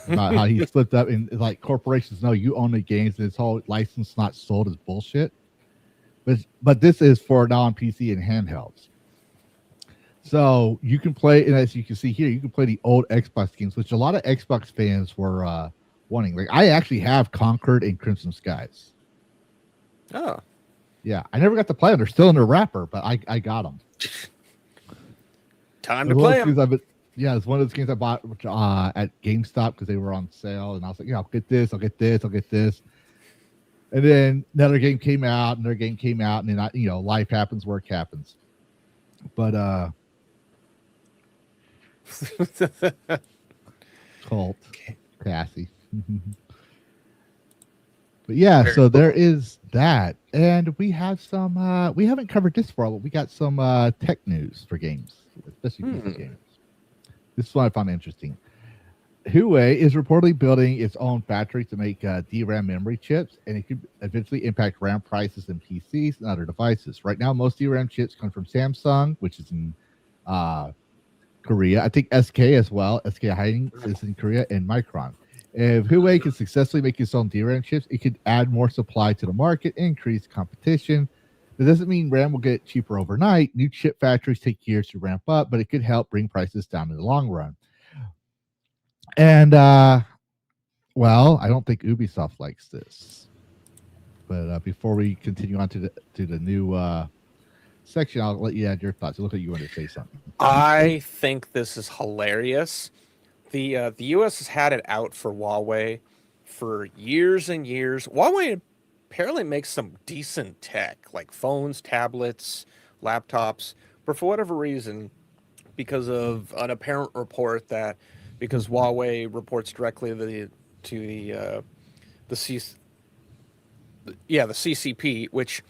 about how he slipped up. And like corporations know you own the games, and this whole license not sold is bullshit. But this is for now on PC and handhelds. So you can play, and as you can see here, you can play the old Xbox games, which a lot of Xbox fans were wanting. Like I actually have Conquered and Crimson Skies. Oh, yeah, I never got to play them. They're still in their wrapper, but I got them. Time to play them. Yeah, it's one of those games I bought at GameStop because they were on sale, and I was like, yeah, I'll get this, I'll get this, I'll get this. And then another game came out, and then life happens, work happens. But cult, Cassie. But yeah, Very so cool. there is that, and we have some. We haven't covered this for a while. We got some tech news for games, especially PC games. This is what I found interesting. Huawei is reportedly building its own factory to make DRAM memory chips, and it could eventually impact RAM prices in PCs and other devices. Right now, most DRAM chips come from Samsung, which is in Korea. I think SK as well. SK Hynix is in Korea, and Micron. If Huawei can successfully make its own DRAM chips, it could add more supply to the market, increase competition. That doesn't mean RAM will get cheaper overnight. New chip factories take years to ramp up, but it could help bring prices down in the long run. And, well, I don't think Ubisoft likes this. But before we continue on to the new section, I'll let you add your thoughts. It looks like you want to say something. I think this is hilarious. The U.S. has had it out for Huawei for years and years. Huawei apparently makes some decent tech, like phones, tablets, laptops. But for whatever reason, because of an apparent report that because Huawei reports directly to the CCP, which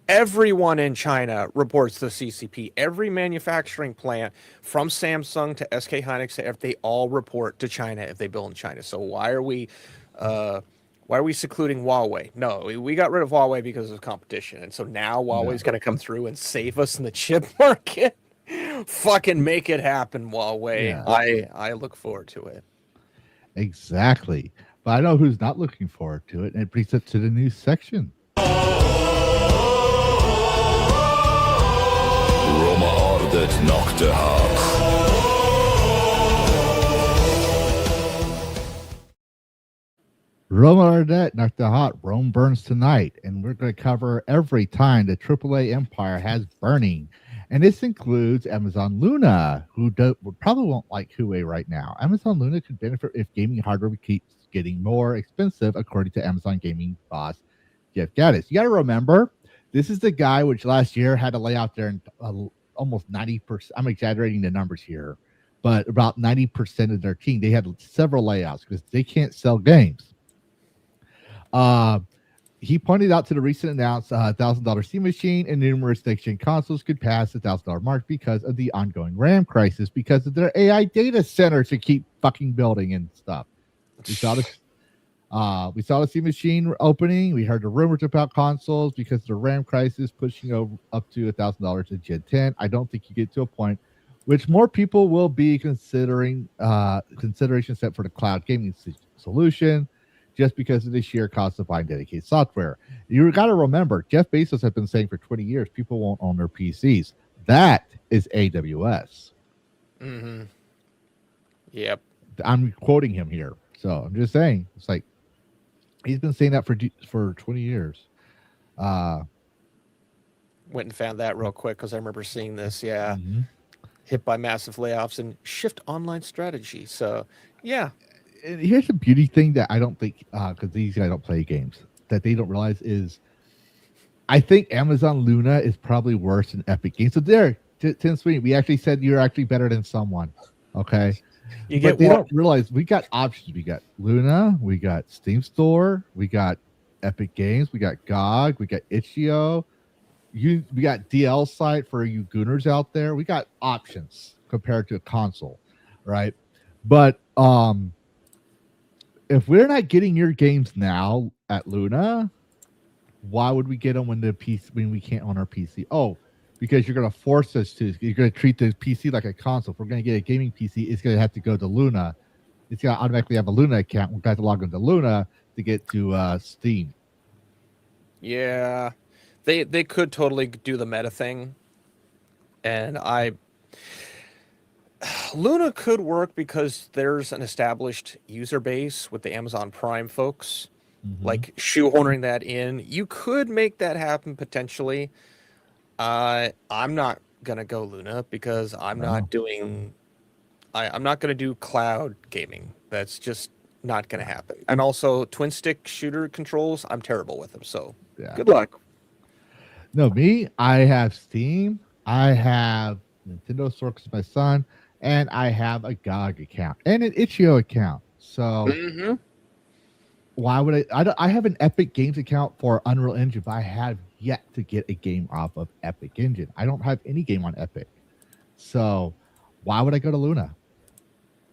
everyone in China reports to the CCP. Every manufacturing plant from Samsung to SK Hynix, they all report to China if they build in China. So why are we secluding Huawei? No, we got rid of Huawei because of competition. And so now Huawei's going to come through and save us in the chip market. Fucking make it happen, Huawei. Yeah. I look forward to it. Exactly. But I know who's not looking forward to it, and it brings us to the news section. Roma Ardet knocked the heart. Roma Ardet knocked the hot. Rome burns tonight, and we're going to cover every time the AAA empire has burning. And this includes Amazon Luna, who probably won't like Huawei right now. Amazon Luna could benefit if gaming hardware keeps getting more expensive, according to Amazon gaming boss Jeff Gaddis. You got to remember, this is the guy which last year had to lay out there almost 90%. I'm exaggerating the numbers here, but about 90% of their team, they had several layouts because they can't sell games. He pointed out to the recent announced $1,000 Steam machine and numerous next-gen consoles could pass the $1,000 mark because of the ongoing RAM crisis, because of their AI data centers to keep fucking building and stuff. We saw the Steam machine opening. We heard the rumors about consoles because of the RAM crisis pushing up to $1,000 in Gen 10. I don't think you get to a point which more people will be consideration set for the cloud gaming solution just because of the sheer cost of buying dedicated software. You got to remember, Jeff Bezos has been saying for 20 years people won't own their PCs. That is AWS. Mm-hmm. Yep. I'm quoting him here. So I'm just saying, it's like he's been saying that for 20 years. Went and found that real quick because I remember seeing this. Yeah. Mm-hmm. Hit by massive layoffs and shift online strategy. So, yeah. And here's the beauty thing that I don't think, because these guys don't play games, that they don't realize is I think Amazon Luna is probably worse than Epic Games. So there, Tim Sweeney, we actually said you're actually better than someone. Okay. But they don't realize we got options. We got Luna, we got Steam Store, we got Epic Games, we got GOG, we got Itch.io. We got DL site for you gooners out there. We got options compared to a console, right? But if we're not getting your games now at Luna, why would we get them when we can't own our PC? Oh, because you're going to force us to. You're going to treat the PC like a console. If we're going to get a gaming PC, it's going to have to go to Luna. It's going to automatically have a Luna account. We've got to log into Luna to get to Steam. Yeah. They could totally do the meta thing. And Luna could work because there's an established user base with the Amazon Prime folks. Mm-hmm. Like shoehorning that in. You could make that happen potentially. I'm not gonna go Luna because I'm not doing. I'm not gonna do cloud gaming. That's just not gonna happen. And also, twin stick shooter controls, I'm terrible with them. So good luck. No, me. I have Steam. I have Nintendo Store because my son, and I have a GOG account and an Itch.io account. So why would I have an Epic Games account for Unreal Engine, but I have yet to get a game off of Epic Engine. I don't have any game on Epic. So why would I go to Luna?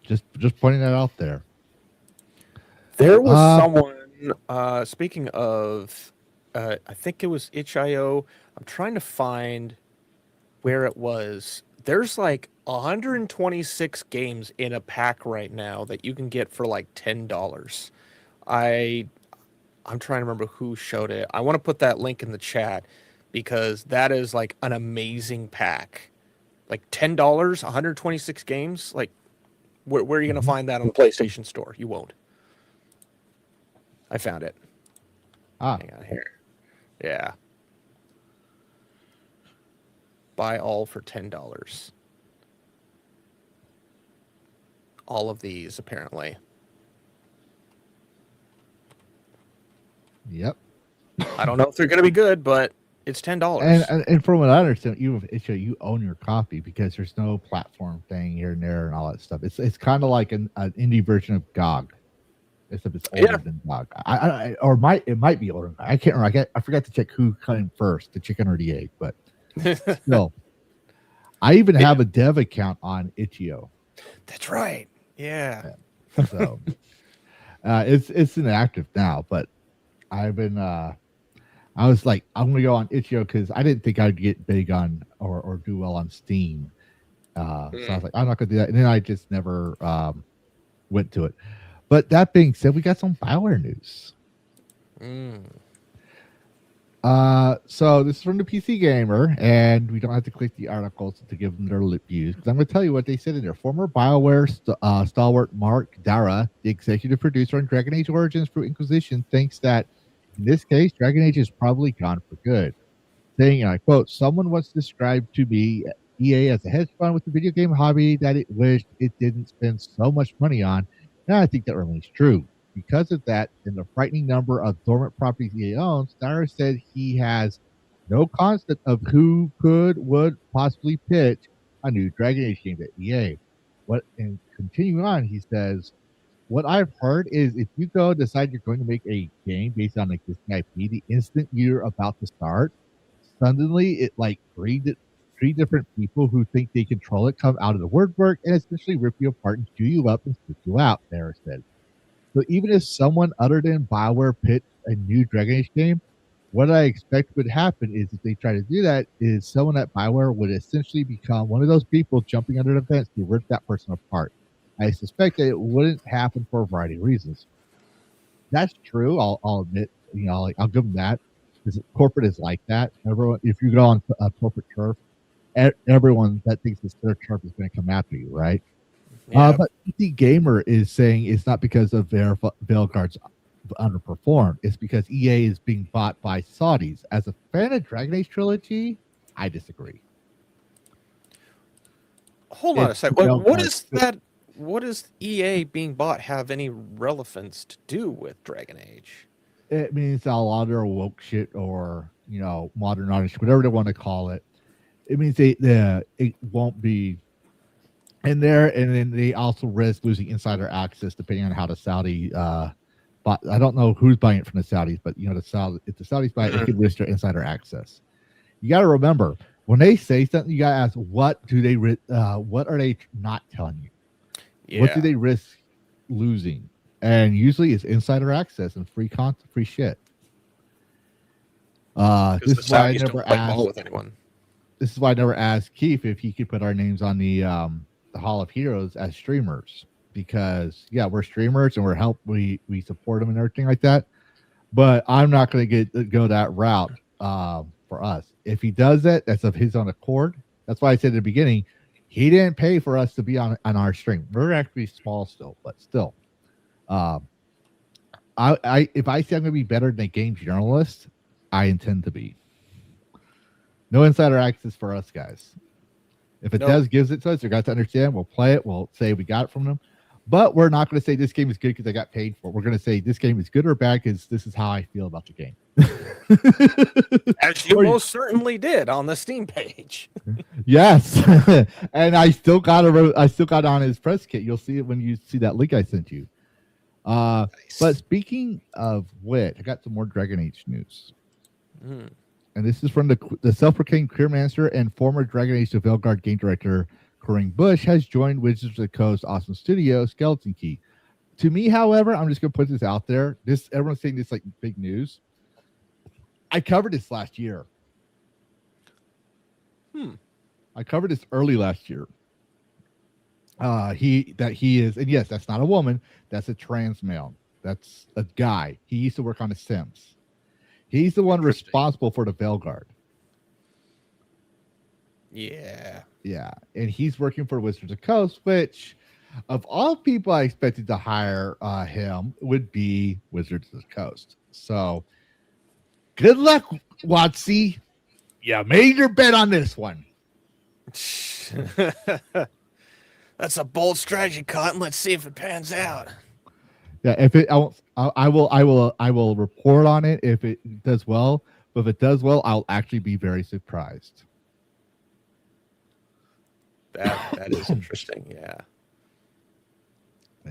Just pointing that out there. There was someone, speaking of, I think it was Itch.io. I'm trying to find where it was. There's like 126 games in a pack right now that you can get for like $10. I'm trying to remember who showed it. I want to put that link in the chat because that is like an amazing pack. Like $10, 126 games. Like, where are you going to find that on the PlayStation Store? You won't. I found it. Hang on here. Yeah. Buy all for $10. All of these, apparently. Yep. I don't know if they're going to be good, but it's $10. And from what I understand, you own your copy because there's no platform thing here and there and all that stuff. It's kind of like an indie version of GOG, except it's older than GOG. It might be older. I can't remember. I forgot to check who came first, the chicken or the egg. But still, I even have a dev account on Itch.io. That's right. Yeah. So it's inactive now, but I've been I was like, I'm gonna go on Itch.io because I didn't think I'd get big on or do well on Steam. So I was like, I'm not gonna do that. And then I just never went to it. But that being said, we got some BioWare news. So this is from the PC Gamer, and we don't have to click the articles to give them their lip views. Because I'm going to tell you what they said in there. Former BioWare stalwart Mark Dara, the executive producer on Dragon Age Origins for Inquisition, thinks that in this case, Dragon Age is probably gone for good. Saying, and I quote, "Someone once described to me EA as a hedge fund with the video game hobby that it wished it didn't spend so much money on. And I think that remains true. Because of that, and the frightening number of dormant properties EA owns, Dyer said he has no concept of who would possibly pitch a new Dragon Age game at EA. And continuing on, he says, what I've heard is if you decide you're going to make a game based on existing IP, the instant you're about to start, suddenly it like three different people who think they control it come out of the woodwork and essentially rip you apart and chew you up and spit you out," Dyer said. So even if someone other than BioWare pitched a new Dragon Age game, what I expect would happen is if they try to do that, is someone at BioWare would essentially become one of those people jumping under the fence to rip that person apart. I suspect that it wouldn't happen for a variety of reasons. That's true. I'll admit, like, I'll give them that. Because corporate is like that. Everyone, if you go on corporate turf, everyone that thinks it's their turf is going to come after you, right? Yeah. But PC Gamer is saying it's not because of their Veilguards underperformed. It's because EA is being bought by Saudis. As a fan of Dragon Age Trilogy, I disagree. Hold on a second. What does EA being bought have any relevance to do with Dragon Age? It means a lot of their woke shit or modern artists, whatever they want to call it. It means it won't be in there, and then they also risk losing insider access depending on how the Saudi. But I don't know who's buying it from the Saudis, but if the Saudis buy it, it could risk their insider access. You got to remember when they say something, you got to ask what are they not telling you? Yeah. What do they risk losing? And usually it's insider access and free shit. This is why I never asked with anyone. This is why I never asked Keith if he could put our names on the Hall of Heroes as streamers, because we're streamers and we support them and everything like that. But I'm not going to go that route for us. If he does that, that's of his own accord. That's why I said at the beginning, he didn't pay for us to be on our stream. We're actually small still, but still. If I say I'm going to be better than a game journalist, I intend to be. No insider access for us guys. If it gives it to us, you got to understand. We'll play it. We'll say we got it from them, but we're not going to say this game is good because I got paid for it. We're going to say this game is good or bad because this is how I feel about the game. As you most certainly did on the Steam page. Yes, and I still got on his press kit. You'll see it when you see that link I sent you. Nice. But speaking of which, I got some more Dragon Age news. And this is from the self-proclaimed career master and former Dragon Age The Veilguard game director Corinne Bush has joined Wizards of the Coast awesome studio Skeleton Key. To me, however, I'm just going to put this out there. Everyone's saying this like big news. I covered this last year. I covered this early last year. He is, and yes, that's not a woman. That's a trans male. That's a guy. He used to work on The Sims. He's the one responsible for the Veilguard. Yeah. Yeah. And he's working for Wizards of the Coast, which of all people I expected to hire him would be Wizards of the Coast. So good luck, Watsy. You made your bet on this one. That's a bold strategy, Cotton. Let's see if it pans out. Yeah, I will report on it if it does well. But if it does well, I'll actually be very surprised. That is interesting. Yeah.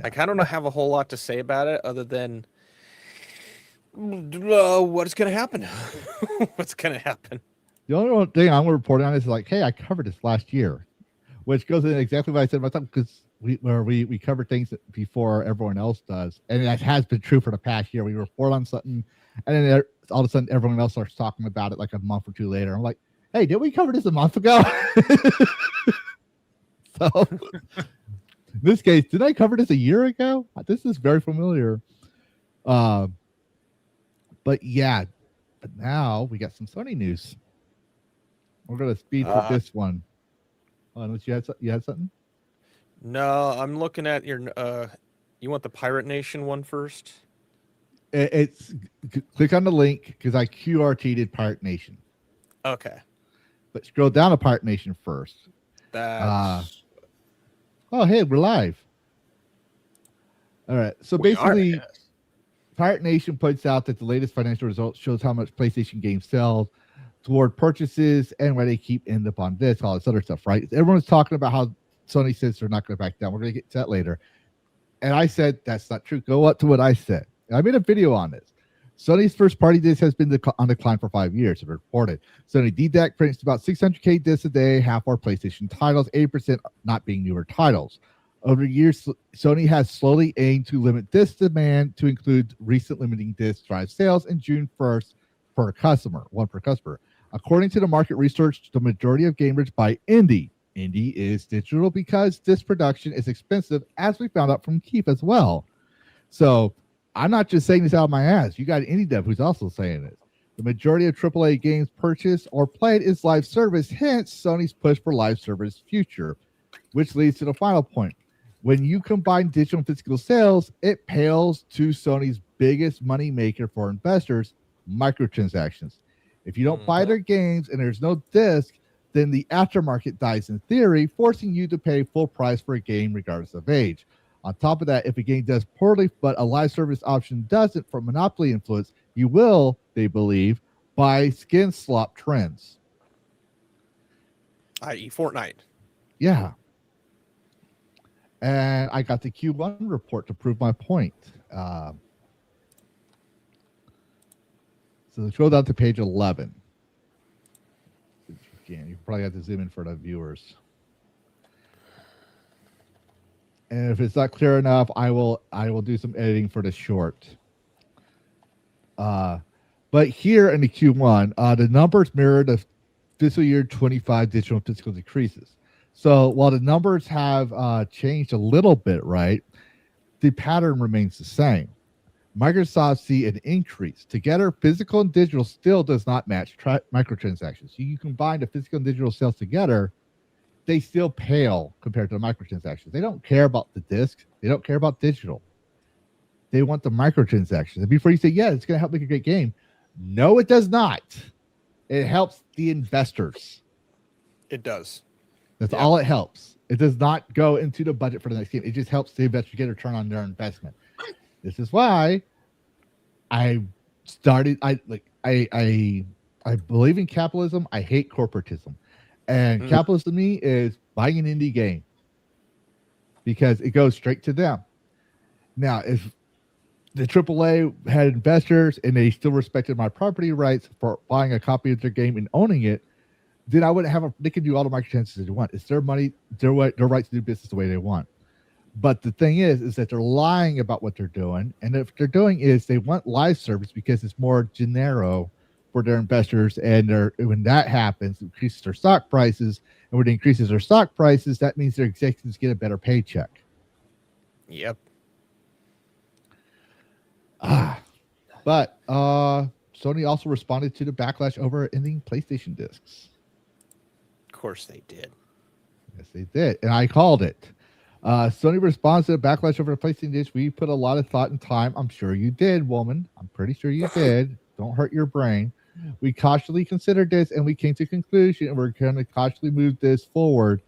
I kind of don't have a whole lot to say about it other than what's going to happen. What's going to happen? The only thing I'm reporting on is like, hey, I covered this last year, which goes in exactly what I said myself, because we cover things before everyone else does, and that has been true for the past year. We report on something, and then all of a sudden everyone else starts talking about it like a month or two later. I'm like, hey, did we cover this a month ago? So in this case, did I cover this a year ago? This is very familiar. But now we got some Sony news. We're gonna speed through this one. Unless you had something? No, I'm looking at your. You want the Pirate Nation one first? It's click on the link because I QRT'd Pirate Nation. Okay. But scroll down to Pirate Nation first. That's... oh, hey, we're live. All right. So basically, Pirate Nation points out that the latest financial results shows how much PlayStation games sell toward purchases and where they keep end up on this, all this other stuff, right? Everyone's talking about how Sony says they're not going to back down. We're going to get to that later. And I said, that's not true. Go up to what I said. I made a video on this. Sony's first-party disc has been on decline for 5 years, it reported. Sony DDAC prints about 600K discs a day, half are PlayStation titles, 80% not being newer titles. Over the years, Sony has slowly aimed to limit disc demand to include recent limiting disc drive sales in June 1st per customer, one per customer. According to the market research, the majority of gamers buy indie. Indie is digital because disc production is expensive, as we found out from Keith as well. So I'm not just saying this out of my ass. You got indie dev who's also saying it. The majority of AAA games purchased or played is live service, hence Sony's push for live service future, which leads to the final point. When you combine digital and physical sales, it pales to Sony's biggest money maker for investors, microtransactions. If you don't buy their games and there's no disc, then the aftermarket dies in theory, forcing you to pay full price for a game regardless of age. On top of that, if a game does poorly but a live service option doesn't for monopoly influence, you will, they believe, buy skin slop trends. i.e. Fortnite. Yeah. And I got the Q1 report to prove my point. So let's go down to page 11. Again, you probably have to zoom in for the viewers. And if it's not clear enough, I will do some editing for the short. But here in the Q1, the numbers mirror the fiscal year 25 digital and physical decreases. So while the numbers have changed a little bit, right, the pattern remains the same. Microsoft see an increase. Together, physical and digital still does not match microtransactions. So you combine the physical and digital sales together, they still pale compared to the microtransactions. They don't care about the disc. They don't care about digital. They want the microtransactions. And before you say, yeah, it's going to help make a great game. No, it does not. It helps the investors. It does. That's all it helps. It does not go into the budget for the next game. It just helps the investor get a return on their investment. This is why I started. I believe in capitalism. I hate corporatism, and capitalism to me is buying an indie game because it goes straight to them. Now, if the AAA had investors and they still respected my property rights for buying a copy of their game and owning it, then I wouldn't have they could do all the microtransactions they want. It's their money, their right to do business the way they want. But the thing is that they're lying about what they're doing. And if they're doing is they want live service because it's more genero for their investors. And when that happens, it increases their stock prices. And when it increases their stock prices, that means their executives get a better paycheck. Yep. But Sony also responded to the backlash over ending PlayStation discs. Of course they did. Yes, they did. And I called it. Sony responds to the backlash over the PlayStation disc. We put a lot of thought and time. I'm sure you did, woman. I'm pretty sure you did. Don't hurt your brain. We cautiously considered this and we came to a conclusion and we're going to cautiously move this forward.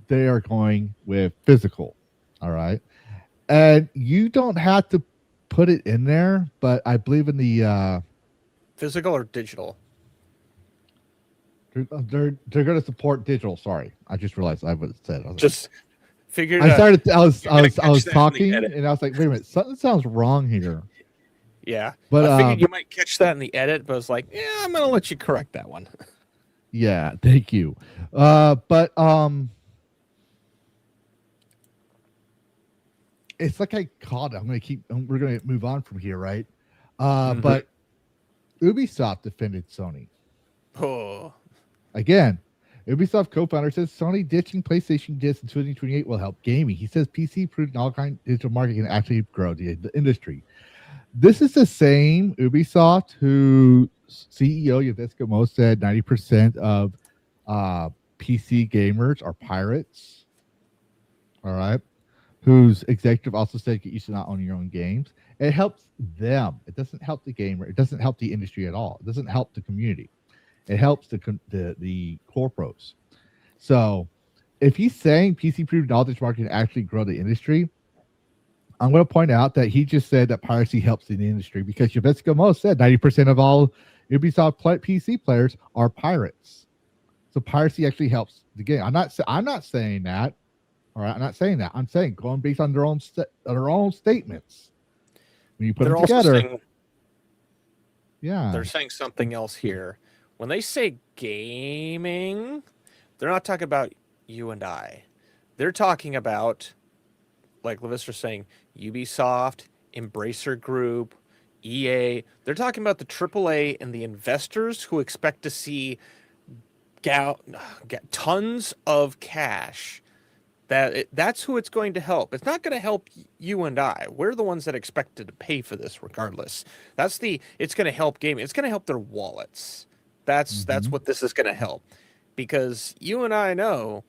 They are going with physical. All right. And you don't have to put it in there, but I believe in the physical or digital. They're going to support digital. Sorry, I just realized I was said. I was just figured. I was talking, and I was like, wait a minute, something sounds wrong here. Yeah, but I figured you might catch that in the edit, but I was like, yeah, I'm going to let you correct that one. Yeah, thank you. But it's like I called it. We're going to move on from here, right? But Ubisoft defended Sony. Oh. Again, Ubisoft co-founder says Sony ditching PlayStation discs in 2028 will help gaming. He says PC-proof and all kind of digital market can actually grow the industry. This is the same Ubisoft whose CEO Yves Mo said 90% of PC gamers are pirates. All right. Whose executive also said get used to not owning your own games. It helps them. It doesn't help the gamer. It doesn't help the industry at all. It doesn't help the community. It helps the corporates. So if he's saying PC-proof knowledge market can actually grow the industry, I'm going to point out that he just said that piracy helps in the industry because Yves Mo said 90% of all Ubisoft PC players are pirates. So piracy actually helps the game. I'm not saying that. All right, I'm not saying that. I'm saying going based on their own statements. When you put them together, they're saying something else here. When they say gaming, they're not talking about you and I. They're talking about, like Levis was saying, Ubisoft, Embracer Group, EA. They're talking about the AAA and the investors who expect to see get tons of cash That's who it's going to help. It's not going to help you and I. We're the ones that expected to pay for this regardless. It's going to help gaming. It's going to help their wallets. That's what this is going to help. Because you and I know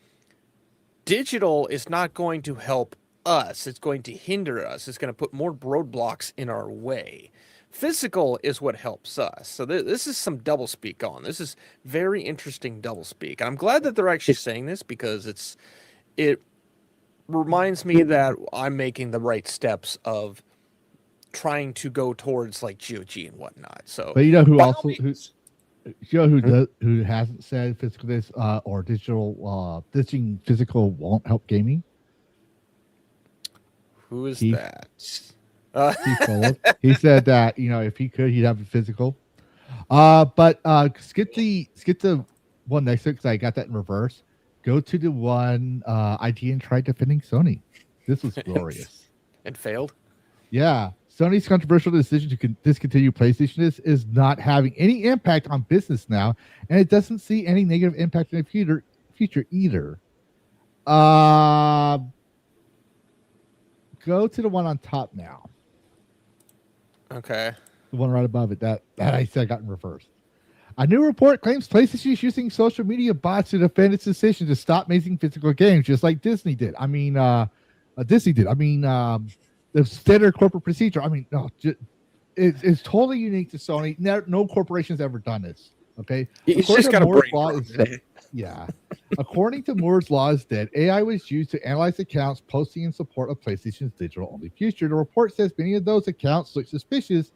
digital is not going to help us. It's going to hinder us. It's going to put more roadblocks in our way. Physical is what helps us. So this is some doublespeak on. This is very interesting doublespeak. I'm glad that they're actually saying this because it reminds me that I'm making the right steps of trying to go towards like GOG and whatnot. So, but you know who by also all means- who hasn't said physical this or digital ditching physical won't help gaming? who is Keith. that? Keith Kolod. He said that if he could, he'd have a physical. But skip the one next to it because I got that in reverse. Go to the one IGN tried defending Sony. This was glorious. And failed. Yeah, Sony's controversial decision to discontinue PlayStation is not having any impact on business now, and it doesn't see any negative impact in the future either. Go to the one on top now. Okay. The one right above it. That I said I got in reverse. A new report claims PlayStation is using social media bots to defend its decision to stop making physical games, just like Disney did. Disney did. The standard corporate procedure. No, it's totally unique to Sony. No corporation's ever done this. Okay, It's just got a brain. Yeah. According to Moore's Law is dead, AI was used to analyze accounts posting in support of PlayStation's digital-only future. The report says many of those accounts look suspicious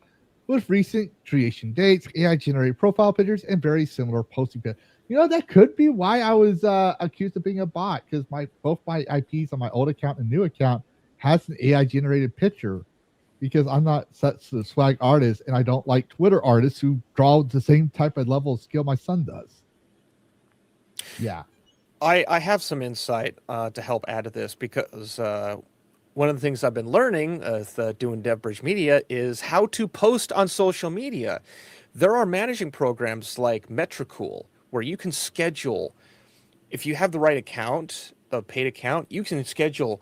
with recent creation dates, AI-generated profile pictures, and very similar posting patterns. That could be why I was accused of being a bot, because both my IPs on my old account and new account has an AI-generated picture, because I'm not such a swag artist, and I don't like Twitter artists who draw the same type of level of skill my son does. Yeah. I have some insight to help add to this because one of the things I've been learning doing DevBridge Media is how to post on social media. There are managing programs like Metricool where you can schedule, if you have the right account, the paid account, you can schedule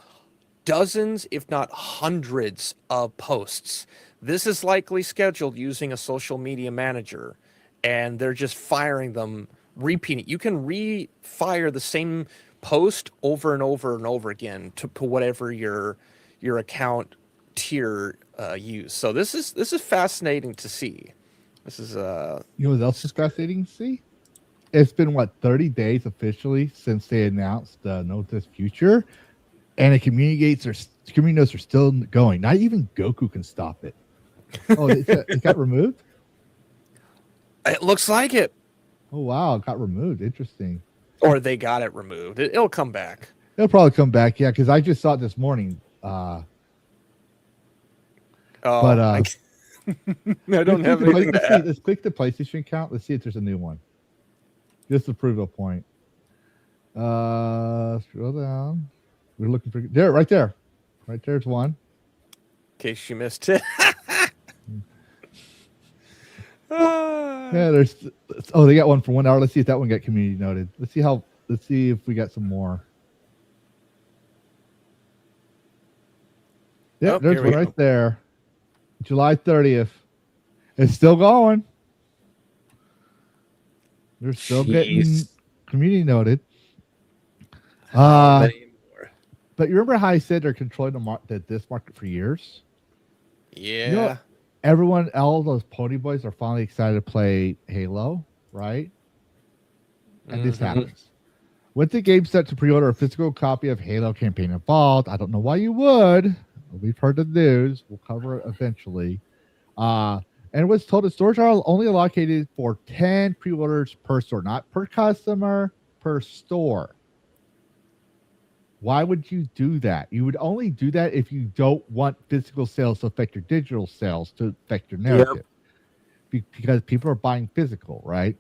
dozens, if not hundreds of posts. This is likely scheduled using a social media manager, and they're just firing them, repeating. You can re-fire the same post over and over and over again to put whatever your account tier use. So this is fascinating to see. This is You know what else is fascinating to see? It's been 30 days officially since they announced Notice Future, and the community notes are still going. Not even Goku can stop it. Oh, it got removed? It looks like it. Oh wow, it got removed. Interesting. Or they got it removed. It'll come back. It'll probably come back, yeah, because I just saw it this morning. I don't have anything to add. Let's click the PlayStation account. Let's see if there's a new one. Just to prove a point. Scroll down. We're looking for there, right there. Right there's one. In case you missed it. Yeah, they got one for 1 hour. Let's see if that one got community noted. Let's see if we got some more. Yeah, there's one right there. July 30th. It's still going. They're still getting community noted. But you remember how I said they're controlling this market for years? Yeah. All those pony boys are finally excited to play Halo, right? And this happens. With the game set to pre-order a physical copy of Halo campaign involved, I don't know why you would. We've heard the news. We'll cover it eventually. And it was told that stores are only allocated for 10 pre-orders per store, not per customer, per store. Why would you do that? You would only do that if you don't want physical sales to affect your digital sales, to affect your narrative. Because people are buying physical, right?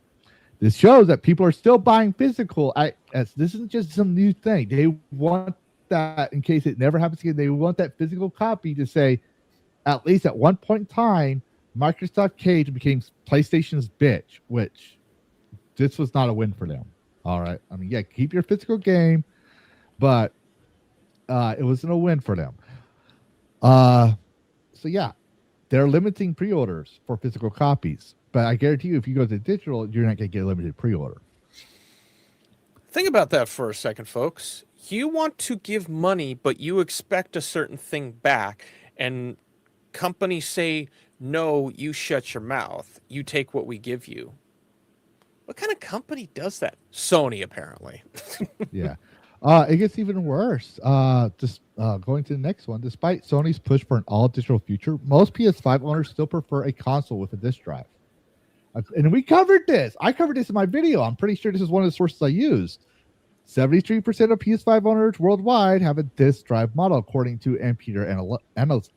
This shows that people are still buying physical. This isn't just some new thing. They want that, in case it never happens again, they want that physical copy to say, at least at one point in time, Microsoft Cage became PlayStation's bitch, which this was not a win for them. All right. Keep your physical game, but it wasn't a win for them. So yeah, they're limiting pre-orders for physical copies. But I guarantee you, if you go to digital, you're not going to get a limited pre-order. Think about that for a second, folks. You want to give money, but you expect a certain thing back, and companies say, no, you shut your mouth. You take what we give you. What kind of company does that? Sony, apparently. Yeah. It gets even worse. Just going to the next one. Despite Sony's push for an all-digital future, most PS5 owners still prefer a console with a disc drive. And we covered this. I covered this in my video. I'm pretty sure this is one of the sources I used. 73% of PS5 owners worldwide have a disc drive model, according to Ampere analysts,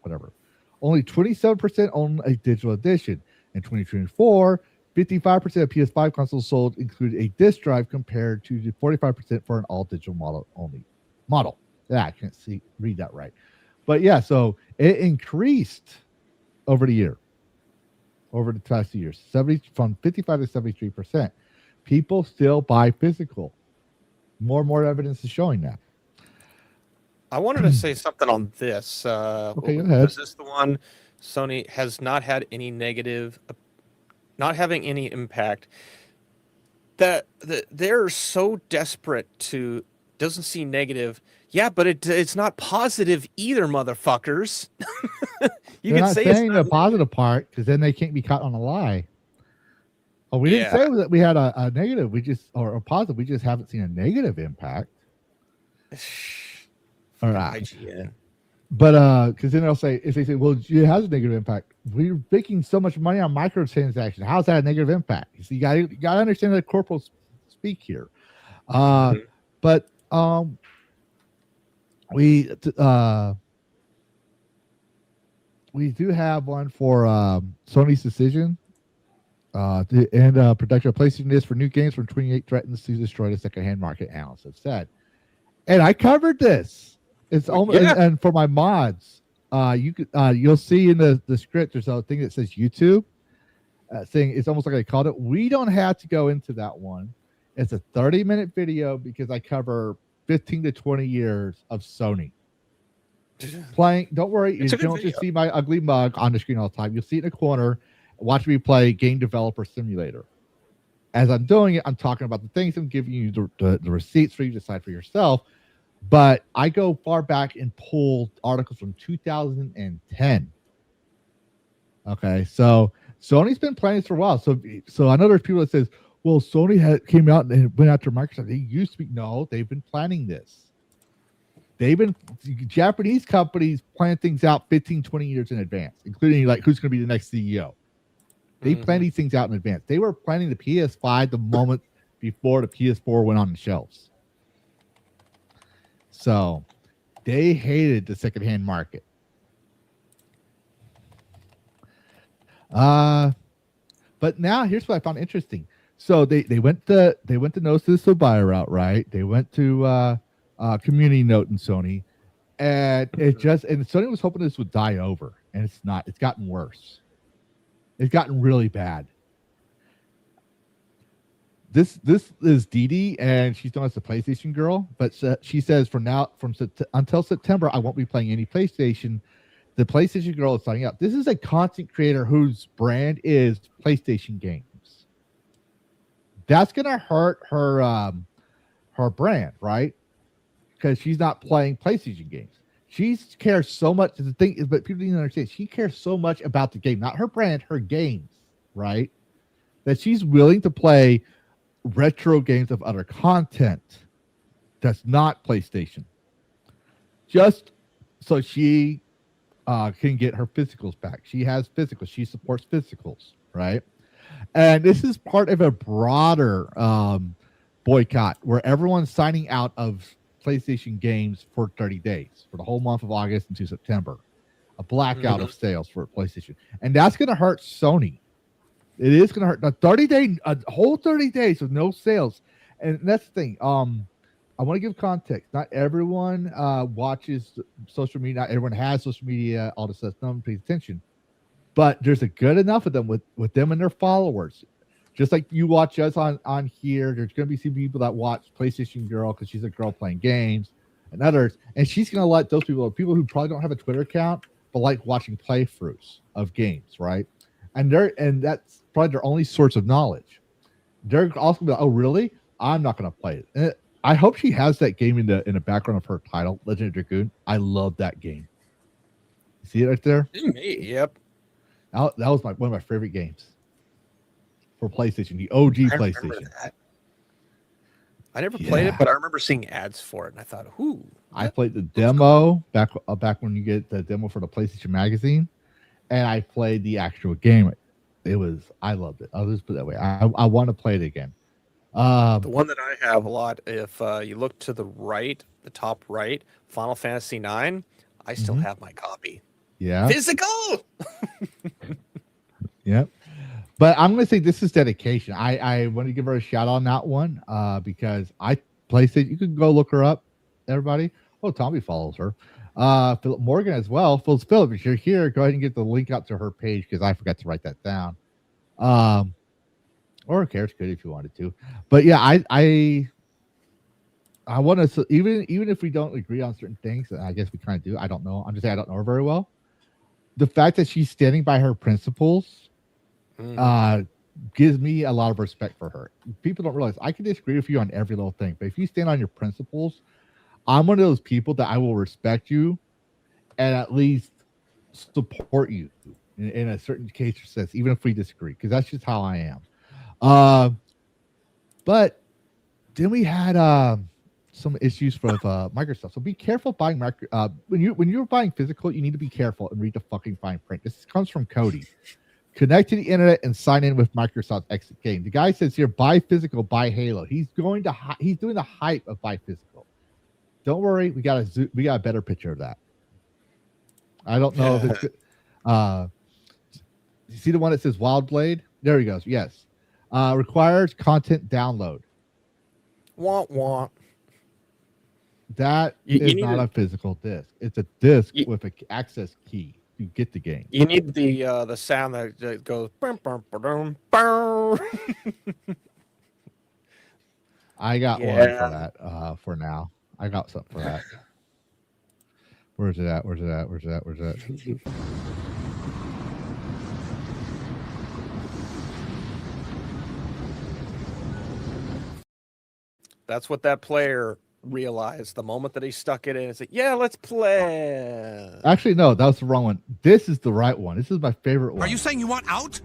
whatever. Only 27% own a digital edition. In 2024, 55% of PS5 consoles sold include a disc drive, compared to the 45% for an all-digital model. Yeah, I can't read that right. But yeah, so it increased over the year. Over the past years, from 55 to 73%. People still buy physical. More and more evidence is showing that. I wanted to say something on this. Okay, go ahead. Was this the one? Sony has not had any negative, not having any impact. That they're so desperate to doesn't see negative. Yeah, but it's not positive either, motherfuckers. They're not saying the positive part, because then they can't be caught on a lie. Oh, we didn't say that we had a negative. We just, or a positive. We just haven't seen a negative impact. All right. IGN. But because then they'll say, if they say, well, it has a negative impact, we're making so much money on microtransactions. How's that a negative impact? You see, you got to understand that corporal speak here. But we do have one for Sony's decision to end production of PlayStation discs for new games from 28 threatens to destroy the secondhand market, analysts have said. And I covered this. It's almost and for my mods, you'll see in the script there's a thing that says YouTube thing. It's almost like I called it. We don't have to go into that one. It's a 30-minute video because I cover 15 to 20 years of Sony playing. Don't worry, you don't just see my ugly mug on the screen all the time. You'll see it in the corner. Watch me play Game Developer Simulator. As I'm doing it, I'm talking about the things. I'm giving you the receipts for you to decide for yourself. But I go far back and pull articles from 2010. Okay, so Sony's been playing this for a while. So I know there's people that says, well, Sony came out and went after Microsoft. They used to be. No, they've been planning this. Japanese companies plan things out 15, 20 years in advance, including like who's going to be the next CEO. They plan these things out in advance. They were planning the PS5 the moment before the PS4 went on the shelves. So they hated the secondhand market. But now here's what I found interesting. So they went to Notice to the Buyer route, right? They went to Community Note in Sony, and Sony was hoping this would die over, and it's not. It's gotten worse. It's gotten really bad. This is Dee Dee, and she's known as the PlayStation girl. But she says until September, I won't be playing any PlayStation. The PlayStation girl is signing up. This is a content creator whose brand is PlayStation games. That's gonna hurt her brand, right? Because she's not playing PlayStation games. She cares so much. The thing is, but people didn't understand. She cares so much about the game, not her brand, her games, right? That she's willing to play retro games of other content that's not PlayStation, just so she can get her physicals back. She has physicals. She supports physicals, right? And this is part of a broader boycott where everyone's signing out of PlayStation games for 30 days, for the whole month of August into September. A blackout of sales for PlayStation. And that's going to hurt Sony. It is going to hurt. A whole 30 days with no sales. And that's the thing. I want to give context. Not everyone watches social media. Not everyone has social media, all this stuff. No one pays attention. But there's a good enough of them with them and their followers. Just like you watch us on here, there's going to be some people that watch PlayStation Girl because she's a girl playing games. and others. And she's going to let those people who probably don't have a Twitter account, but like watching playthroughs of games, right? And that's probably their only source of knowledge. They're also going to be like, oh, really? I'm not going to play it. And I hope she has that game in the background of her title, Legend of Dragoon. I love that game. You see it right there? Yep. That was one of my favorite games for PlayStation, the OG PlayStation. I never played it, but I remember seeing ads for it, and I thought, "Ooh!" I played the demo back when you get the demo for the PlayStation Magazine, and I played the actual game. I loved it. I'll just put it that way. I want to play it again. The one that I have a lot, if you look to the right, the top right, Final Fantasy IX, I still have my copy. Yeah. Physical. Yep. But I'm going to say this is dedication. I want to give her a shout out on that one because I placed it. You can go look her up, everybody. Oh, Tommy follows her. Philip Morgan as well. Philip, if you're here, go ahead and get the link out to her page because I forgot to write that down. Or Karis could if you wanted to. But yeah, I want to, even if we don't agree on certain things, and I guess we kind of do. I don't know. I'm just saying I don't know her very well. The fact that she's standing by her principles gives me a lot of respect for her. People don't realize I can disagree with you on every little thing, but if you stand on your principles, I'm one of those people that I will respect you and at least support you in a certain case or sense, even if we disagree, because that's just how I am. But then we had some issues with Microsoft. So be careful buying when you're buying physical, you need to be careful and read the fucking fine print. This comes from Cody. Connect to the internet and sign in with Microsoft Exit Game. The guy says here, buy physical, buy Halo. He's doing the hype of buy physical. Don't worry, we got a better picture of that. I don't know if it's good. You see the one that says Wild Blade? There he goes. Yes. Requires content download. Want. That is not a physical disc. It's a disc with an access key to get the game. You need the sound that goes. Bum, bum, ba-dum, bum. I got one for that. For now, I got something for that. Where's it at? That's what that player realized the moment that he stuck it in and said, "Yeah, let's play." Actually, no, that was the wrong one. This is the right one. This is my favorite one. Are you saying you want out?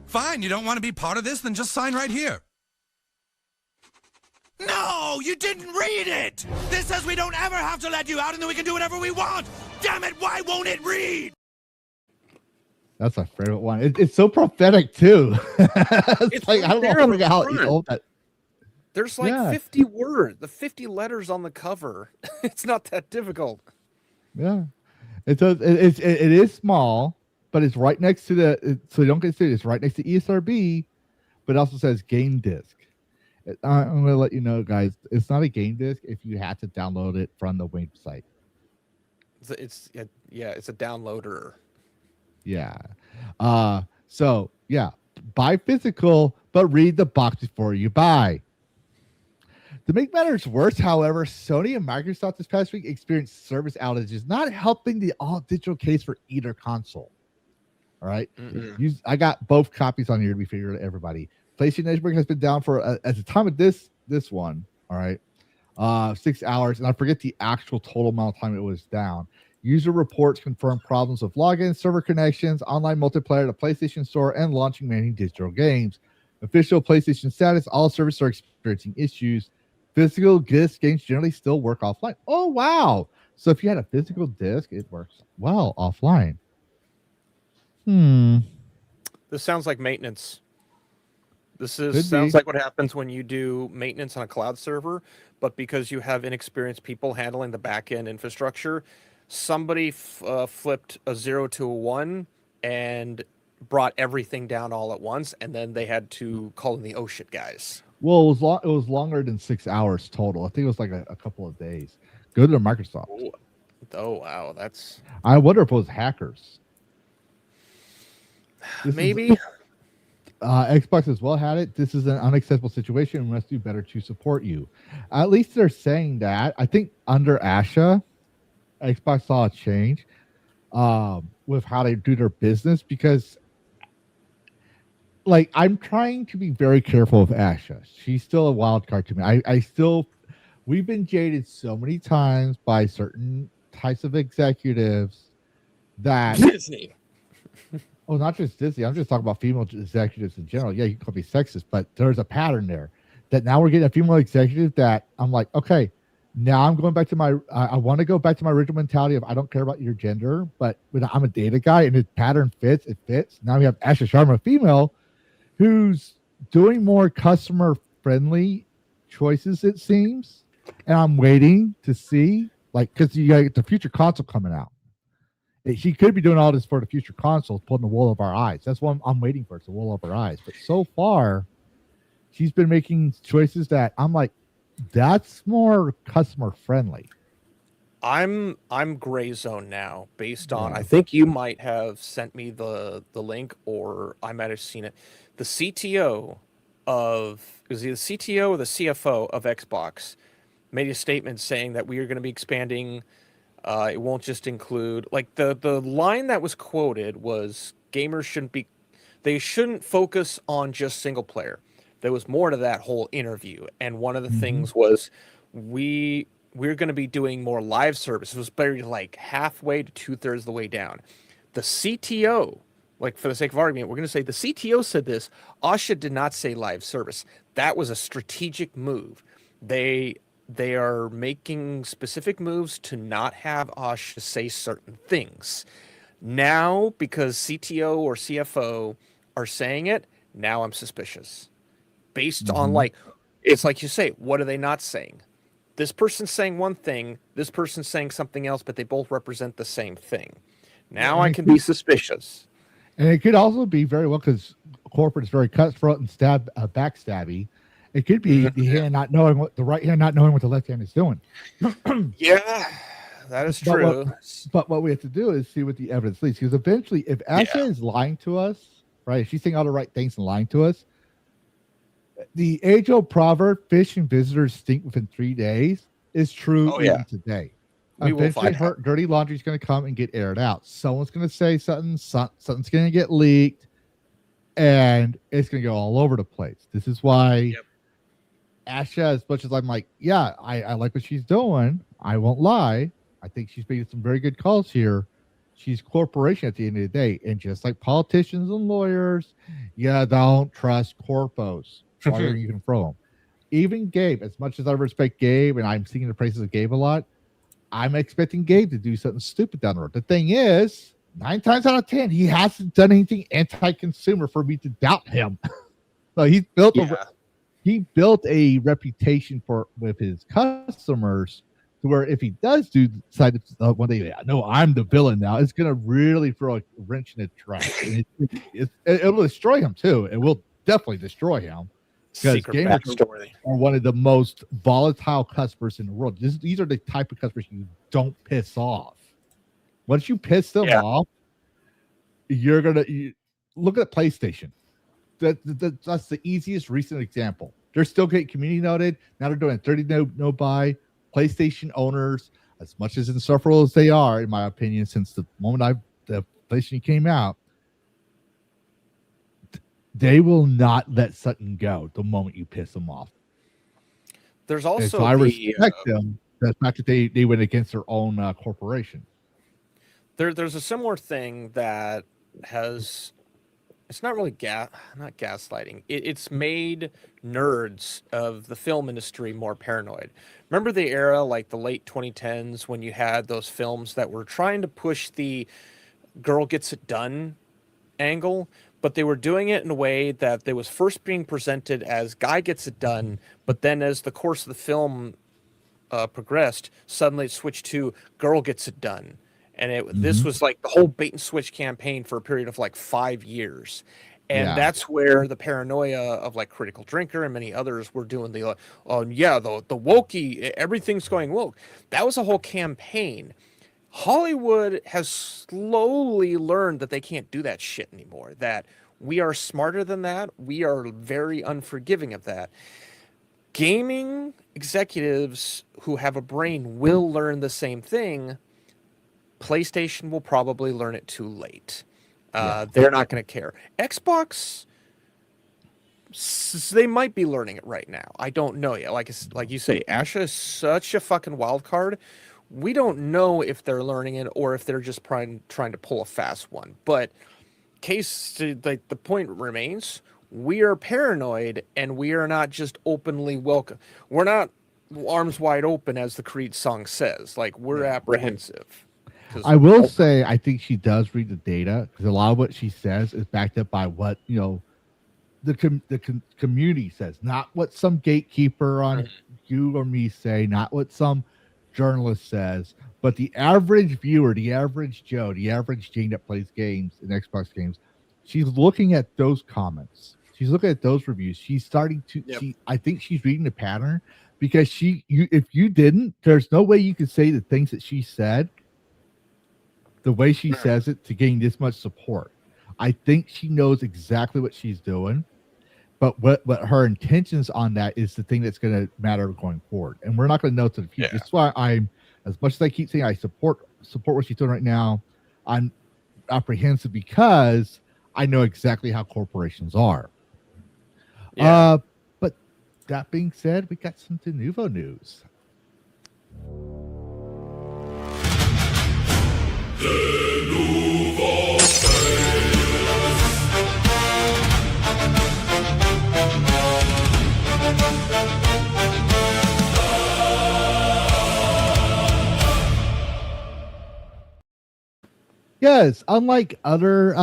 Fine, you don't want to be part of this? Then just sign right here. No, you didn't read it! This says we don't ever have to let you out and then we can do whatever we want! Damn it, why won't it read? That's my favorite one. It's so prophetic, too. it's like, I don't know how you know that. There's like 50 words, the 50 letters on the cover. It's not that difficult. Yeah. It is small, but it's right next to so you don't get it. It's right next to ESRB, but it also says game disc. I'm going to let you know, guys, it's not a game disc if you have to download it from the website. It's a downloader. Yeah. So, yeah, buy physical, but read the box before you buy. To make matters worse, however, Sony and Microsoft this past week experienced service outages, not helping the all-digital case for either console. All right? I got both copies on here to be figured out, everybody. PlayStation Network has been down for, at the time of this one, all right, 6 hours, and I forget the actual total amount of time it was down. User reports confirm problems with login, server connections, online multiplayer, the PlayStation Store, and launching many digital games. Official PlayStation status, all servers are experiencing issues. Physical disc games generally still work offline. Oh, wow. So if you had a physical disc, it works well offline. This sounds like maintenance. This Could sounds be. like what happens when you do maintenance on a cloud server, but because you have inexperienced people handling the back-end infrastructure, somebody flipped a 0 to a 1 and brought everything down all at once, and then they had to call in the oh shit guys. Well, it was longer than 6 hours total. I think it was like a couple of days. Go to Microsoft. Oh wow, that's. I wonder if it was hackers. Maybe. Xbox as well had it. This is an unacceptable situation. We must do better to support you. At least they're saying that. I think under Asha, Xbox saw a change with how they do their business because, like, I'm trying to be very careful with Asha. She's still a wild card to me. We've been jaded so many times by certain types of executives that Disney. Oh, not just Disney. I'm just talking about female executives in general. Yeah, you can call me sexist, but there's a pattern there that now we're getting a female executive that I'm like, okay, now I'm going back to my, I want to go back to my original mentality of I don't care about your gender, but when I'm a data guy and the pattern fits, it fits. Now we have Asha Sharma, a female, who's doing more customer friendly choices, it seems. And I'm waiting to see, like, because you got the future console coming out. She could be doing all this for the future consoles, pulling the wool over our eyes. That's what I'm waiting for. It's the wool over our eyes. But so far, she's been making choices that I'm like, that's more customer friendly. I'm gray zone now based on I think you might have sent me the link or I might have seen it. The CTO of the CTO or the CFO of Xbox made a statement saying that we are going to be expanding. It won't just include like the line that was quoted was gamers shouldn't focus on just single player. There was more to that whole interview, and one of the things was we're going to be doing more live service. It was buried like halfway to 2/3 of the way down. The CTO, like for the sake of argument, we're going to say the CTO said this. Asha did not say live service. That was a strategic move. They are making specific moves to not have Asha say certain things. Now, because CTO or CFO are saying it, now I'm suspicious. Based on like, it's like you say, what are they not saying? This person's saying one thing, this person's saying something else, but they both represent the same thing. Now I can be suspicious. And it could also be very well because corporate is very cutthroat and backstabby. It could be the hand not knowing what the right hand not knowing what the left hand is doing. Yeah, that is true. But what we have to do is see what the evidence leads. Because eventually, if Asha is lying to us, right, if she's saying all the right things and lying to us, the age-old proverb, fish and visitors stink within 3 days, is true even today. Eventually, her dirty laundry is going to come and get aired out. Someone's going to say something, something's going to get leaked, and it's going to go all over the place. This is why Asha, as much as I'm like, yeah, I like what she's doing, I won't lie. I think she's making some very good calls here. She's corporation at the end of the day. And just like politicians and lawyers, don't trust corpos. Whatever you can throw them. Even Gabe, as much as I respect Gabe and I'm singing the praises of Gabe a lot, I'm expecting Gabe to do something stupid down the road. The thing is, 9 times out of 10, he hasn't done anything anti-consumer for me to doubt him. So he's built built a reputation with his customers to where if he does decide to one day, no, I'm the villain now, it's going to really throw a wrench in the track. It will destroy him too. It will definitely destroy him. Because gamers are one of the most volatile customers in the world. These are the type of customers you don't piss off. Once you piss them off, you're gonna look at PlayStation. That's the easiest recent example. They're still getting community noted. Now they're doing 30 no buy. PlayStation owners, as much as insufferable as they are, in my opinion, since the moment the PlayStation came out, they will not let something go the moment you piss them off. There's also so I respect them. The fact that they went against their own corporation. There's a similar thing that has. It's not really not gaslighting. It's made nerds of the film industry more paranoid. Remember the era, like the late 2010s, when you had those films that were trying to push the girl gets it done angle, but they were doing it in a way that they was first being presented as guy gets it done, but then as the course of the film progressed, suddenly it switched to girl gets it done. And this was like the whole bait and switch campaign for a period of like 5 years. And that's where the paranoia of like Critical Drinker and many others were doing the wokey, everything's going woke. That was a whole campaign. Hollywood has slowly learned that they can't do that shit anymore. That We are smarter than that. We are very unforgiving of that. Gaming executives who have a brain will learn the same thing. PlayStation will probably learn it too late. They're not going to care. Xbox, they might be learning it right now. I don't know yet. Like you say, Asha is such a fucking wild card. We don't know if they're learning it or if they're just trying to pull a fast one. But the point remains, we are paranoid and we are not just openly welcome. We're not arms wide open, as the Creed song says. Like, we're apprehensive. I will say, I think she does read the data, because a lot of what she says is backed up by what, the community says, not what some gatekeeper on you or me say, not what some journalist says, but the average viewer, the average Joe, the average Jane that plays games and Xbox games, she's looking at those comments. She's looking at those reviews. She's starting to. I think she's reading the pattern, because if you didn't, there's no way you could say the things that she said the way she says it to gain this much support. I think she knows exactly what she's doing, but what her intentions on that is the thing that's going to matter going forward. And we're not going to know to the future. That's why I'm, as much as I keep saying I support what she's doing right now, I'm apprehensive because I know exactly how corporations are. But that being said, we got some Denuvo news. Yes, unlike other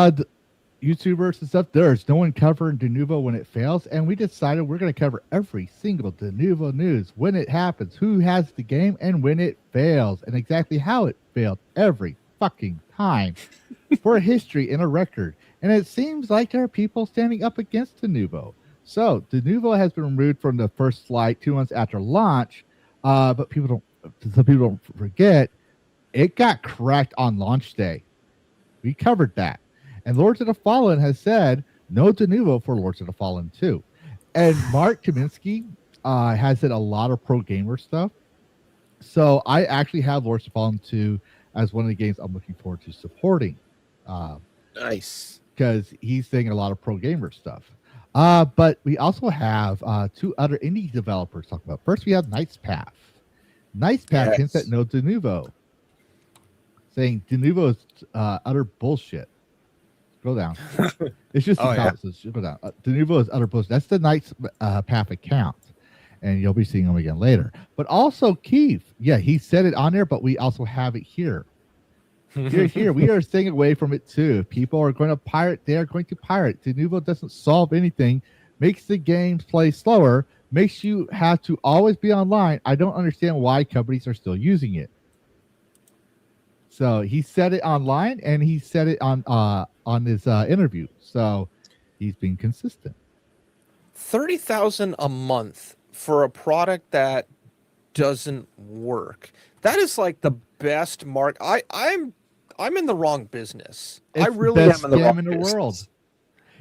YouTubers and stuff, there's no one covering Denuvo when it fails, and we decided we're going to cover every single Denuvo news, when it happens, who has the game, and when it fails, and exactly how it failed every fucking time for a history and a record. And it seems like there are people standing up against Denuvo. So Denuvo has been removed from the first flight 2 months after launch, but some people don't forget, it got cracked on launch day. We covered that. And Lords of the Fallen has said no Denuvo for Lords of the Fallen 2. And Mark Kaminsky has said a lot of pro gamer stuff. So I actually have Lords of the Fallen 2 as one of the games I'm looking forward to supporting. Nice. Because he's saying a lot of pro gamer stuff. But we also have 2 other indie developers to talk about. First, we have Knight's Path. Knight's Path hints at no Denuvo, saying Denuvo is utter bullshit. Go down. It's just the comments. Go down. Denuvo is utter bullshit. That's the Knight's Path account. And you'll be seeing them again later. But also Keith, he said it on there, but we also have it here. Here. We are staying away from it too. If people are going to pirate, they are going to pirate. Denuvo doesn't solve anything, makes the games play slower, makes you have to always be online. I don't understand why companies are still using it. So he said it online, and he said it on his interview. So he's being consistent. 30,000 a month for a product that doesn't work. That is like the best mark. I'm in the wrong business. It's I really am in the wrong business. World.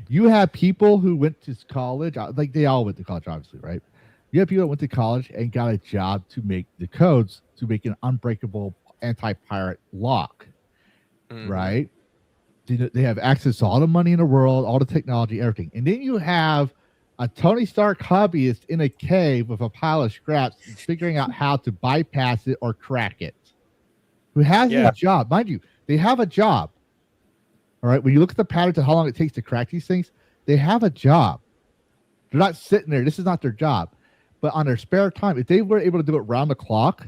You have people who went to college, like they all went to college, obviously, right? You have people that went to college and got a job to make the codes to make an unbreakable anti-pirate lock, right? They have access to all the money in the world, all the technology, everything. And then you have a Tony Stark hobbyist in a cave with a pile of scraps figuring out how to bypass it or crack it, who has a job. Mind you, they have a job. All right. When you look at the patterns of how long it takes to crack these things, they have a job. They're not sitting there. This is not their job. But on their spare time, if they were able to do it round the clock,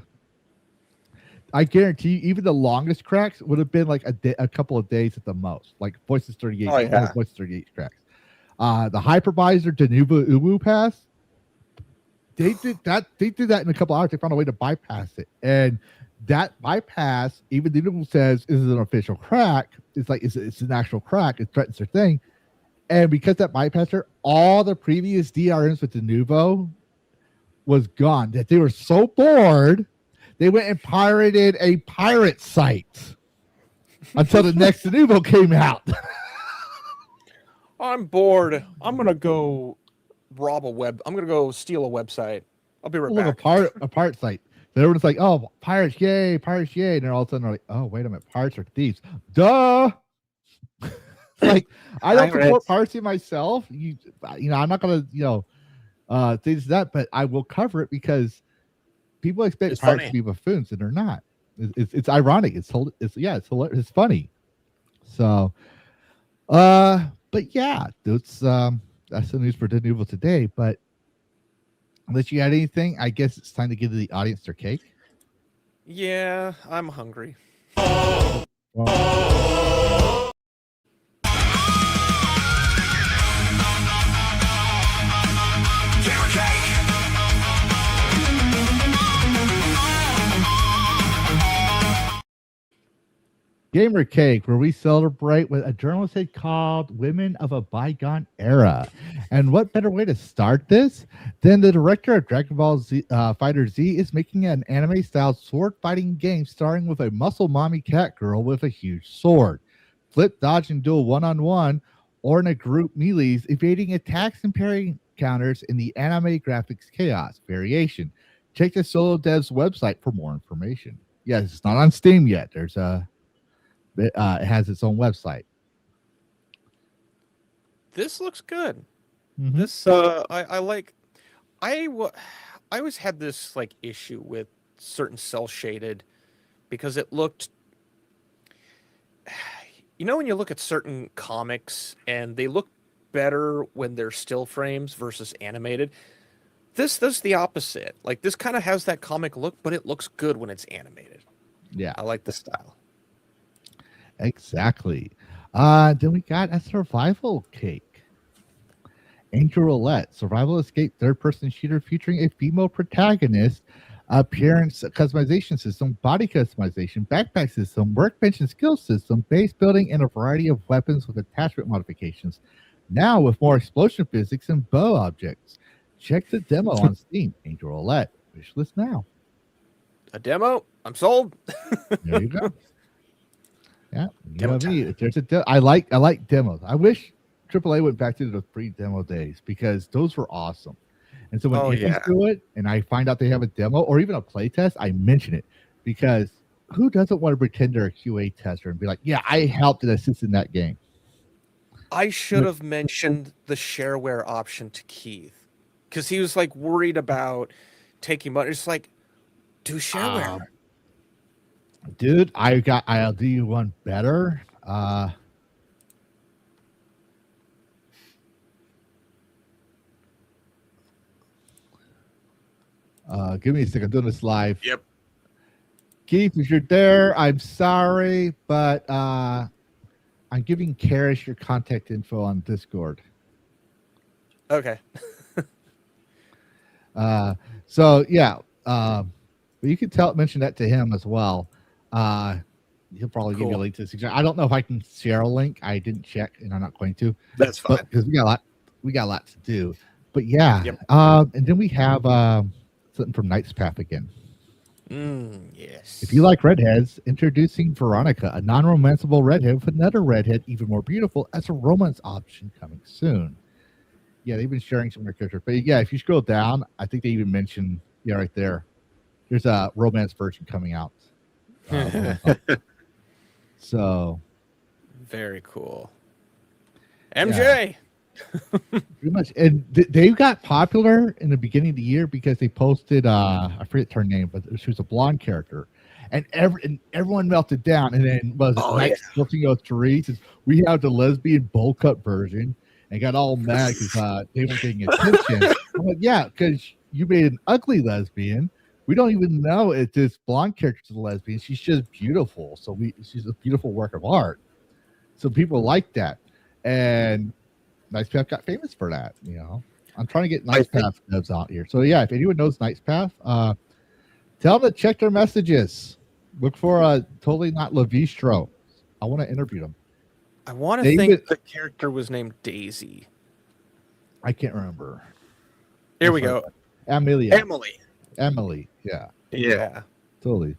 I guarantee you, even the longest cracks would have been like a couple of days at the most. Like Voices 38, Voices 38 cracks. The hypervisor Denuvo Uwu pass, they did that in a couple hours. They found a way to bypass it, and that bypass, even Denuvo says, is an official crack. It's an actual crack. It threatens their thing, and because that bypasser, all the previous DRMs with Denuvo was gone. That they were so bored, they went and pirated a pirate site until the next Denuvo came out. I'm bored. I'm gonna go rob a web. I'm gonna go steal a website. I'll be right Look, back. a pirate site. So everyone's like, "Oh, pirates, yay, pirates, yay!" And then all of a sudden they're like, "Oh, wait a minute, pirates are thieves." Duh. Like, I don't support piracy myself. You know, I'm not gonna, say this that, but I will cover it because people expect It's pirates funny. to be buffoons, and they're not. It's ironic. It's hilarious. It's funny. So, but yeah, that's the news for Dead Evil today. But unless you had anything, I guess it's time to give the audience their cake. Yeah, I'm hungry. Well, Gamer cake! Gamer Cake, where we celebrate what a journalist had called women of a bygone era. And what better way to start this than the director of Dragon Ball Z, Fighter Z is making an anime-style sword-fighting game starring with a muscle mommy cat girl with a huge sword. Flip, dodge, and duel one-on-one, or in a group melees, evading attacks and parrying counters in the anime graphics chaos variation. Check the Solo Dev's website for more information. Yes, it's not on Steam yet. There's a it has its own website. This looks good. Mhm. This I like. I always had this like issue with certain cell shaded because it looked. You know when you look at certain comics and they look better when they're still frames versus animated. This does the opposite. Like this kind of has that comic look, but it looks good when it's animated. Yeah, I like the style. exactly. Then we got a survival cake. Angel Roulette, survival escape third-person shooter featuring a female protagonist, appearance customization system, body customization, backpack system, workbench and skill system, base building, and a variety of weapons with attachment modifications. Now with more explosion physics and bow objects. Check the demo on Steam. Angel Roulette. Wishlist now. A demo. I'm sold. There you go. Yeah, you Demo know me. If there's a I like demos. I wish AAA went back to the pre-demo days because those were awesome. And so when Oh, indies yeah. do it, and I find out they have a demo or even a playtest, I mention it because who doesn't want to pretend they're a QA tester and be like, "Yeah, I helped and assisted in that game." I should have mentioned the shareware option to Keith because he was like worried about taking money. It's like, do shareware. Dude, I'll do you one better. Give me a second. I'm doing this live. Yep. Keith, if you're there, I'm sorry, but I'm giving Karish your contact info on Discord. Okay. So yeah, but you can mention that to him as well. He'll probably give you a Cool. link to the suggestion. I don't know if I can share a link. I didn't check, and I'm not going to. That's fine. Because we got a lot to do. But yeah, Yep. and then we have something from Knight's Path again. Yes. If you like redheads, introducing Veronica, a non-romanceable redhead with another redhead even more beautiful as a romance option coming soon. Yeah, they've been sharing some of their characters. But yeah, if you scroll down, I think they even mentioned, yeah, right there, there's a romance version coming out. So Very cool. MJ. pretty much, and they got popular in the beginning of the year because they posted I forget her name, but she was a blonde character, and everyone melted down. And then Night 3 says we have the lesbian bowl cut version, and got all mad because they weren't getting attention. I'm like, yeah, because you made an ugly lesbian. We don't even know if this blonde character is a lesbian. She's just beautiful. So she's a beautiful work of art. So people like that, and Knight's Path got famous for that. You know, I'm trying to get Knight's Path devs out here. So yeah, if anyone knows Knight's Path, tell them to check their messages. Look for totally not Levistro. I want to interview them. I want to think the character was named Daisy. I can't remember. Here we go. Emily. Emily. Emily. Yeah. Yeah. Totally.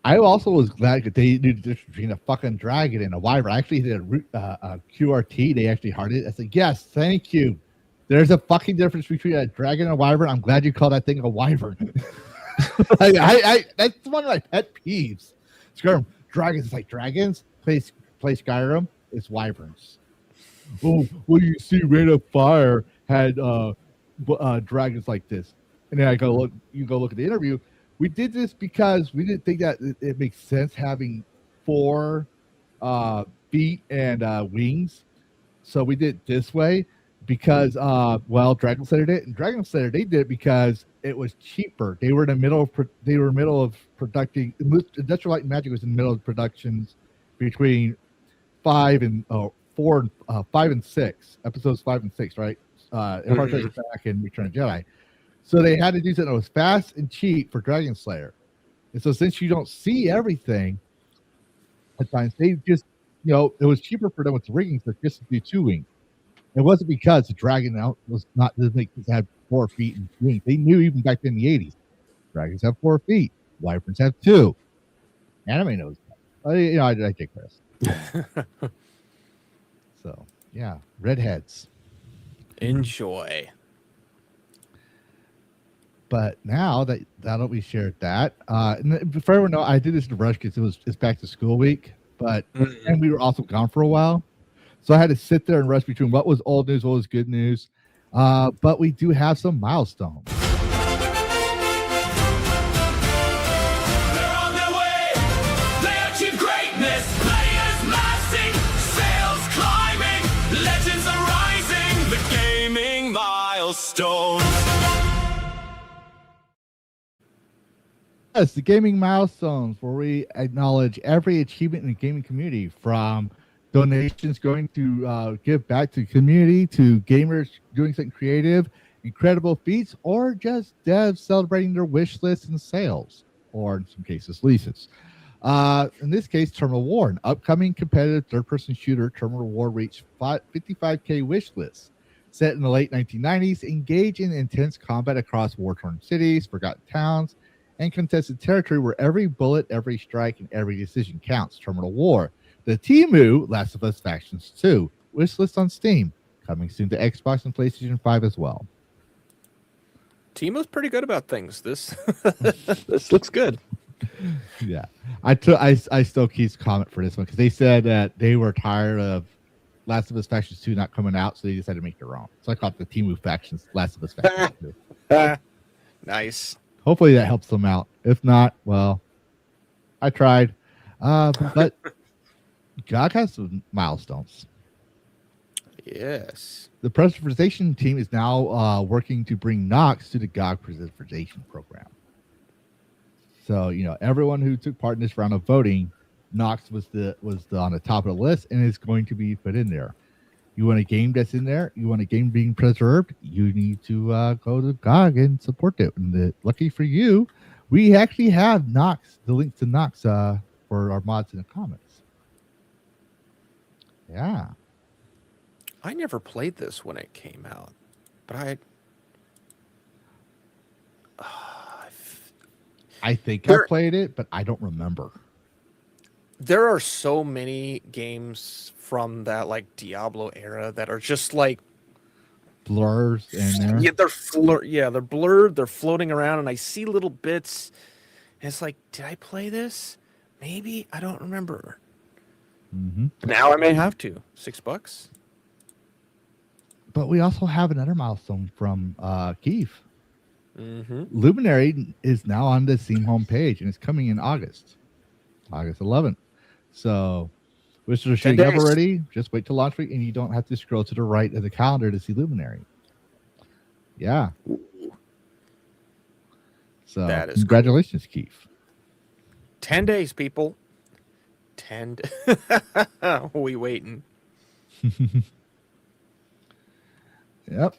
I also was glad that they knew the difference between a fucking dragon and a wyvern. I actually did a QRT. They actually hearted it. I said, yes, thank you. There's a fucking difference between a dragon and a wyvern. I'm glad you called that thing a wyvern. That's one of my pet peeves. Skyrim, dragons, like dragons. Play Skyrim, it's wyverns. Oh, well, you see, Rain of Fire had dragons like this. And then you go look at the interview. We did this because we didn't think that it makes sense having 4 feet and wings. So we did it this way because, Dragon Slayer did it. And Dragon Slayer, they did it because it was cheaper. They were in the middle of producing. Industrial Light and Magic was in the middle of productions between 5 and 6, episodes 5 and 6, right? Empire Strikes Back and Return of the Jedi. So they had to do something that was fast and cheap for Dragon Slayer. And so since you don't see everything at times, they just, it was cheaper for them with the rigging to just do 2 wings. It wasn't because the dragon was not had 4 feet and wings. They knew even back in the 80s, dragons have 4 feet, wyverns have 2. Anime knows that. I digress. So yeah, redheads. Enjoy. But now that we shared that, and before everyone know, I did this in a rush because it's back to school week. But and we were also gone for a while, so I had to sit there and rush between what was old news, what was good news. But we do have some milestones. They're on their way. They achieve greatness. Players massing, sales climbing, legends are rising. The gaming milestones. Yes, the gaming milestones, where we acknowledge every achievement in the gaming community, from donations going to give back to the community, to gamers doing something creative, incredible feats, or just devs celebrating their wish lists and sales, or in some cases, leases. In this case, Terminal War, an upcoming competitive third-person shooter. Terminal War reached 55K wish lists. Set in the late 1990s, engage in intense combat across war-torn cities, forgotten towns, and contested territory where every bullet, every strike, and every decision counts. Terminal War. The Temu Last of Us Factions 2 wishlist on Steam, coming soon to Xbox and PlayStation 5 as well. Temo's pretty good about things. This this looks good. Yeah, I stole Keith's comment for this one because they said that they were tired of Last of Us Factions 2 not coming out, so they decided to make their own. So I call it the Temu Factions Last of Us Factions 2. Nice. Hopefully that helps them out. If not, well, I tried. But GOG has some milestones. Yes. The preservation team is now working to bring Nox to the GOG preservation program. So, everyone who took part in this round of voting, Nox was on the top of the list and is going to be put in there. You want a game that's in there? You want a game being preserved? You need to go to GOG and support it. And lucky for you, we actually have Nox, the link to Nox for our mods in the comments. Yeah. I never played this when it came out, but I think I played it, but I don't remember. There are so many games from that Diablo era that are just blurs in there. Yeah, they're blurred. They're floating around, and I see little bits. And it's like, did I play this? Maybe I don't remember. Mm-hmm. Now I may have to. $6. But we also have another milestone from Keith. Mm-hmm. Luminary is now on the Steam homepage, and it's coming in August 11th. So, which are showing up already. Just wait till launch week, and you don't have to scroll to the right of the calendar to see Luminary. Yeah. So, that is congratulations, cool. Keith. 10 days, people. 10. We waiting. Yep.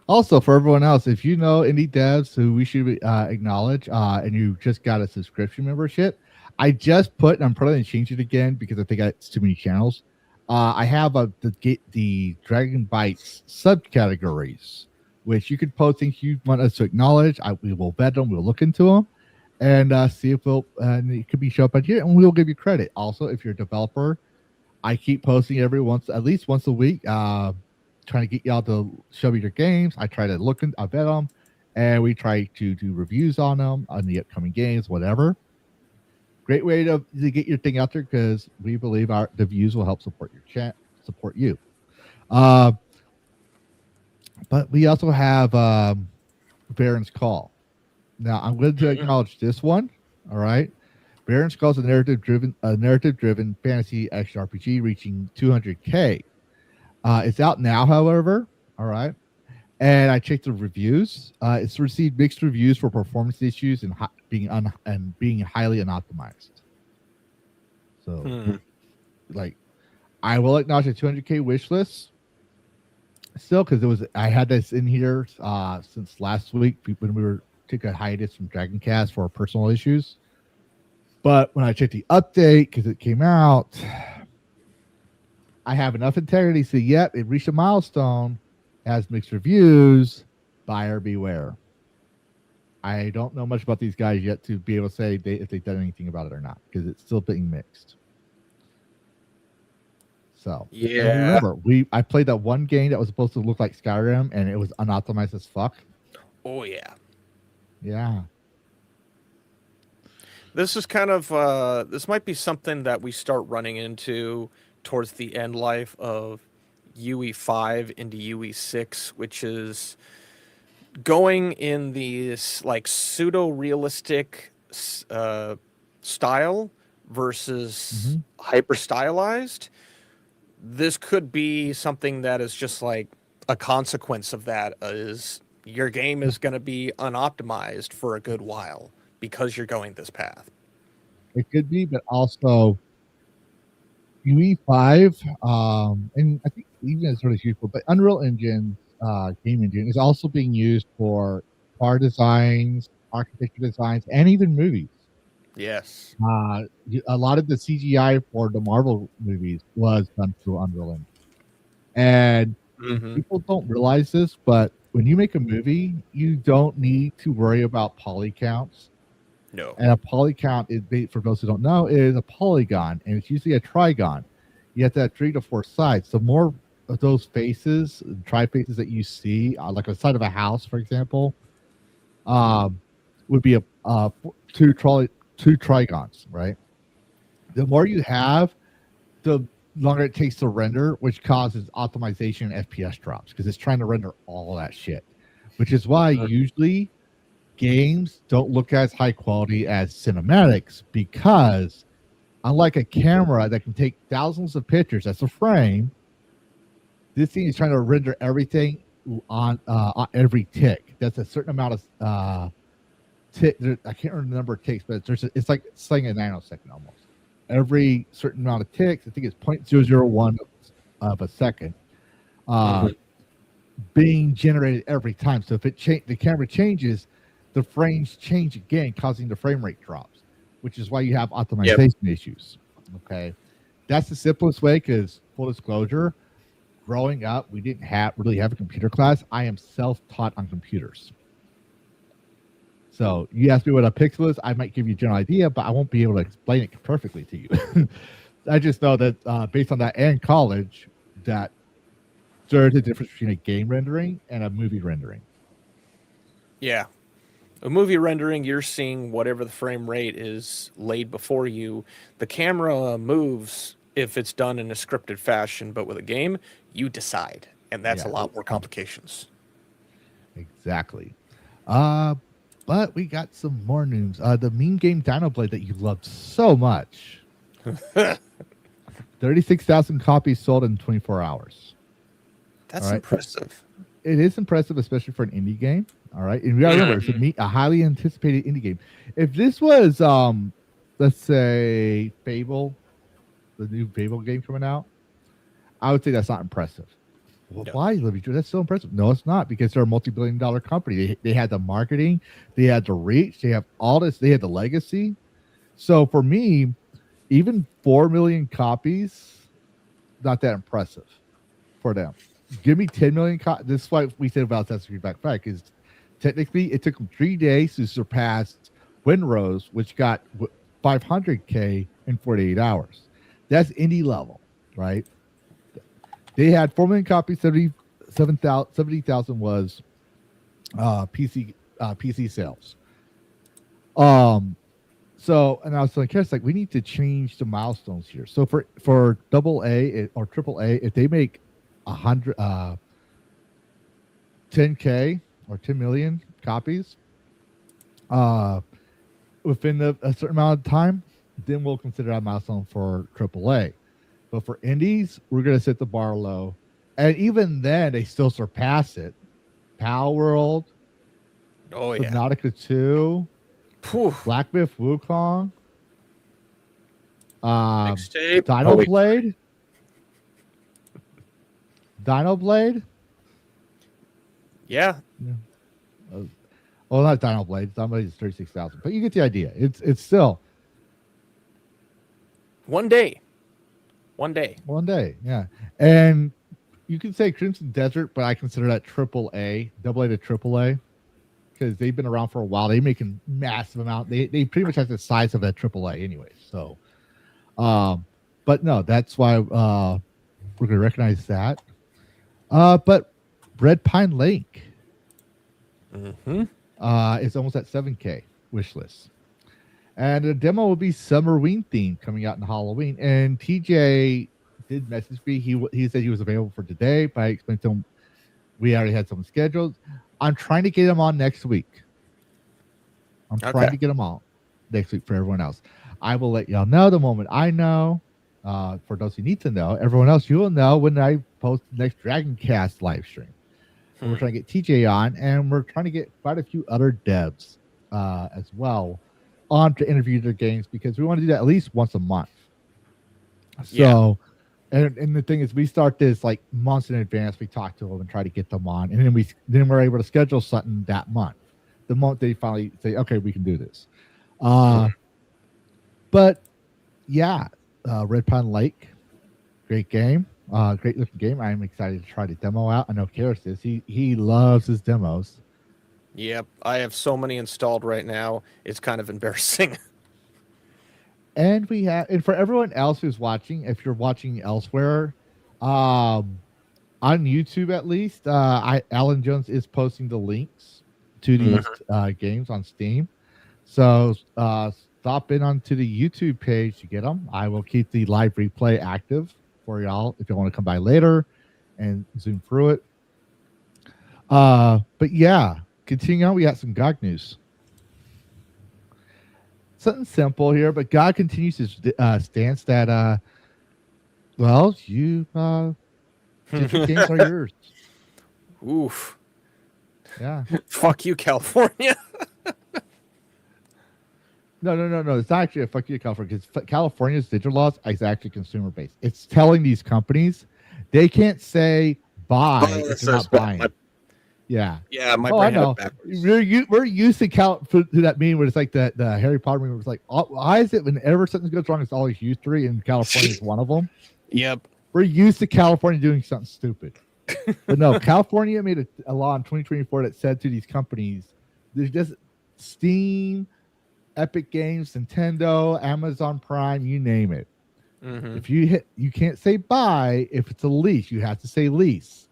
Also, for everyone else, if you know any devs who we should acknowledge, and you just got a subscription membership, I just put, and I'm probably going to change it again because I think it's too many channels. I have the Dragon BYTES subcategories, which you could post things you want us to acknowledge. We will vet them. We'll look into them. and see if and it could be shown up on here, and we'll give you credit. Also, if you're a developer, I keep posting at least once a week, trying to get y'all to show me your games. I try to I vet them, and we try to do reviews on them, on the upcoming games, whatever. Great way to get your thing out there, because we believe the views will help support your chat, support you. But we also have Baron's Call. Now, I'm going to acknowledge this one. All right. Baron's Call is a narrative-driven fantasy action RPG reaching 200K. It's out now, however. All right. And I checked the reviews. It's received mixed reviews for performance issues and being highly unoptimized. So, I will acknowledge a 200K wish list still, because I had this in here since last week when we took a hiatus from Dragoncast for personal issues. But when I checked the update, because it came out, I have enough integrity to say, yep, it reached a milestone, has mixed reviews, buyer beware. I don't know much about these guys yet to be able to say if they've done anything about it or not, because it's still being mixed. So yeah, remember, I played that one game that was supposed to look like Skyrim, and it was unoptimized as fuck. Oh yeah. Yeah. This is kind of this might be something that we start running into towards the end life of UE5 into UE6, which is going in this like pseudo realistic style versus hyper stylized. This could be something that is just like a consequence of that, is your game is going to be unoptimized for a good while because you're going this path. It could be, but also UE5, and I think even it's sort of useful, but Unreal Engine game engine is also being used for car designs, architecture designs, and even movies. Yes. A lot of the CGI for the Marvel movies was done through Unreal Engine. And people don't realize this, but when you make a movie, you don't need to worry about poly counts. No. And a poly count, for those who don't know, is a polygon, and it's usually a trigon. You have to have 3 to 4 sides. The more of those faces, tri-faces that you see, like a side of a house, for example, would be two trigons, right? The more you have, the longer it takes to render, which causes optimization and FPS drops, because it's trying to render all that shit. Which is why usually games don't look as high quality as cinematics, because unlike a camera that can take thousands of pictures as a frame, this thing is trying to render everything on every tick. That's a certain amount of tick. I can't remember the number of ticks, but it's like saying a nanosecond almost. Every certain amount of ticks, I think it's 0.001 of a second, being generated every time. So if the camera changes, the frames change again, causing the frame rate drops, which is why you have optimization issues. Okay, that's the simplest way. Because full disclosure, growing up, we didn't really have a computer class. I am self-taught on computers. So you ask me what a pixel is, I might give you a general idea, but I won't be able to explain it perfectly to you. I just know that based on that and college, that there's a difference between a game rendering and a movie rendering. Yeah. A movie rendering, you're seeing whatever the frame rate is laid before you. The camera moves if it's done in a scripted fashion, but with a game, you decide. And that's a lot more complications. Exactly. But we got some more news. The meme game Dino Blade that you loved so much. 36,000 copies sold in 24 hours. That's impressive. It is impressive, especially for an indie game. All right. And we gotta remember, it's a highly anticipated indie game. If this was, let's say, Fable, the new Fable game coming out, I would say that's not impressive. Well, why, Libby? That's so impressive. No, it's not, because they're a multi-billion-dollar company. They had the marketing, they had the reach, they have all this, they had the legacy. So for me, even 4 million copies, not that impressive for them. Give me 10 million copies. This is why we said about Assassin's Creed Black Flag, because technically it took them 3 days to surpass Windrose, which got 500K in 48 hours. That's indie level, right? They had 4 million copies. 70,000 was PC sales. So, and I was like, it's like we need to change the milestones here. So for AA or AAA, if they make 10K or 10 million copies within a certain amount of time, then we'll consider that milestone for AAA. But for indies, we're going to set the bar low. And even then, they still surpass it. Pal World, Subnautica 2, Black Myth Wukong, Dino Blade. Yeah. Well, not Dino Blade. Somebody's 36,000, but you get the idea. It's still one day. Yeah. And you can say Crimson Desert, but I consider that AA to AAA, because they've been around for a while. They make a massive amount. They pretty much have the size of that AAA anyway. So, but no, that's why we're going to recognize that. But Red Pine Lake is almost at 7K wish list. And the demo will be Summerween themed, coming out in Halloween. And TJ did message me. He said he was available for today, but I explained to him we already had something scheduled. I'm trying to get him on next week. Trying to get him on next week for everyone else. I will let y'all know the moment I know. For those who need to know, everyone else, you will know when I post the next Dragoncast live stream. So we're trying to get TJ on, and we're trying to get quite a few other devs as well on to interview their games, because we want to do that at least once a month. So, and the thing is, we start this like months in advance. We talk to them and try to get them on, and then we're able to schedule something that month. The month they finally say, okay, we can do this. But yeah, Red Pine Lake, great game, great looking game. I'm excited to try the demo out. I know Karis is. He loves his demos. Yep, I have so many installed right now. It's kind of embarrassing. And for everyone else who's watching, if you're watching elsewhere, on YouTube at least, Alan Jones is posting the links to these games on Steam. So stop in onto the YouTube page to get them. I will keep the live replay active for y'all if you want to come by later and zoom through it. But yeah, continuing on, we got some GOG news. Something simple here, but God continues his stance that, digital games are yours. Oof. Yeah. Fuck you, California. No. It's not actually a fuck you, California, because California's digital laws is actually consumer based. It's telling these companies they can't say buy if they're not buying. Yeah. My I brain know. had it backwards. We're used to to that meme where it's like the Harry Potter meme. Where it's like, why is it whenever something goes wrong, it's always you three, and California is one of them. Yep. We're used to California doing something stupid. But no, California made a law in 2024 that said to these companies, there's just Steam, Epic Games, Nintendo, Amazon Prime, you name it. If you can't say buy if it's a lease. You have to say lease.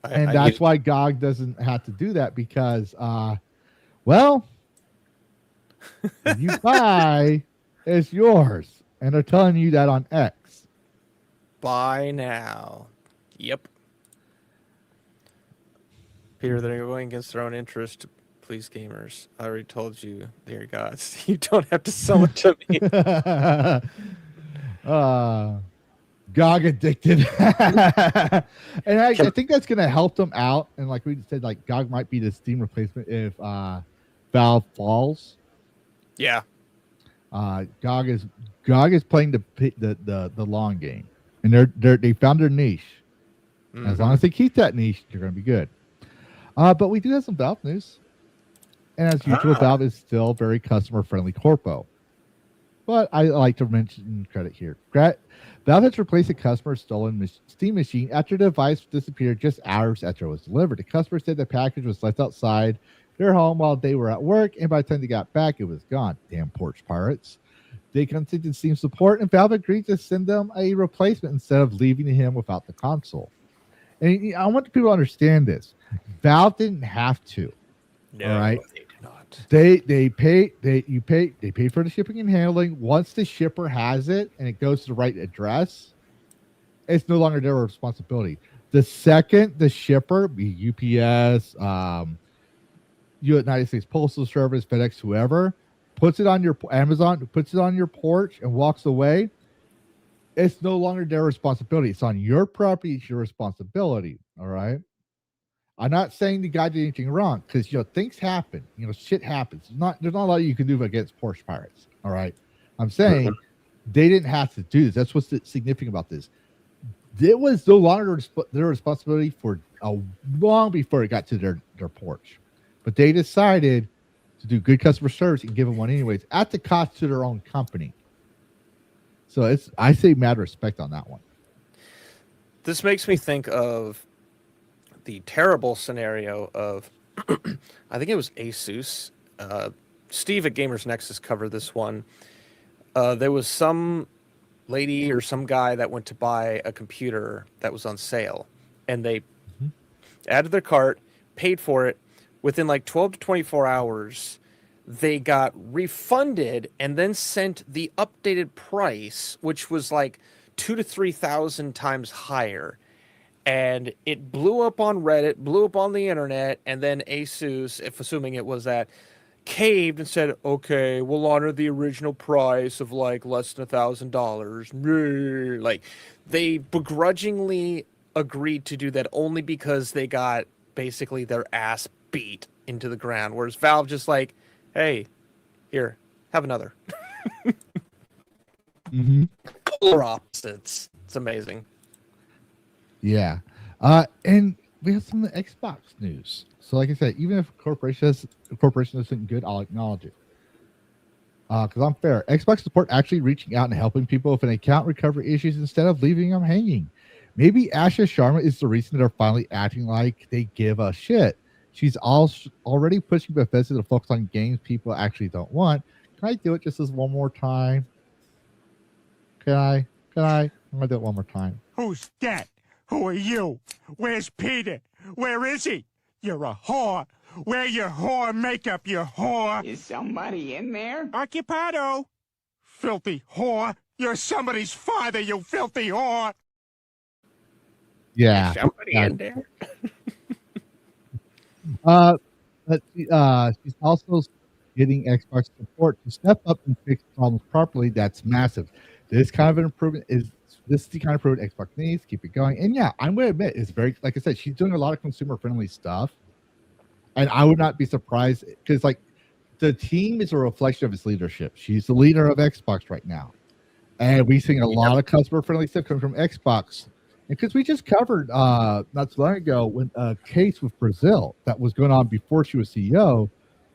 And that's why GOG doesn't have to do that, because, if you buy, it's yours. And they're telling you that on X. Buy now. Yep. Peter, they're going against their own interest. Please, gamers. I already told you, dear gods, you don't have to sell it to me. GOG addicted. And I think that's going to help them out. And like we said, like GOG might be the Steam replacement if Valve falls. Yeah. GOG is playing the long game, and they found their niche. As long as they keep that niche, they're going to be good. But we do have some Valve news, and as usual, Valve is still very customer friendly corpo. but I like to mention credit here. Valve has replaced a customer's stolen Steam machine after the device disappeared just hours after it was delivered. The customer said the package was left outside their home while they were at work, and by the time they got back, it was gone. Damn porch pirates. They contacted Steam support, and Valve agreed to send them a replacement instead of leaving him without the console. And I want people to understand this. Valve didn't have to. No, all right. they did not. They pay for the shipping and handling. Once the shipper has it and it goes to the right address, it's no longer their responsibility. The second the shipper, be UPS, United States Postal Service, FedEx, whoever, puts it on your Amazon, puts it on your porch and walks away, it's no longer their responsibility. It's on your property. It's your responsibility. All right. I'm not saying the guy did anything wrong because things happen. Shit happens. There's not a lot you can do against porch pirates. All right. I'm saying they didn't have to do this. That's what's significant about this. It was no longer their responsibility for long before it got to their porch, but they decided to do good customer service and give them one anyways at the cost to their own company. So I say mad respect on that one. This makes me think of the terrible scenario of, I think it was Asus. Steve at Gamers Nexus covered this one. There was some lady or some guy that went to buy a computer that was on sale, and they added their cart, paid for it. Within like 12 to 24 hours, they got refunded and then sent the updated price, which was like 2,000 to 3,000 times higher. And it blew up on Reddit, blew up on the internet, and then Asus, if assuming it was that, caved and said, okay, we'll honor the original price of like less than $1,000. Like, they begrudgingly agreed to do that only because they got basically their ass beat into the ground, whereas Valve just like, hey, here, have another. Polar opposites. It's amazing. Yeah. And we have some of the Xbox news. So like I said, even if a corporation isn't good, I'll acknowledge it. Because I'm fair. Xbox support actually reaching out and helping people with an account recovery issues instead of leaving them hanging. Maybe Asha Sharma is the reason they're finally acting like they give a shit. She's already pushing Bethesda to focus on games people actually don't want. Can I do it just as one more time? Can I? I'm going to do it one more time. Who's that? Who are you? Where's Peter? Where is he? You're a whore. Wear your whore makeup, you whore. Is somebody in there? Occupado. Filthy whore. You're somebody's father, you filthy whore. Yeah. Somebody in there. But she's also getting Xbox support to step up and fix problems properly. That's massive. This kind of an improvement is the kind of improvement Xbox needs. Keep it going. And yeah, I'm going to admit, it's very, like I said, she's doing a lot of consumer friendly stuff. And I would not be surprised because like the team is a reflection of its leadership. She's the leader of Xbox right now. And we're seeing a lot of customer friendly stuff coming from Xbox. And because we just covered not too long ago when a case with Brazil that was going on before she was CEO,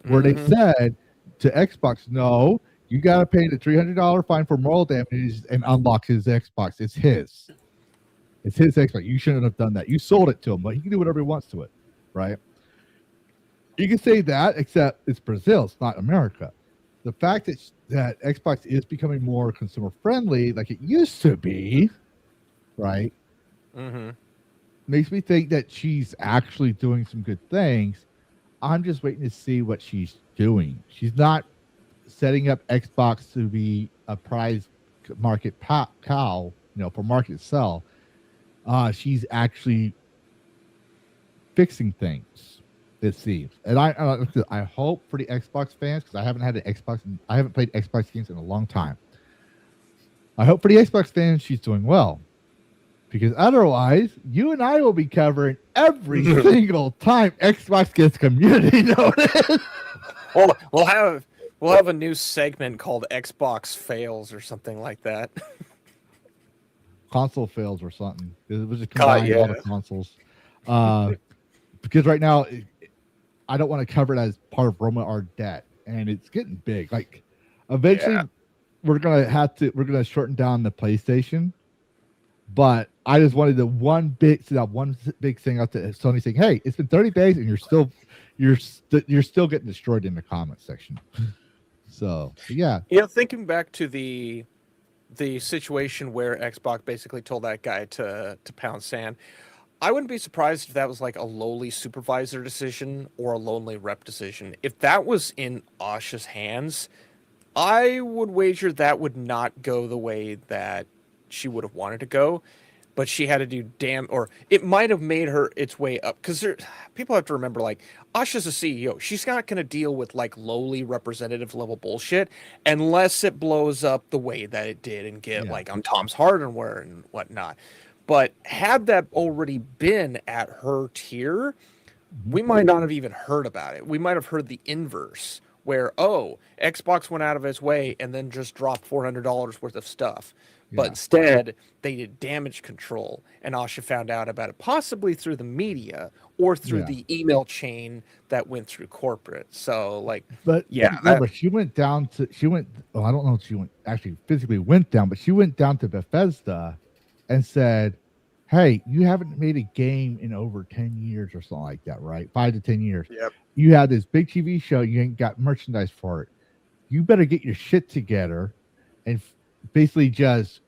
where they said to Xbox, no, you got to pay the $300 fine for moral damages and unlock his Xbox. It's his. It's his Xbox. You shouldn't have done that. You sold it to him, but he can do whatever he wants to it, right? You can say that, except it's Brazil. It's not America. The fact that Xbox is becoming more consumer friendly, like it used to be, right? Makes me think that she's actually doing some good things. I'm just waiting to see what she's doing. She's not setting up Xbox to be a prize market cow, for market sell. She's actually fixing things. It seems, and I hope for the Xbox fans, because I haven't had an Xbox, I haven't played Xbox games in a long time. I hope for the Xbox fans she's doing well, because otherwise, you and I will be covering every single time Xbox gets community notice. Well, we'll have a new segment called Xbox Fails or something like that. Console fails or something. It was just combining all the consoles. Because right now, I don't want to cover it as part of Roma Ardet, and it's getting big. Like, eventually, we're gonna shorten down the PlayStation, but I just wanted the one big thing out to Sony saying, "Hey, it's been 30 days and you're still getting destroyed in the comment section." So yeah, Thinking back to the situation where Xbox basically told that guy to pound sand, I wouldn't be surprised if that was like a lowly supervisor decision or a lonely rep decision. If that was in Asha's hands, I would wager that would not go the way that she would have wanted to go, but she had to do or it might have made her its way up, because people have to remember, like, Asha's a CEO. She's not going to deal with like lowly representative level bullshit unless it blows up the way that it did and get like on Tom's hardware and whatnot. But had that already been at her tier, we might not have even heard about it. We might have heard the inverse, where, Xbox went out of its way and then just dropped $400 worth of stuff. Yeah. But instead, they did damage control, and Asha found out about it possibly through the media or through the email chain that went through corporate. So, like, but she went down to, I don't know if she actually physically went down, but she went down to Bethesda and said, "Hey, you haven't made a game in over 10 years or something like that, right? 5 to 10 years. Yep. You had this big TV show. You ain't got merchandise for it. You better get your shit together." And basically just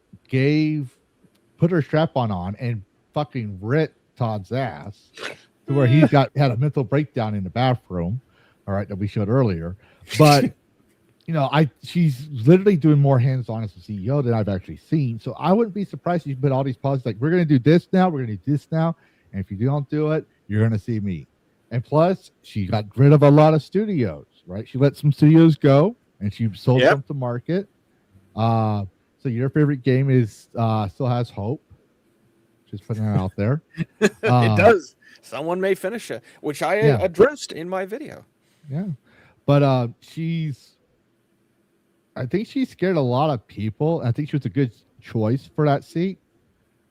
put her strap-on and fucking ripped Todd's ass to where he had a mental breakdown in the bathroom. All right, that we showed earlier. But she's literally doing more hands-on as a CEO than I've actually seen. So I wouldn't be surprised if you put all these policies like, we're going to do this now, we're going to do this now, and if you don't do it, you're going to see me. And plus, she got rid of a lot of studios, right? She let some studios go, and she sold them to market. So your favorite game is still has hope. Just putting that out there. It does. Someone may finish it, which I addressed in my video. Yeah, but I think she scared a lot of people. I think she was a good choice for that seat.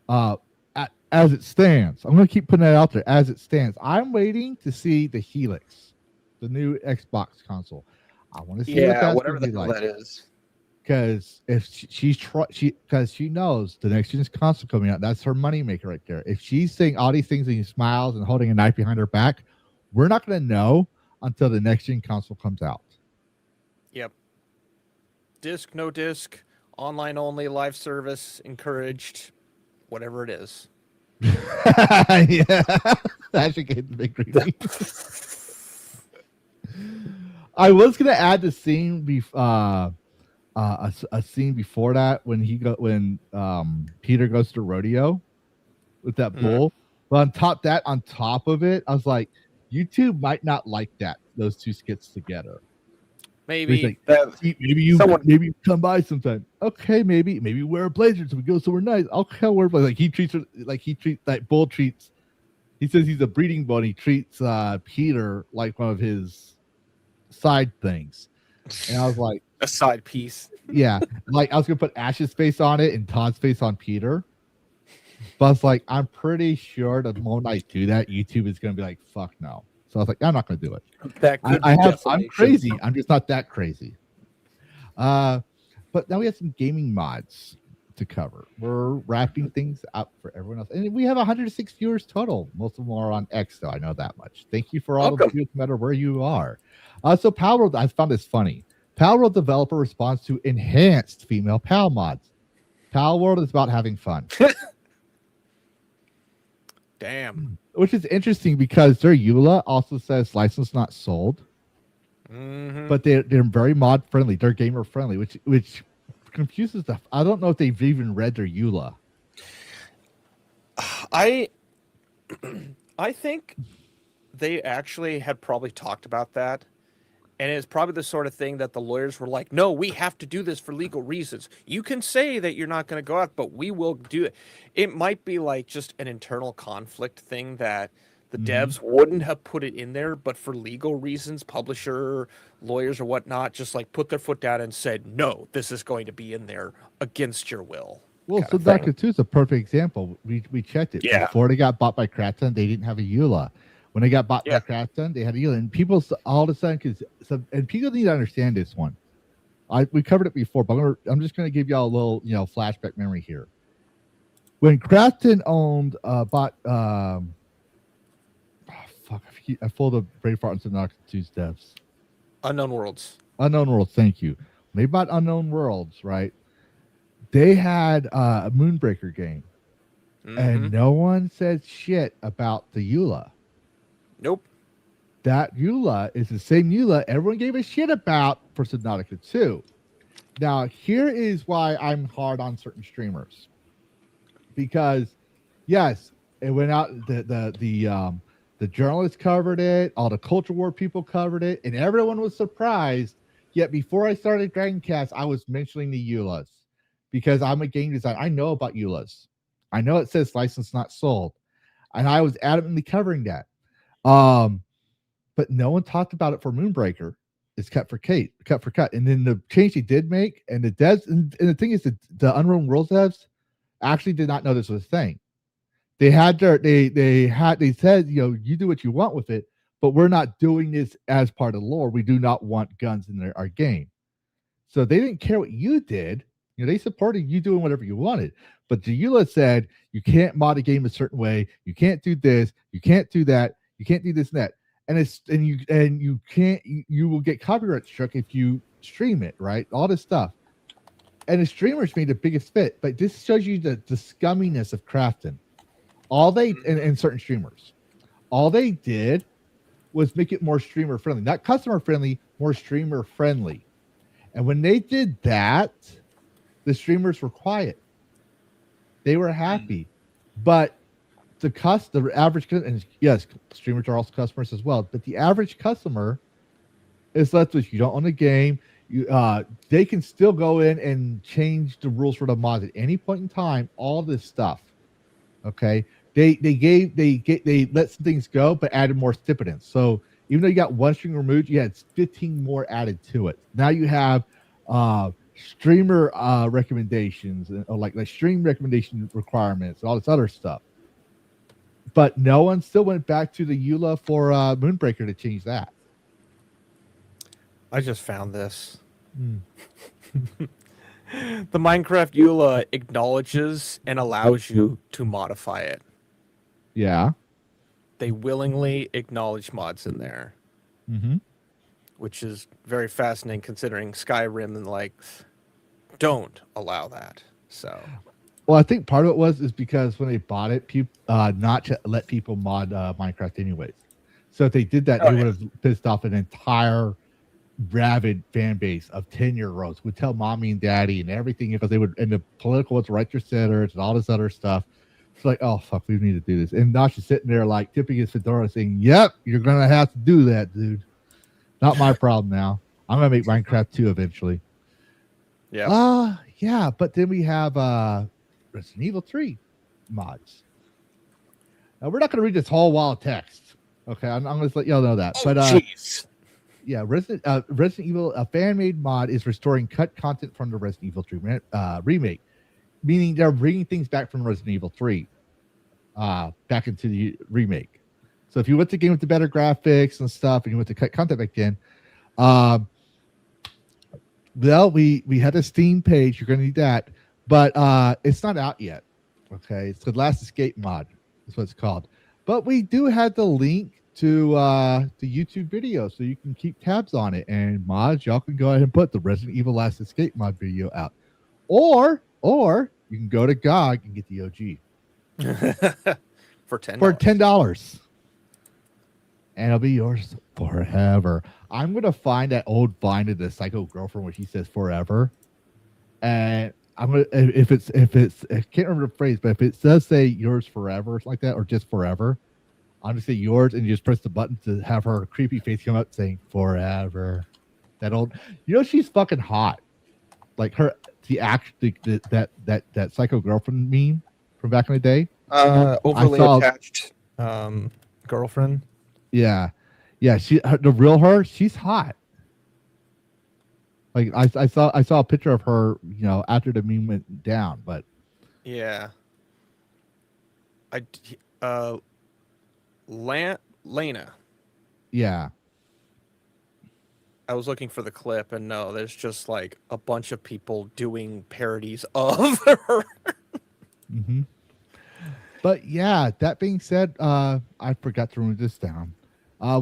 As it stands, I'm going to keep putting that out there. As it stands, I'm waiting to see the Helix, the new Xbox console. I want to see what that's whatever the hell that is. Because if because she knows the next gen's console coming out, that's her moneymaker right there. If she's saying all these things and she smiles and holding a knife behind her back, we're not going to know until the next gen console comes out. Yep. Disc, no disc, online only, live service, encouraged, whatever it is. Yeah, that should get the big review. I was gonna add the scene a scene before that when Peter goes to rodeo with that bull. But on top of it, I was like, YouTube might not like those two skits together. Maybe maybe you come by sometime. Okay, maybe wear a blazer so we go somewhere nice. Okay, wear a blazer. Like he treats that bull treats. He says he's a breeding bull. And he treats Peter like one of his side things. And I was like, a side piece. Yeah, like I was gonna put Ash's face on it and Todd's face on Peter. But I was like, I'm pretty sure the moment I do that, YouTube is gonna be like, "Fuck no." So I was like, I'm not going to do it. I'm crazy. I'm just not that crazy. But now we have some gaming mods to cover. We're wrapping things up for everyone else. And we have 106 viewers total. Most of them are on X, though. I know that much. Thank you for all the viewers, no matter where you are. So Palworld, I found this funny. Palworld developer responds to enhanced female Pal mods. Palworld is about having fun. Damn. Which is interesting because their EULA also says license not sold. Mm-hmm. But they're very mod friendly. They're gamer friendly, which confuses the. I don't know if they've even read their EULA. I think they actually had probably talked about that. And it's probably the sort of thing that the lawyers were like, no, we have to do this for legal reasons. You can say that you're not going to go out, but we will do it. It might be like just an internal conflict thing that the devs wouldn't have put it in there, but for legal reasons, publisher, lawyers or whatnot, just like put their foot down and said, no, this is going to be in there against your will. Well, so Dr. 2 is a perfect example. We checked it. Yeah. Before they got bought by Kraton, they didn't have a EULA. When they got bought by Kraton, they had a EULA. And people all of a sudden, and people need to understand this one. We covered it before, but I'm just going to give y'all a little, flashback memory here. When Crafton owned, I pulled a brain fart into Knox 2's devs. Unknown Worlds. Unknown Worlds, thank you. When they bought Unknown Worlds, right? They had a Moonbreaker game, and no one said shit about the EULA. Nope. That EULA is the same EULA everyone gave a shit about for Subnautica 2. Now, here is why I'm hard on certain streamers. Because, yes, it went out, the journalists covered it, all the Culture War people covered it, and everyone was surprised. Yet before I started Dragoncast, I was mentioning the EULAs. Because I'm a game designer. I know about EULAs. I know it says licensed not sold. And I was adamantly covering that. But no one talked about it for Moonbreaker. It's cut for cut. And then the change they did make, and the devs, and the thing is, the Unreal World devs actually did not know this was a thing. They said, you do what you want with it, but we're not doing this as part of the lore. We do not want guns in our game. So they didn't care what you did. They supported you doing whatever you wanted. But the EULA said you can't mod a game a certain way. You can't do this. You can't do that. You can't do this and that. You will get copyright struck if you stream it, right? All this stuff. And the streamers made the biggest fit, but this shows you the scumminess of Crafton. And certain streamers, all they did was make it more streamer friendly, not customer friendly, more streamer friendly. And when they did that, the streamers were quiet. They were happy, but the average, and yes, streamers are also customers as well, but the average customer is left with, you don't own a game. They can still go in and change the rules for the mods at any point in time. All this stuff, okay. They let some things go, but added more stipends. So even though you got one string removed, you had 15 more added to it. Now you have streamer recommendations, or like stream recommendation requirements, and all this other stuff. But no one still went back to the EULA for Moonbreaker to change that. I just found this. The Minecraft EULA acknowledges and allows you to modify it. Yeah. They willingly acknowledge mods in there. Which is very fascinating considering Skyrim and don't allow that. So, well, I think part of it is because when they bought it, not to let people mod Minecraft anyways. So if they did that, they would have pissed off an entire rabid fan base of 10-year-olds would tell mommy and daddy and everything, because they would, and the political right to centers and all this other stuff. It's like, oh fuck, we need to do this. And Nash is sitting there tipping his fedora saying, yep, you're gonna have to do that, dude. Not my problem now. I'm gonna make Minecraft 2 eventually. Yeah. Yeah, but then we have Resident Evil 3 mods. Now we're not gonna read this whole wall of text. Okay, I'm gonna let y'all know that. Jeez. Yeah, Resident Evil, a fan-made mod is restoring cut content from the Resident Evil 3 remake, meaning they're bringing things back from Resident Evil 3 back into the remake. So if you went to the game with the better graphics and stuff, and you went to cut content back then, well, we had a Steam page. You're going to need that, but it's not out yet. Okay, it's the Last Escape mod. That's what it's called. But we do have the link to the YouTube video, so you can keep tabs on it. And mods, y'all can go ahead and put the Resident Evil Last Escape mod video out, or you can go to GOG and get the OG for $10, and it'll be yours forever. I'm gonna find that old Vine of the Psycho Girlfriend where he says forever, and I'm gonna, if it's I can't remember the phrase, but if it does say yours forever or something like that, or just forever, I'm gonna say yours, and you just press the button to have her creepy face come up saying forever. That old, she's fucking hot. Like her, that Psycho Girlfriend meme from back in the day. Overly attached girlfriend. Yeah. The real her, she's hot. Like I saw a picture of her, after the meme went down, but yeah. Lena. Yeah. I was looking for the clip, and no, there's just like a bunch of people doing parodies of her. Mm-hmm. But yeah, that being said, I forgot to remove this down.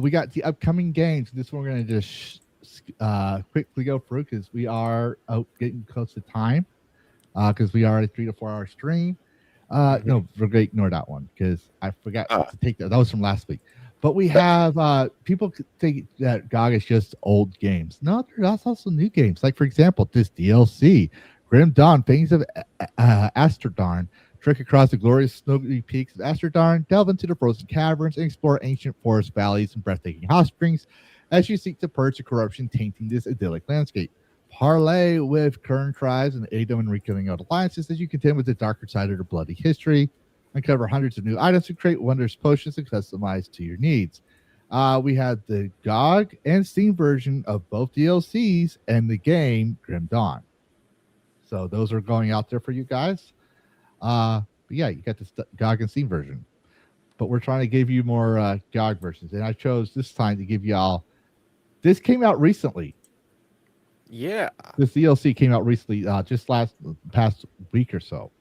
We got the upcoming games. This one we're going to just quickly go through because we are getting close to time because we are a 3 to 4 hour stream. No, we're going to ignore that one because I forgot to take that. That was from last week. But we have people think that GOG is just old games. No, there's also new games. Like, for example, this DLC, Grim Dawn, Fangs of Asterdarn. Trek across the glorious snowy peaks of Asterdarn, delve into the frozen caverns, and explore ancient forest valleys and breathtaking hot springs as you seek to purge the corruption tainting this idyllic landscape. Parlay with current tribes and aid them in rekindling old alliances as you contend with the darker side of their bloody history. Uncover hundreds of new items to create wondrous potions and customize to your needs. We have the GOG and Steam version of both DLCs and the game Grim Dawn. So those are going out there for you guys. But yeah, you got the GOG and Steam version. But we're trying to give you more GOG versions. And I chose this time to give y'all. This came out recently. Yeah. This DLC came out recently, just past week or so.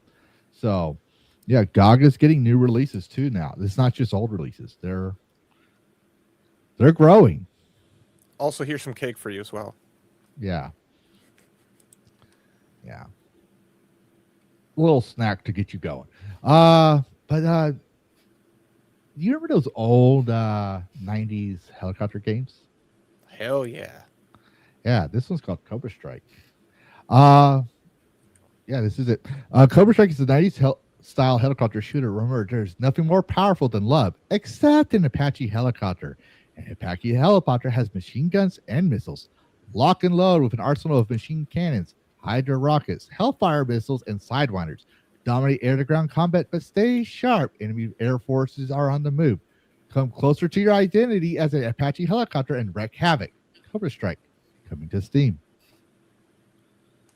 So yeah, GOG is getting new releases too now. It's not just old releases. They're growing. Also, here's some cake for you as well. Yeah. Yeah. A little snack to get you going. But you remember those old 90s helicopter games? Hell yeah. Yeah, this one's called Cobra Strike. Yeah, this is it. Cobra Strike is a 90s style helicopter shooter. Remember, there's nothing more powerful than love, except an Apache helicopter. An Apache helicopter has machine guns and missiles. Lock and load with an arsenal of machine cannons, Hydra rockets, Hellfire missiles, and Sidewinders. Dominate air-to-ground combat, but stay sharp. Enemy air forces are on the move. Come closer to your identity as an Apache helicopter and wreak havoc. Cobra Strike, coming to Steam.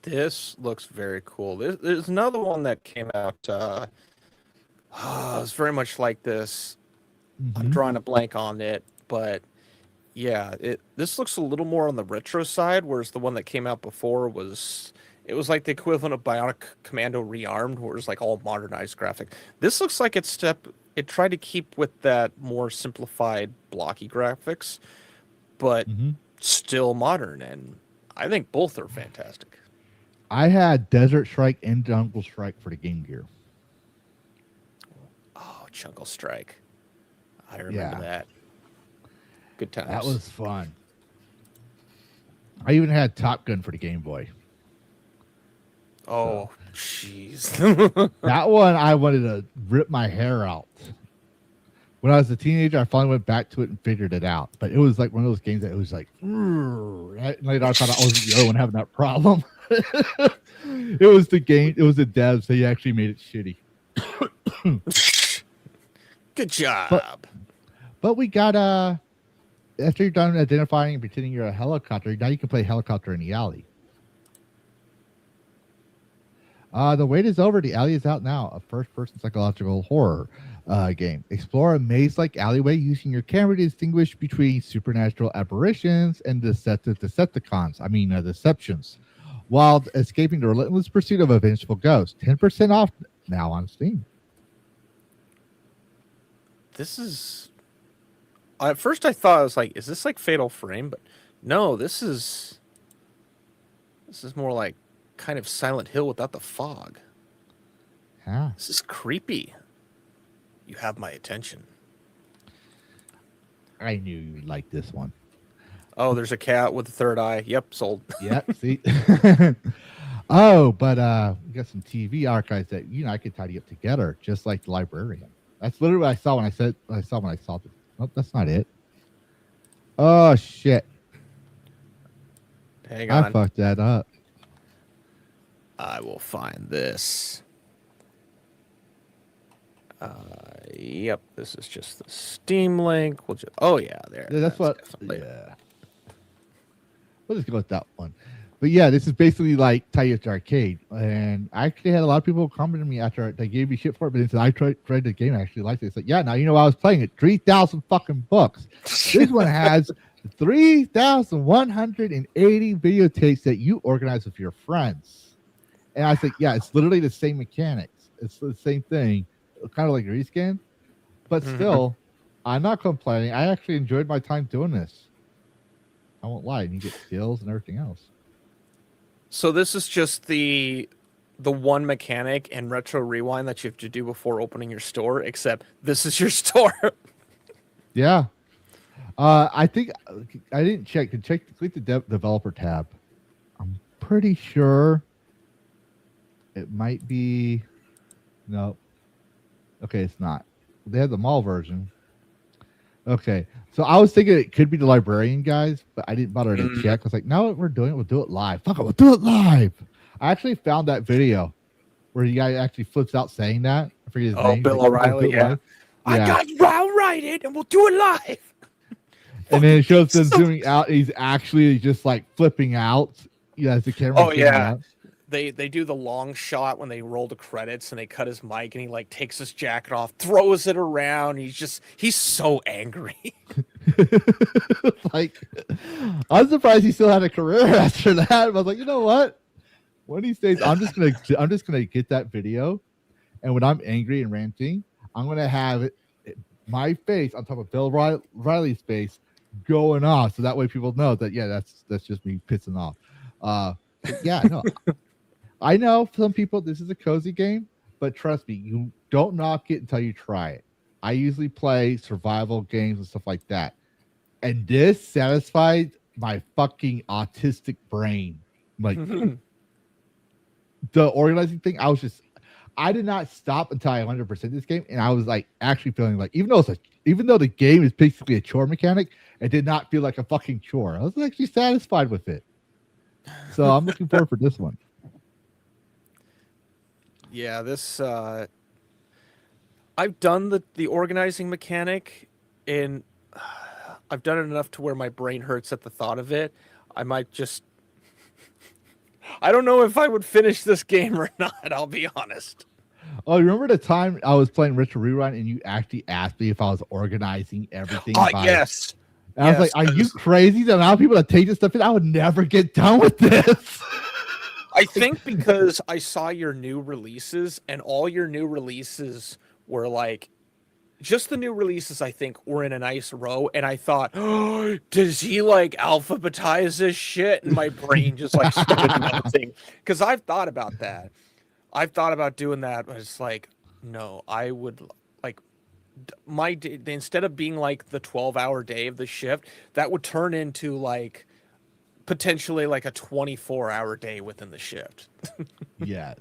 This looks very cool. There's another one that came out. It's very much like this. I'm drawing a blank on it, but yeah, this looks a little more on the retro side, whereas the one that came out before was like the equivalent of Bionic Commando Rearmed, where it's like all modernized graphic. This looks like it tried to keep with that more simplified blocky graphics, but still modern, and I think both are fantastic. I had Desert Strike and Jungle Strike for the Game Gear. Oh, Jungle Strike. I remember that. Good times. That was fun. I even had Top Gun for the Game Boy. Oh, jeez. That one, I wanted to rip my hair out. When I was a teenager, I finally went back to it and figured it out. But it was like one of those games that it was like, later I thought I wasn't the only one having that problem. It was the game. It was the devs. They actually made it shitty. Good job. But we got after you're done identifying and pretending you're a helicopter, now you can play helicopter in the alley. The wait is over. The alley is out now. A first-person psychological horror game. Explore a maze-like alleyway using your camera to distinguish between supernatural apparitions and deceptions, while escaping the relentless pursuit of a vengeful ghost. 10% off now on Steam. This is... At first I thought, I was like, is this like Fatal Frame? But no, this is more like kind of Silent Hill without the fog. Yeah. This is creepy. You have my attention. I knew you would like this one. Oh, there's a cat with a third eye. Yep, sold. Yep, see? Oh, but we got some TV archives that you and I could tidy up together, just like the librarian. That's literally what I saw when I saw this. Nope, that's not it. Oh, shit. Hang on. I fucked that up. I will find this. Yep, this is just the Steam link. Oh yeah, there. Yeah, that's what. Definitely. Yeah. We'll just go with that one. But yeah, this is basically like Tie Up to Arcade, and I actually had a lot of people comment to me after they gave me shit for it, but they said I tried the game. I actually liked it. It's like, yeah, now you know I was playing it. 3,000 fucking books. This one has 3,180 videotapes that you organize with your friends. And I think, yeah, it's literally the same mechanics. It's the same thing, kind of like rescan. But still, I'm not complaining. I actually enjoyed my time doing this. I won't lie. And you get skills and everything else. So this is just the one mechanic in Retro Rewind that you have to do before opening your store, except this is your store. Yeah. I think I didn't check. Click the developer tab. I'm pretty sure it might be. No. Okay, it's not. They have the mall version. Okay, so I was thinking it could be the librarian guys, but I didn't bother to check. I was like, no, we're doing it. We'll do it live. Fuck it, we'll do it live. I actually found that video where the guy actually flips out saying that. I forget his name. Bill Like, O'Reilly, yeah. I got you. I'll write it, and we'll do it live. And then it shows them zooming out. He's actually just like flipping out. Yeah, as the camera. Oh yeah. Out. They do the long shot when they roll the credits and they cut his mic and he like takes his jacket off, throws it around. He's so angry. Like, I'm surprised he still had a career after that. I was like, you know what? One of these days, I'm just gonna get that video, and when I'm angry and ranting, I'm gonna have my face on top of Bill Riley's face going off, so that way people know that that's just me pissing off. Yeah, no. I know for some people this is a cozy game, but trust me, you don't knock it until you try it. I usually play survival games and stuff like that. And this satisfied my fucking autistic brain. Like the organizing thing, I did not stop until I 100% this game, and I was like actually feeling like even though the game is basically a chore mechanic, it did not feel like a fucking chore. I was actually satisfied with it. So I'm looking forward for this one. Yeah, this I've done the organizing mechanic, and I've done it enough to where my brain hurts at the thought of it. I might just I don't know if I would finish this game or not, I'll be honest. Oh, you remember the time I was playing Retro Rewind and you actually asked me if I was organizing everything? Yes. And I was like, are you crazy? The amount of people that take this stuff in, I would never get done with this. I think because I saw your new releases, and all your new releases were like, just the new releases, I think, were in a nice row. And I thought, oh, does he like alphabetize this shit? And my brain just like started melting. Because I've thought about that. I've thought about doing that. But it's like, no, I would like my day, instead of being like the 12-hour day of the shift, that would turn into like potentially like a 24-hour day within the shift. Yes.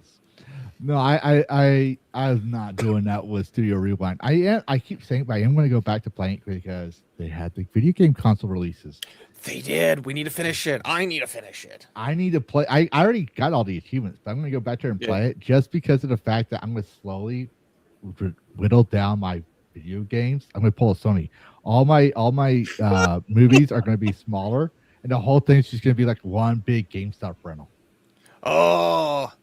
No, I'm not doing that with Studio Rewind. I keep saying, but I am going to go back to playing it because they had the video game console releases. They did. We need to finish it. I need to finish it. I need to play. I already got all the achievements, but I'm going to go back there and play it just because of the fact that I'm going to slowly whittle down my video games. I'm going to pull a Sony. All my movies are going to be smaller, and the whole thing's just going to be like one big GameStop rental. Oh,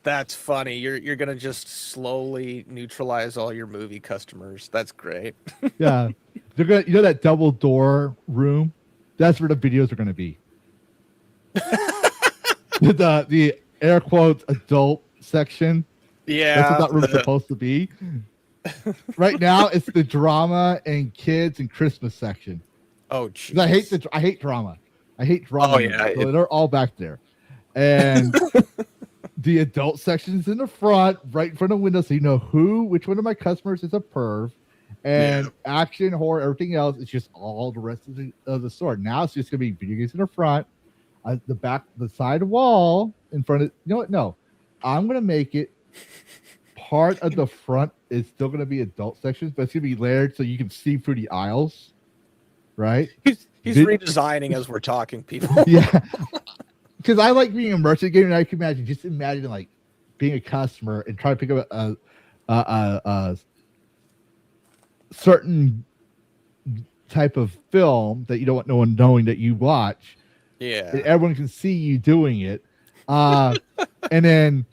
that's funny. You're gonna just slowly neutralize all your movie customers. That's great. Yeah, they're gonna. You know that double door room? That's where the videos are gonna be. the air quotes adult section. Yeah, that's what that room's supposed to be. Right now, it's the drama and kids and Christmas section. Oh, jeez. I hate drama. I hate drama. Oh yeah, so they're all back there, and. The adult section's in the front, right in front of the window, so you know which one of my customers is a perv, and action, horror, everything else is just all the rest of the store. Now it's just gonna be video games in the front, the back, the side wall in front of. You know what? No, I'm gonna make it part of the front is still gonna be adult sections, but it's gonna be layered so you can see through the aisles. Right? He's redesigning as we're talking, people. Yeah. Because I like being immersed in the game, and I can imagine like being a customer and trying to pick up a certain type of film that you don't want no one knowing that you watch. Yeah, and everyone can see you doing it. And then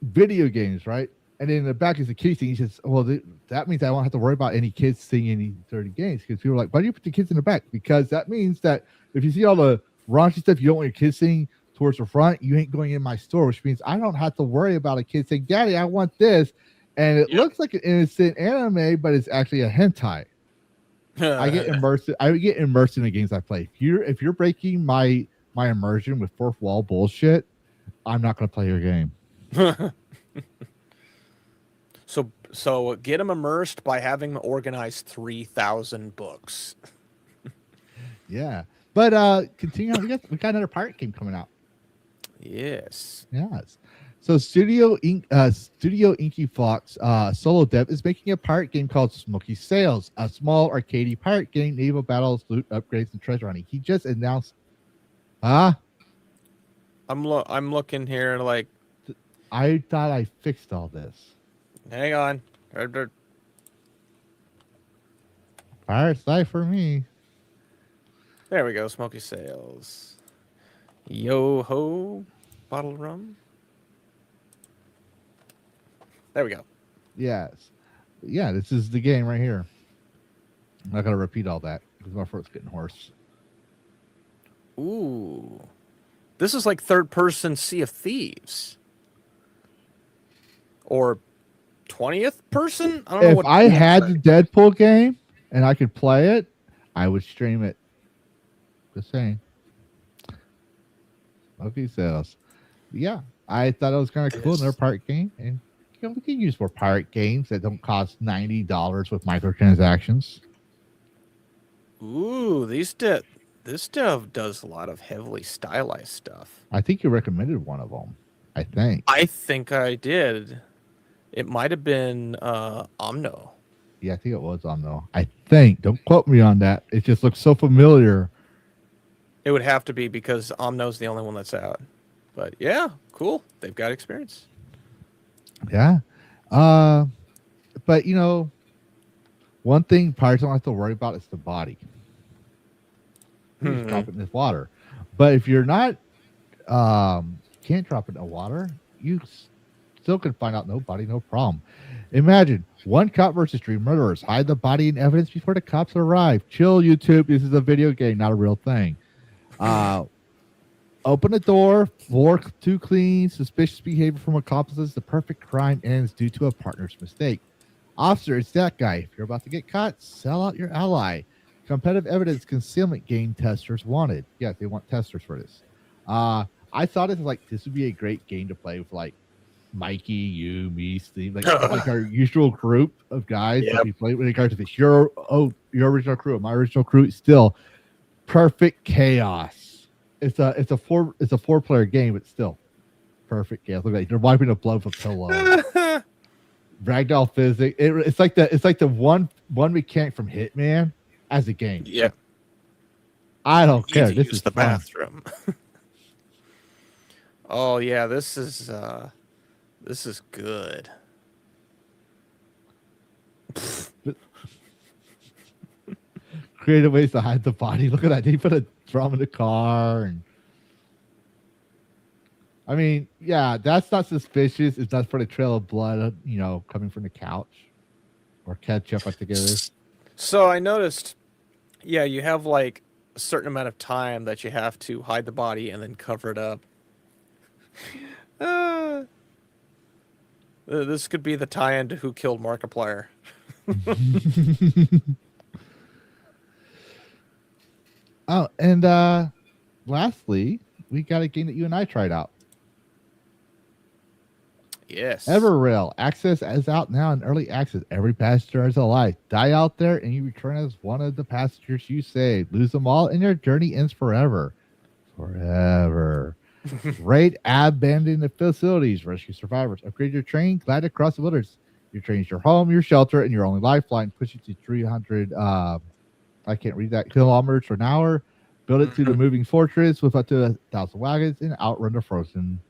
video games, right? And then in the back is the kids thing. He says, well, that means I won't have to worry about any kids seeing any dirty games. Because people are like, why do you put the kids in the back? Because that means that if you see all the raunchy stuff you don't want your kids seeing towards the front, you ain't going in my store, which means I don't have to worry about a kid saying, Daddy, I want this. And it looks like an innocent anime, but it's actually a hentai. I get immersed in the games I play. If you're breaking my immersion with fourth wall bullshit, I'm not going to play your game. So get them immersed by having them organize 3,000 books. Yeah, but continue on. We got another pirate game coming out. Yes. So Studio Inky Fox solo dev is making a pirate game called Smoky Sails, a small arcadey pirate game, naval battles, loot upgrades, and treasure hunting. He just announced. I'm looking here like. I thought I fixed all this. Hang on. Pirate's life for me. There we go. Smoky Sails. Yo ho, bottle of rum. There we go. Yes. Yeah, this is the game right here. I'm not going to repeat all that because my throat's getting hoarse. Ooh. This is like third person Sea of Thieves. Or 20th person? I don't know If what I had the Deadpool game and I could play it, I would stream it. Just saying. Okay, sales. Yeah, I thought it was kind of cool in their pirate game. And we can use more pirate games that don't cost $90 with microtransactions. Ooh, this stuff does a lot of heavily stylized stuff. I think you recommended one of them. I think I did. It might have been Omno. Yeah, I think it was Omno. I think. Don't quote me on that. It just looks so familiar. It would have to be because Omno's the only one that's out. But yeah, cool. They've got experience. Yeah. But one thing pirates don't have to worry about is the body. You just drop it in the water. But if you're not can't drop it in the water, you still can find out no body, no problem. Imagine 1 cop versus 3 murderers. Hide the body and evidence before the cops arrive. Chill, YouTube. This is a video game, not a real thing. Open the door. Floor too clean. Suspicious behavior from accomplices. The perfect crime ends due to a partner's mistake. Officer, it's that guy. If you're about to get caught, sell out your ally. Competitive evidence concealment game testers wanted. Yeah, they want testers for this. I thought it was like this would be a great game to play with like Mikey, you, me, Steve, like our usual group of guys that we play with regards to this. Your original crew, my original crew, still perfect chaos. It's a 4-player game, but still perfect chaos. Look like they're wiping the blood with a pillow. Ragdoll physics. It's like the one mechanic from Hitman as a game. Yeah. I don't care. This Use is the fun. bathroom. Oh yeah, this is good. Creative ways to hide the body. Look at that. They put a drum in the car, and I mean, yeah, that's not suspicious. It's not for the trail of blood, coming from the couch or ketchup. I think it is. So I noticed, yeah, you have like a certain amount of time that you have to hide the body and then cover it up. This could be the tie-in to Who Killed Markiplier. Oh, and lastly, we got a game that you and I tried out. Yes. Everrail access is out now in early access. Every passenger is alive. Die out there and you return as one of the passengers you saved. Lose them all and your journey ends forever. Forever. Raid abandoned facilities. Rescue survivors. Upgrade your train. Glide across the waters. Your train is your home, your shelter, and your only lifeline. Push it to 300 I can't read that, kilometers per hour. Build it to the moving fortress with up to 1,000 wagons and outrun the frozen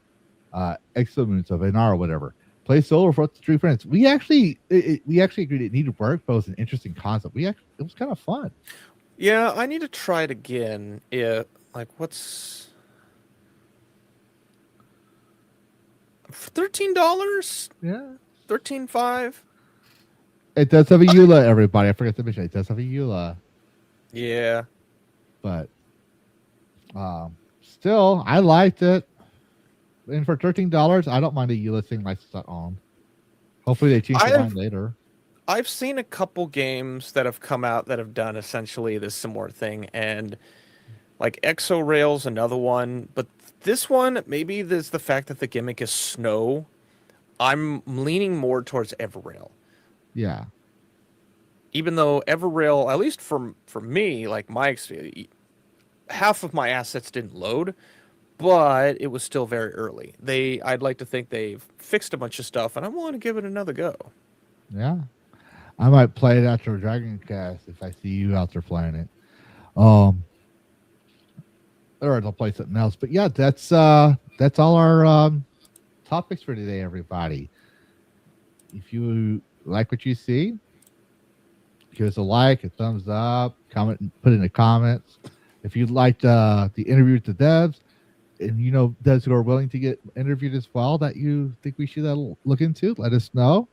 exomoons of Anar or whatever. Play solo for up to 3 friends. We actually agreed it needed work, but it was an interesting concept. It was kind of fun. Yeah, I need to try it again. What's $13? Yeah. 13.5. It does have a EULA, everybody. I forgot to mention it does have a EULA, Yeah. but still, I liked it. And for $13, I don't mind a EULA thing like that on. Hopefully, they change their mind later. I've seen a couple games that have come out that have done essentially this similar thing, and like Exo Rail's another one, but this one, maybe there's the fact that the gimmick is snow. I'm leaning more towards Everrail. Yeah. Even though Everrail, at least for me, like my experience, half of my assets didn't load, but it was still very early. I'd like to think they've fixed a bunch of stuff, and I want to give it another go. Yeah. I might play it after Dragoncast if I see you out there playing it. Or I'll play something else. But yeah, that's all our topics for today, everybody. If you like what you see, give us a like, a thumbs up, comment, and put in the comments. If you liked the interview with the devs, and you know devs who are willing to get interviewed as well that you think we should look into, let us know.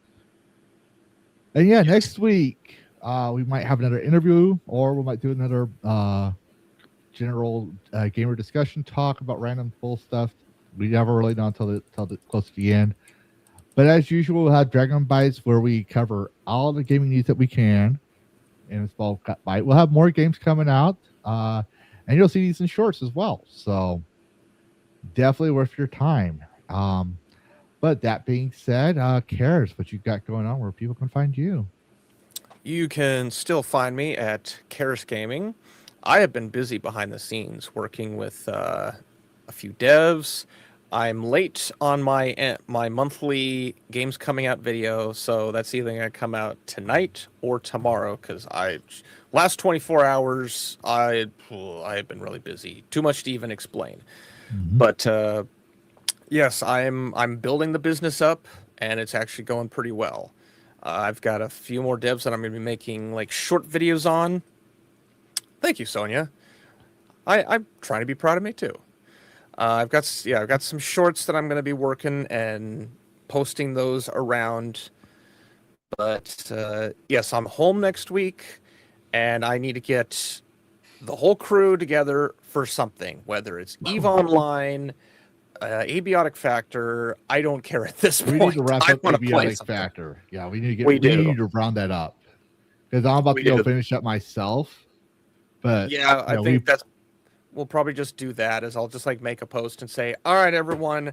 And yeah, next week we might have another interview, or we might do another general gamer discussion talk about random full stuff. We never really know until close to the end. But as usual, we'll have Dragon Bytes where we cover all the gaming news that we can. And it's all cut byte. We'll have more games coming out. And you'll see these in shorts as well. So definitely worth your time. But that being said, Karis, what you got going on where people can find you? You can still find me at Karis Gaming. I have been busy behind the scenes working with a few devs. I'm late on my monthly games coming out video, so that's either going to come out tonight or tomorrow, because last 24 hours I've been really busy. Too much to even explain. Mm-hmm. But yes, I'm building the business up, and it's actually going pretty well. I've got a few more devs that I'm going to be making like short videos on. Thank you, Sonia. I'm trying to be proud of me too. I've got some shorts that I'm going to be working and posting those around. But yes, I'm home next week, and I need to get the whole crew together for something, whether it's EVE Online, Abiotic Factor. I don't care at this point. We need to wrap up Abiotic Factor. Yeah, we need to round that up, because I'm about to go finish up myself. But yeah, I think we'll probably just do that. I'll just like make a post and say, all right, everyone,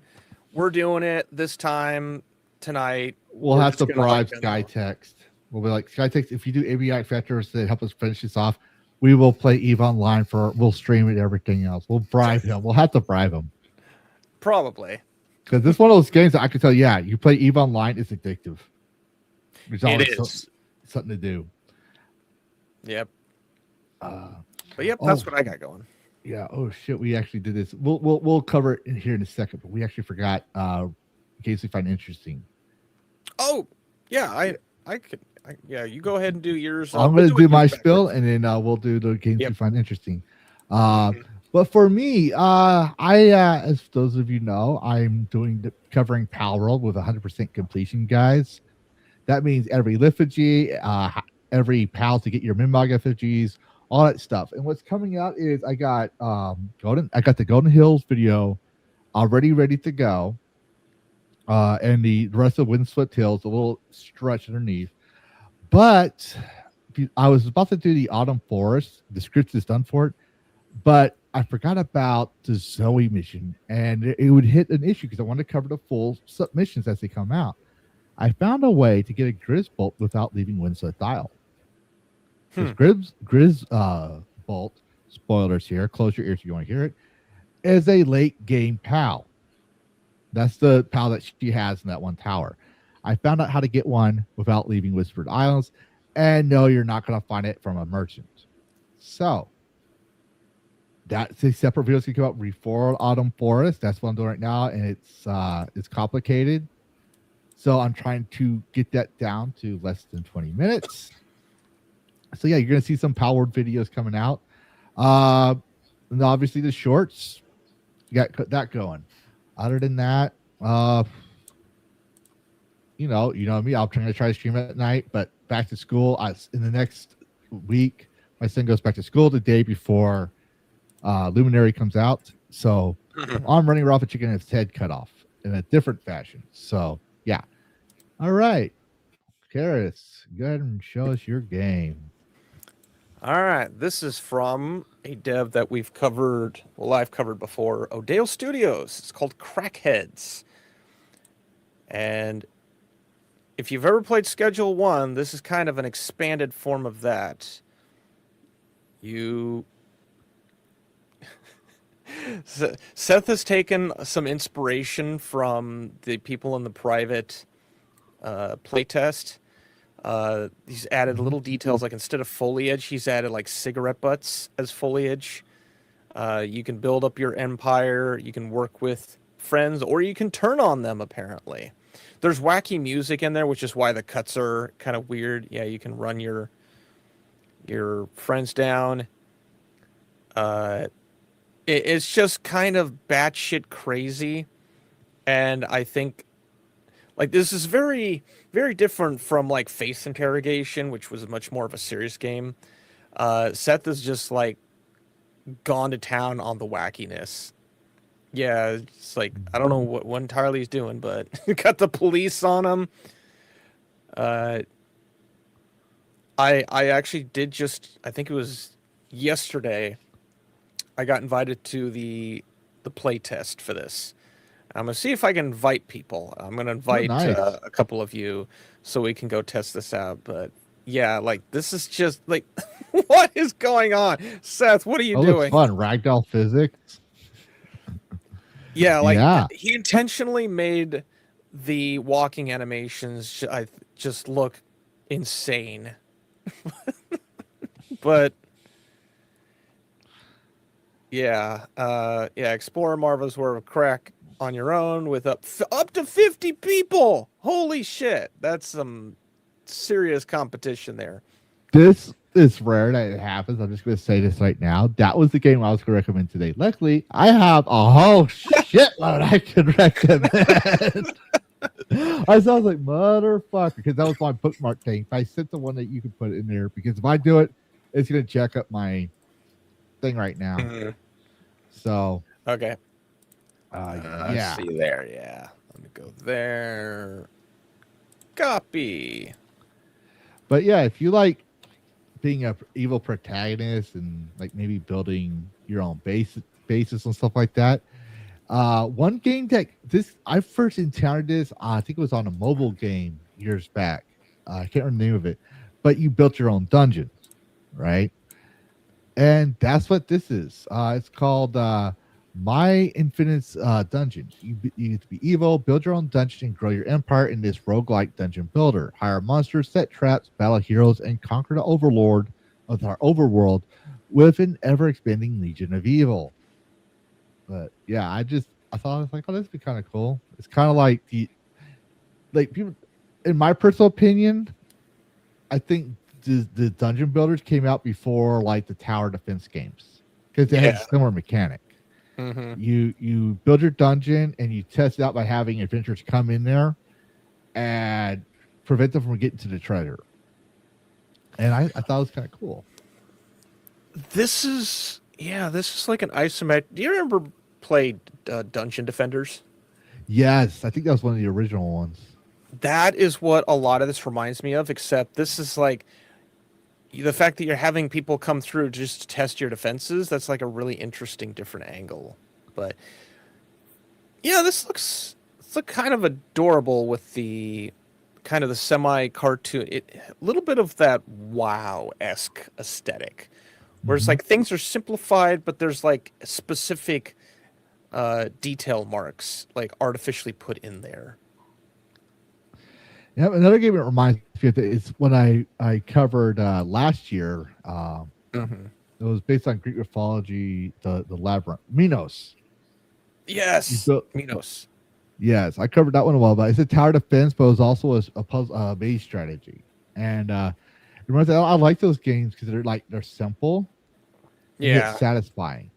we're doing it this time tonight. We'll have to bribe Skytext. We'll be like, Skytext, if you do Abiotic Factors to help us finish this off, we will play EVE Online we'll stream it, everything else. We'll bribe him. We'll have to bribe him. Probably. Because this is one of those games that I can tell, yeah, you play EVE Online, it's addictive. It is. Something to do. Yep. But yep, that's what I got going. Yeah. Oh shit, we actually did this. We'll cover it in here in a second, but we actually forgot in case we find interesting. Oh yeah, I could. Yeah, you go ahead and do yours. I'm going to do my spiel, and then we'll do the games we find interesting. But for me, as those of you know, I'm covering Pal World with 100% completion, guys. That means every Lithogy, every PAL to get your Minmog effigies, all that stuff. And what's coming out is I got the Golden Hills video already ready to go. And the rest of Windswept Hills, a little stretch underneath. But I was about to do the Autumn Forest. The script is done for it. But I forgot about the Zoe mission. And it would hit an issue because I wanted to cover the full submissions as they come out. I found a way to get a Grizz Bolt without leaving Windswept Isle. This Grizz Bolt, spoilers here, close your ears if you want to hear it, is a late game PAL. That's the PAL that she has in that one tower. I found out how to get one without leaving Whispered Islands, and no, you're not going to find it from a merchant. So, that's a separate video to come out. Reform Autumn Forest. That's what I'm doing right now, and it's complicated. So I'm trying to get that down to less than 20 minutes. So yeah, you're going to see some powered videos coming out. And obviously the shorts, you got that going. Other than that, me. I'm trying to try to stream at night, but back to school. In the next week, my son goes back to school the day before Luminary comes out. So I'm running around with chicken and its head cut off in a different fashion. So yeah. All right. Karis, go ahead and show us your game. All right, this is from a dev that we've covered, well, I've covered before, Odeo Studios. It's called Crackheads. And if you've ever played Schedule 1, this is kind of an expanded form of that. Seth has taken some inspiration from the people in the private playtest. He's added little details, like instead of foliage, he's added like cigarette butts as foliage. You can build up your empire, you can work with friends, or you can turn on them, apparently. There's wacky music in there, which is why the cuts are kind of weird. Yeah, you can run your friends down. It's just kind of batshit crazy. And I think like this is very, very different from like Face Interrogation, which was much more of a serious game. Seth is just like gone to town on the wackiness. Yeah, it's like I don't know what entirely he's doing, but got the police on him. I actually did I think it was yesterday, I got invited to the play test for this. I'm going to see if I can invite people. I'm going to invite a couple of you so we can go test this out. But yeah, like this is just like, what is going on? Seth, what are you doing? It's fun. Ragdoll physics. Yeah, like he intentionally made the walking animations just look insane. But yeah, explore Marvel's World of Crack on your own with up to 50 people. Holy shit, that's some serious competition there. This is rare that it happens. I'm just going to say this right now. That was the game I was going to recommend today. Luckily, I have a whole shitload I can recommend. I sound like motherfucker because that was my bookmark thing. I sent the one that you can put in there because if I do it, it's going to jack up my thing right now. So okay. Yeah. See there, yeah. Let me go there. Copy. But yeah, if you like being a evil protagonist and like maybe building your own bases and stuff like that, one game that I first encountered this, I think it was on a mobile game years back. I can't remember the name of it, but you built your own dungeons, right? And that's what this is. It's called My Infinite Dungeons. You need to be evil, build your own dungeon, and grow your empire in this roguelike dungeon builder. Hire monsters, set traps, battle heroes, and conquer the overlord of our overworld with an ever-expanding legion of evil. But yeah, I thought I was like, oh, this would be kind of cool. It's kind of like people, in my personal opinion, I think the dungeon builders came out before like the tower defense games because they had a similar mechanic. You build your dungeon and you test it out by having adventurers come in there and prevent them from getting to the treasure. And I thought it was kind of cool. This is like an isometric. Do you remember played Dungeon Defenders? Yes, I think that was one of the original ones. That is what a lot of this reminds me of, except this is like the fact that you're having people come through just to test your defenses. That's like a really interesting, different angle. But yeah, this looks kind of adorable with the kind of the semi-cartoon, a little bit of that WoW-esque aesthetic, where it's like things are simplified, but there's like specific detail marks like artificially put in there. Yeah, another game that reminds me of it is when I covered last year. It was based on Greek mythology, the Labyrinth. Minos. Yes, Minos. Yes, I covered that one a while back. It's a tower defense, but it was also a puzzle maze strategy. And remember, I like those games because they're simple, yet satisfying.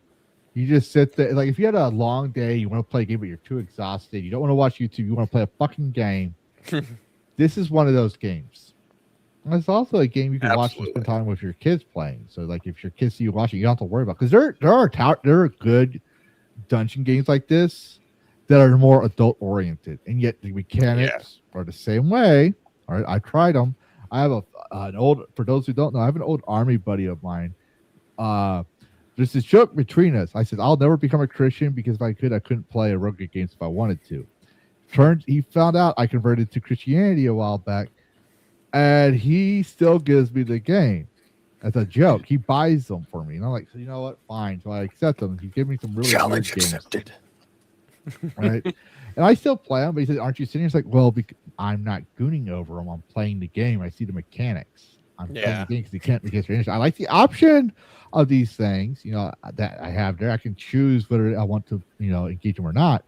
You just sit there, like if you had a long day, you want to play a game, but you're too exhausted. You don't want to watch YouTube. You want to play a fucking game. this is one of those games. And it's also a game you can watch and Absolutely. spend time with your kids playing. So, like, if your kids see you watching, you don't have to worry about, because there are good dungeon games like this that are more adult oriented, and yet the mechanics are the same way. All right, I tried them. I have an old, for those who don't know, I have an old army buddy of mine. There's this joke between us. I said, I'll never become a Christian because if I couldn't play erotic games if I wanted to. He found out I converted to Christianity a while back, and he still gives me the game as a joke. He buys them for me, and I'm like, so you know what? Fine. So I accept them. He gave me some really Challenge weird games. accepted. Right? And I still play them, but he said, aren't you sitting here? It's like, well, I'm not gooning over them. I'm playing the game. I see the mechanics. I'm playing the game because you can't against your interest. I like the option of these things, that I have there. I can choose whether I want to, engage them or not.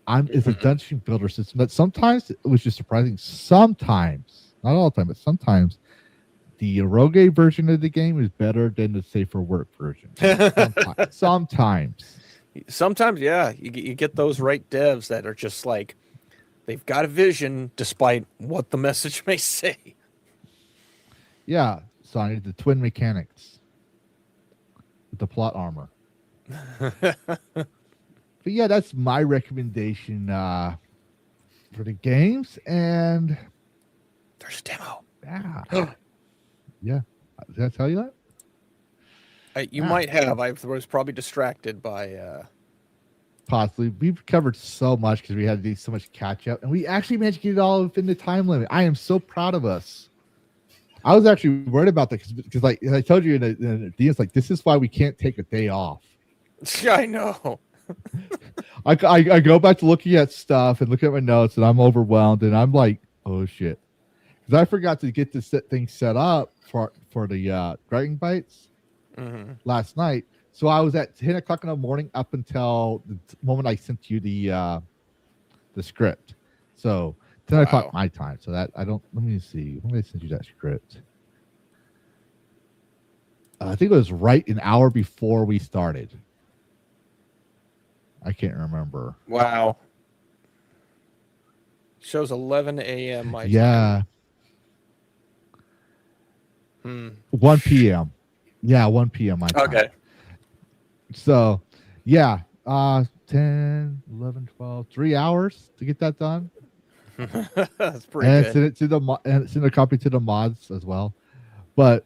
It's a dungeon builder system that sometimes, which is surprising, sometimes, not all the time, but sometimes the eroge version of the game is better than the safer work version. Sometimes, yeah, you get those right devs that are just like, they've got a vision despite what the message may say. Yeah, so I need the twin mechanics with the plot armor. But yeah, that's my recommendation for the games. And There's a demo. Yeah. Did I tell you that? You might have. I was probably distracted by... Possibly. We've covered so much because we had to do so much catch up, and we actually managed to get it all within the time limit. I am so proud of us. I was actually worried about that because like I told you in the it's like, this is why we can't take a day off. I know. I go back to looking at stuff and looking at my notes, and I'm overwhelmed, and I'm like, oh shit, because I forgot to get this thing set up for the Dragon Bytes last night. So I was at 10 o'clock in the morning up until the moment I sent you the script. So 10 o'clock my time. So that let me see. When did I send you that script? I think it was right an hour before we started. I can't remember. Wow. Shows 11 a.m. my time. 1 p.m. Yeah, 1 p.m. my time. Okay. So, yeah, 10, 11, 12, 3 hours to get that done. That's pretty and good. Send it to and send a copy to the mods as well. But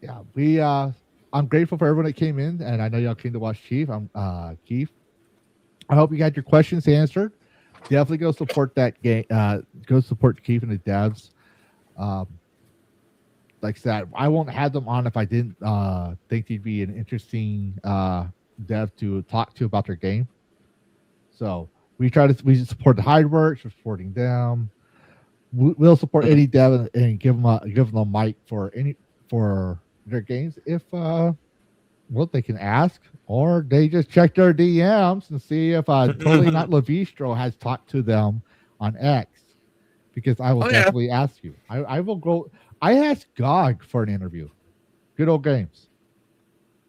yeah, I'm grateful for everyone that came in, and I know y'all came to watch Chief. I'm Keith. I hope you got your questions answered. Definitely go support that game. Go support Keith and the devs. Like I said, I won't have them on if I didn't think they'd be an interesting dev to talk to about their game. So we support the Hideworks, we're supporting them. We'll support any dev and give them a mic for their games if they can ask, or they just check their DMs and see if Totally Not Levistro has talked to them on X, because I will definitely ask you. I will go. I asked GOG for an interview. Good old games.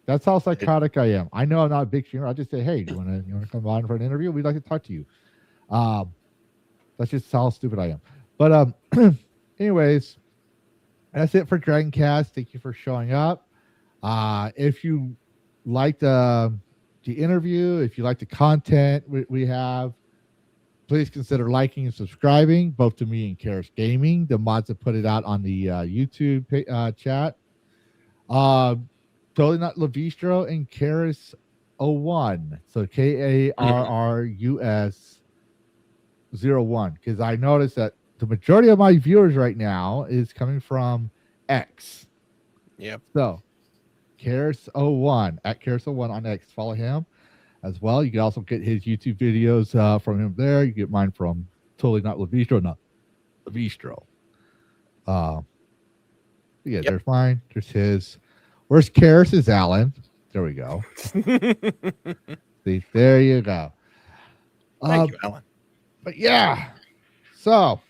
That's how psychotic I am. I know I'm not a big streamer. I just say, hey, you want to come on for an interview? We'd like to talk to you. That's just how stupid I am. But anyways, that's it for Dragoncast. Thank you for showing up. If you like the interview, if you like the content we have, please consider liking and subscribing, both to me and Karis Gaming. The mods have put it out on the YouTube chat. Totally Not Levistro and Karis01. So KARRUS 01. Because I noticed that the majority of my viewers right now is coming from X. Yep. So Karis01 at Karis01 on X. Follow him as well. You can also get his YouTube videos from him there. You get mine from Totally Not Levistro, not Levistro. There's mine. There's his. Where's Karis? Is Alan? There we go. See, there you go. Thank you, Alan. But yeah, so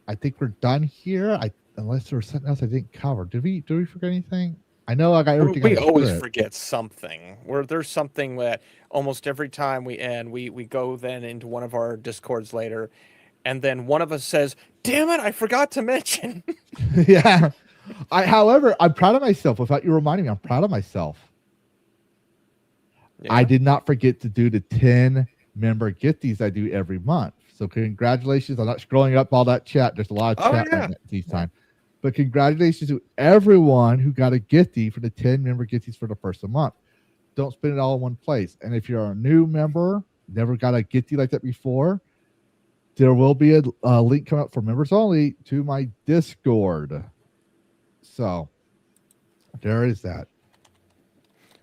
I think we're done here. Unless there was something else I didn't cover. Did we forget anything? I know I got everything. We always forget something. Where there's something that almost every time we end, we go then into one of our Discords later, and then one of us says, "Damn it, I forgot to mention." Yeah. However, I'm proud of myself. Without you reminding me, I'm proud of myself. Yeah. I did not forget to do the 10 member gifties I do every month. So congratulations. I'm not scrolling up all that chat. There's a lot of chat right this time. But congratulations to everyone who got a gifty for the 10 member gifties for the first of the month. Don't spend it all in one place. And if you're a new member, never got a gifty like that before, there will be a link coming up for members only to my Discord. So there is that.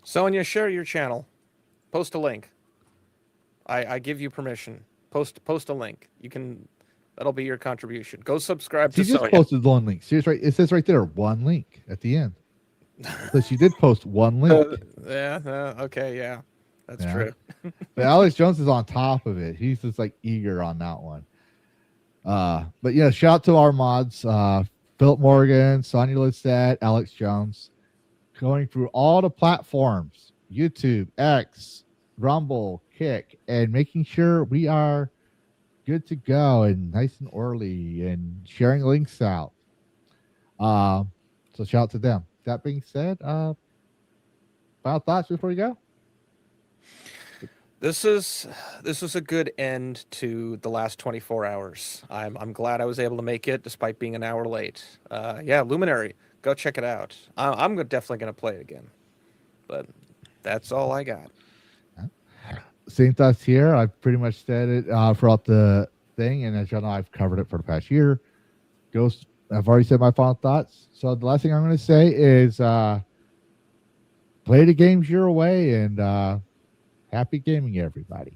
Sonia, share your channel. Post a link. I give you permission. Post a link. You can. That'll be your contribution. Go subscribe to She just Sonia. posted one link. See, right. It says right there, one link at the end. So she did post one link. Okay, yeah, that's true. But Alex Jones is on top of it. He's just like eager on that one. But yeah, shout out to our mods, Philip Morgan, Sonia Lissette, Alex Jones, going through all the platforms, YouTube, X, Rumble, Kick, and making sure we are good to go and nice and early and sharing links out. So shout out to them. That being said, final thoughts before we go? This was a good end to the last 24 hours. I'm glad I was able to make it despite being an hour late. Yeah, Luminary, go check it out. I'm definitely going to play it again. But that's all I got. Same thoughts here. I've pretty much said it throughout the thing, and as y'all know, I've covered it for the past year. Ghost, I've already said my final thoughts. So the last thing I'm going to say is play the games your way, and happy gaming, everybody.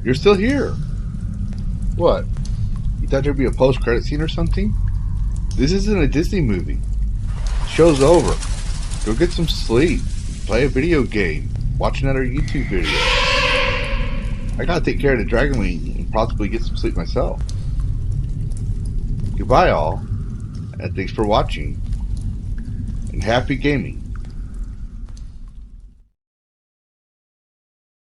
You're still here. What? You thought there'd be a post-credit scene or something? This isn't a Disney movie. The show's over. Go get some sleep. Play a video game. Watch another YouTube video. I gotta take care of the Dragon Wing and possibly get some sleep myself. Goodbye all, and thanks for watching. And happy gaming.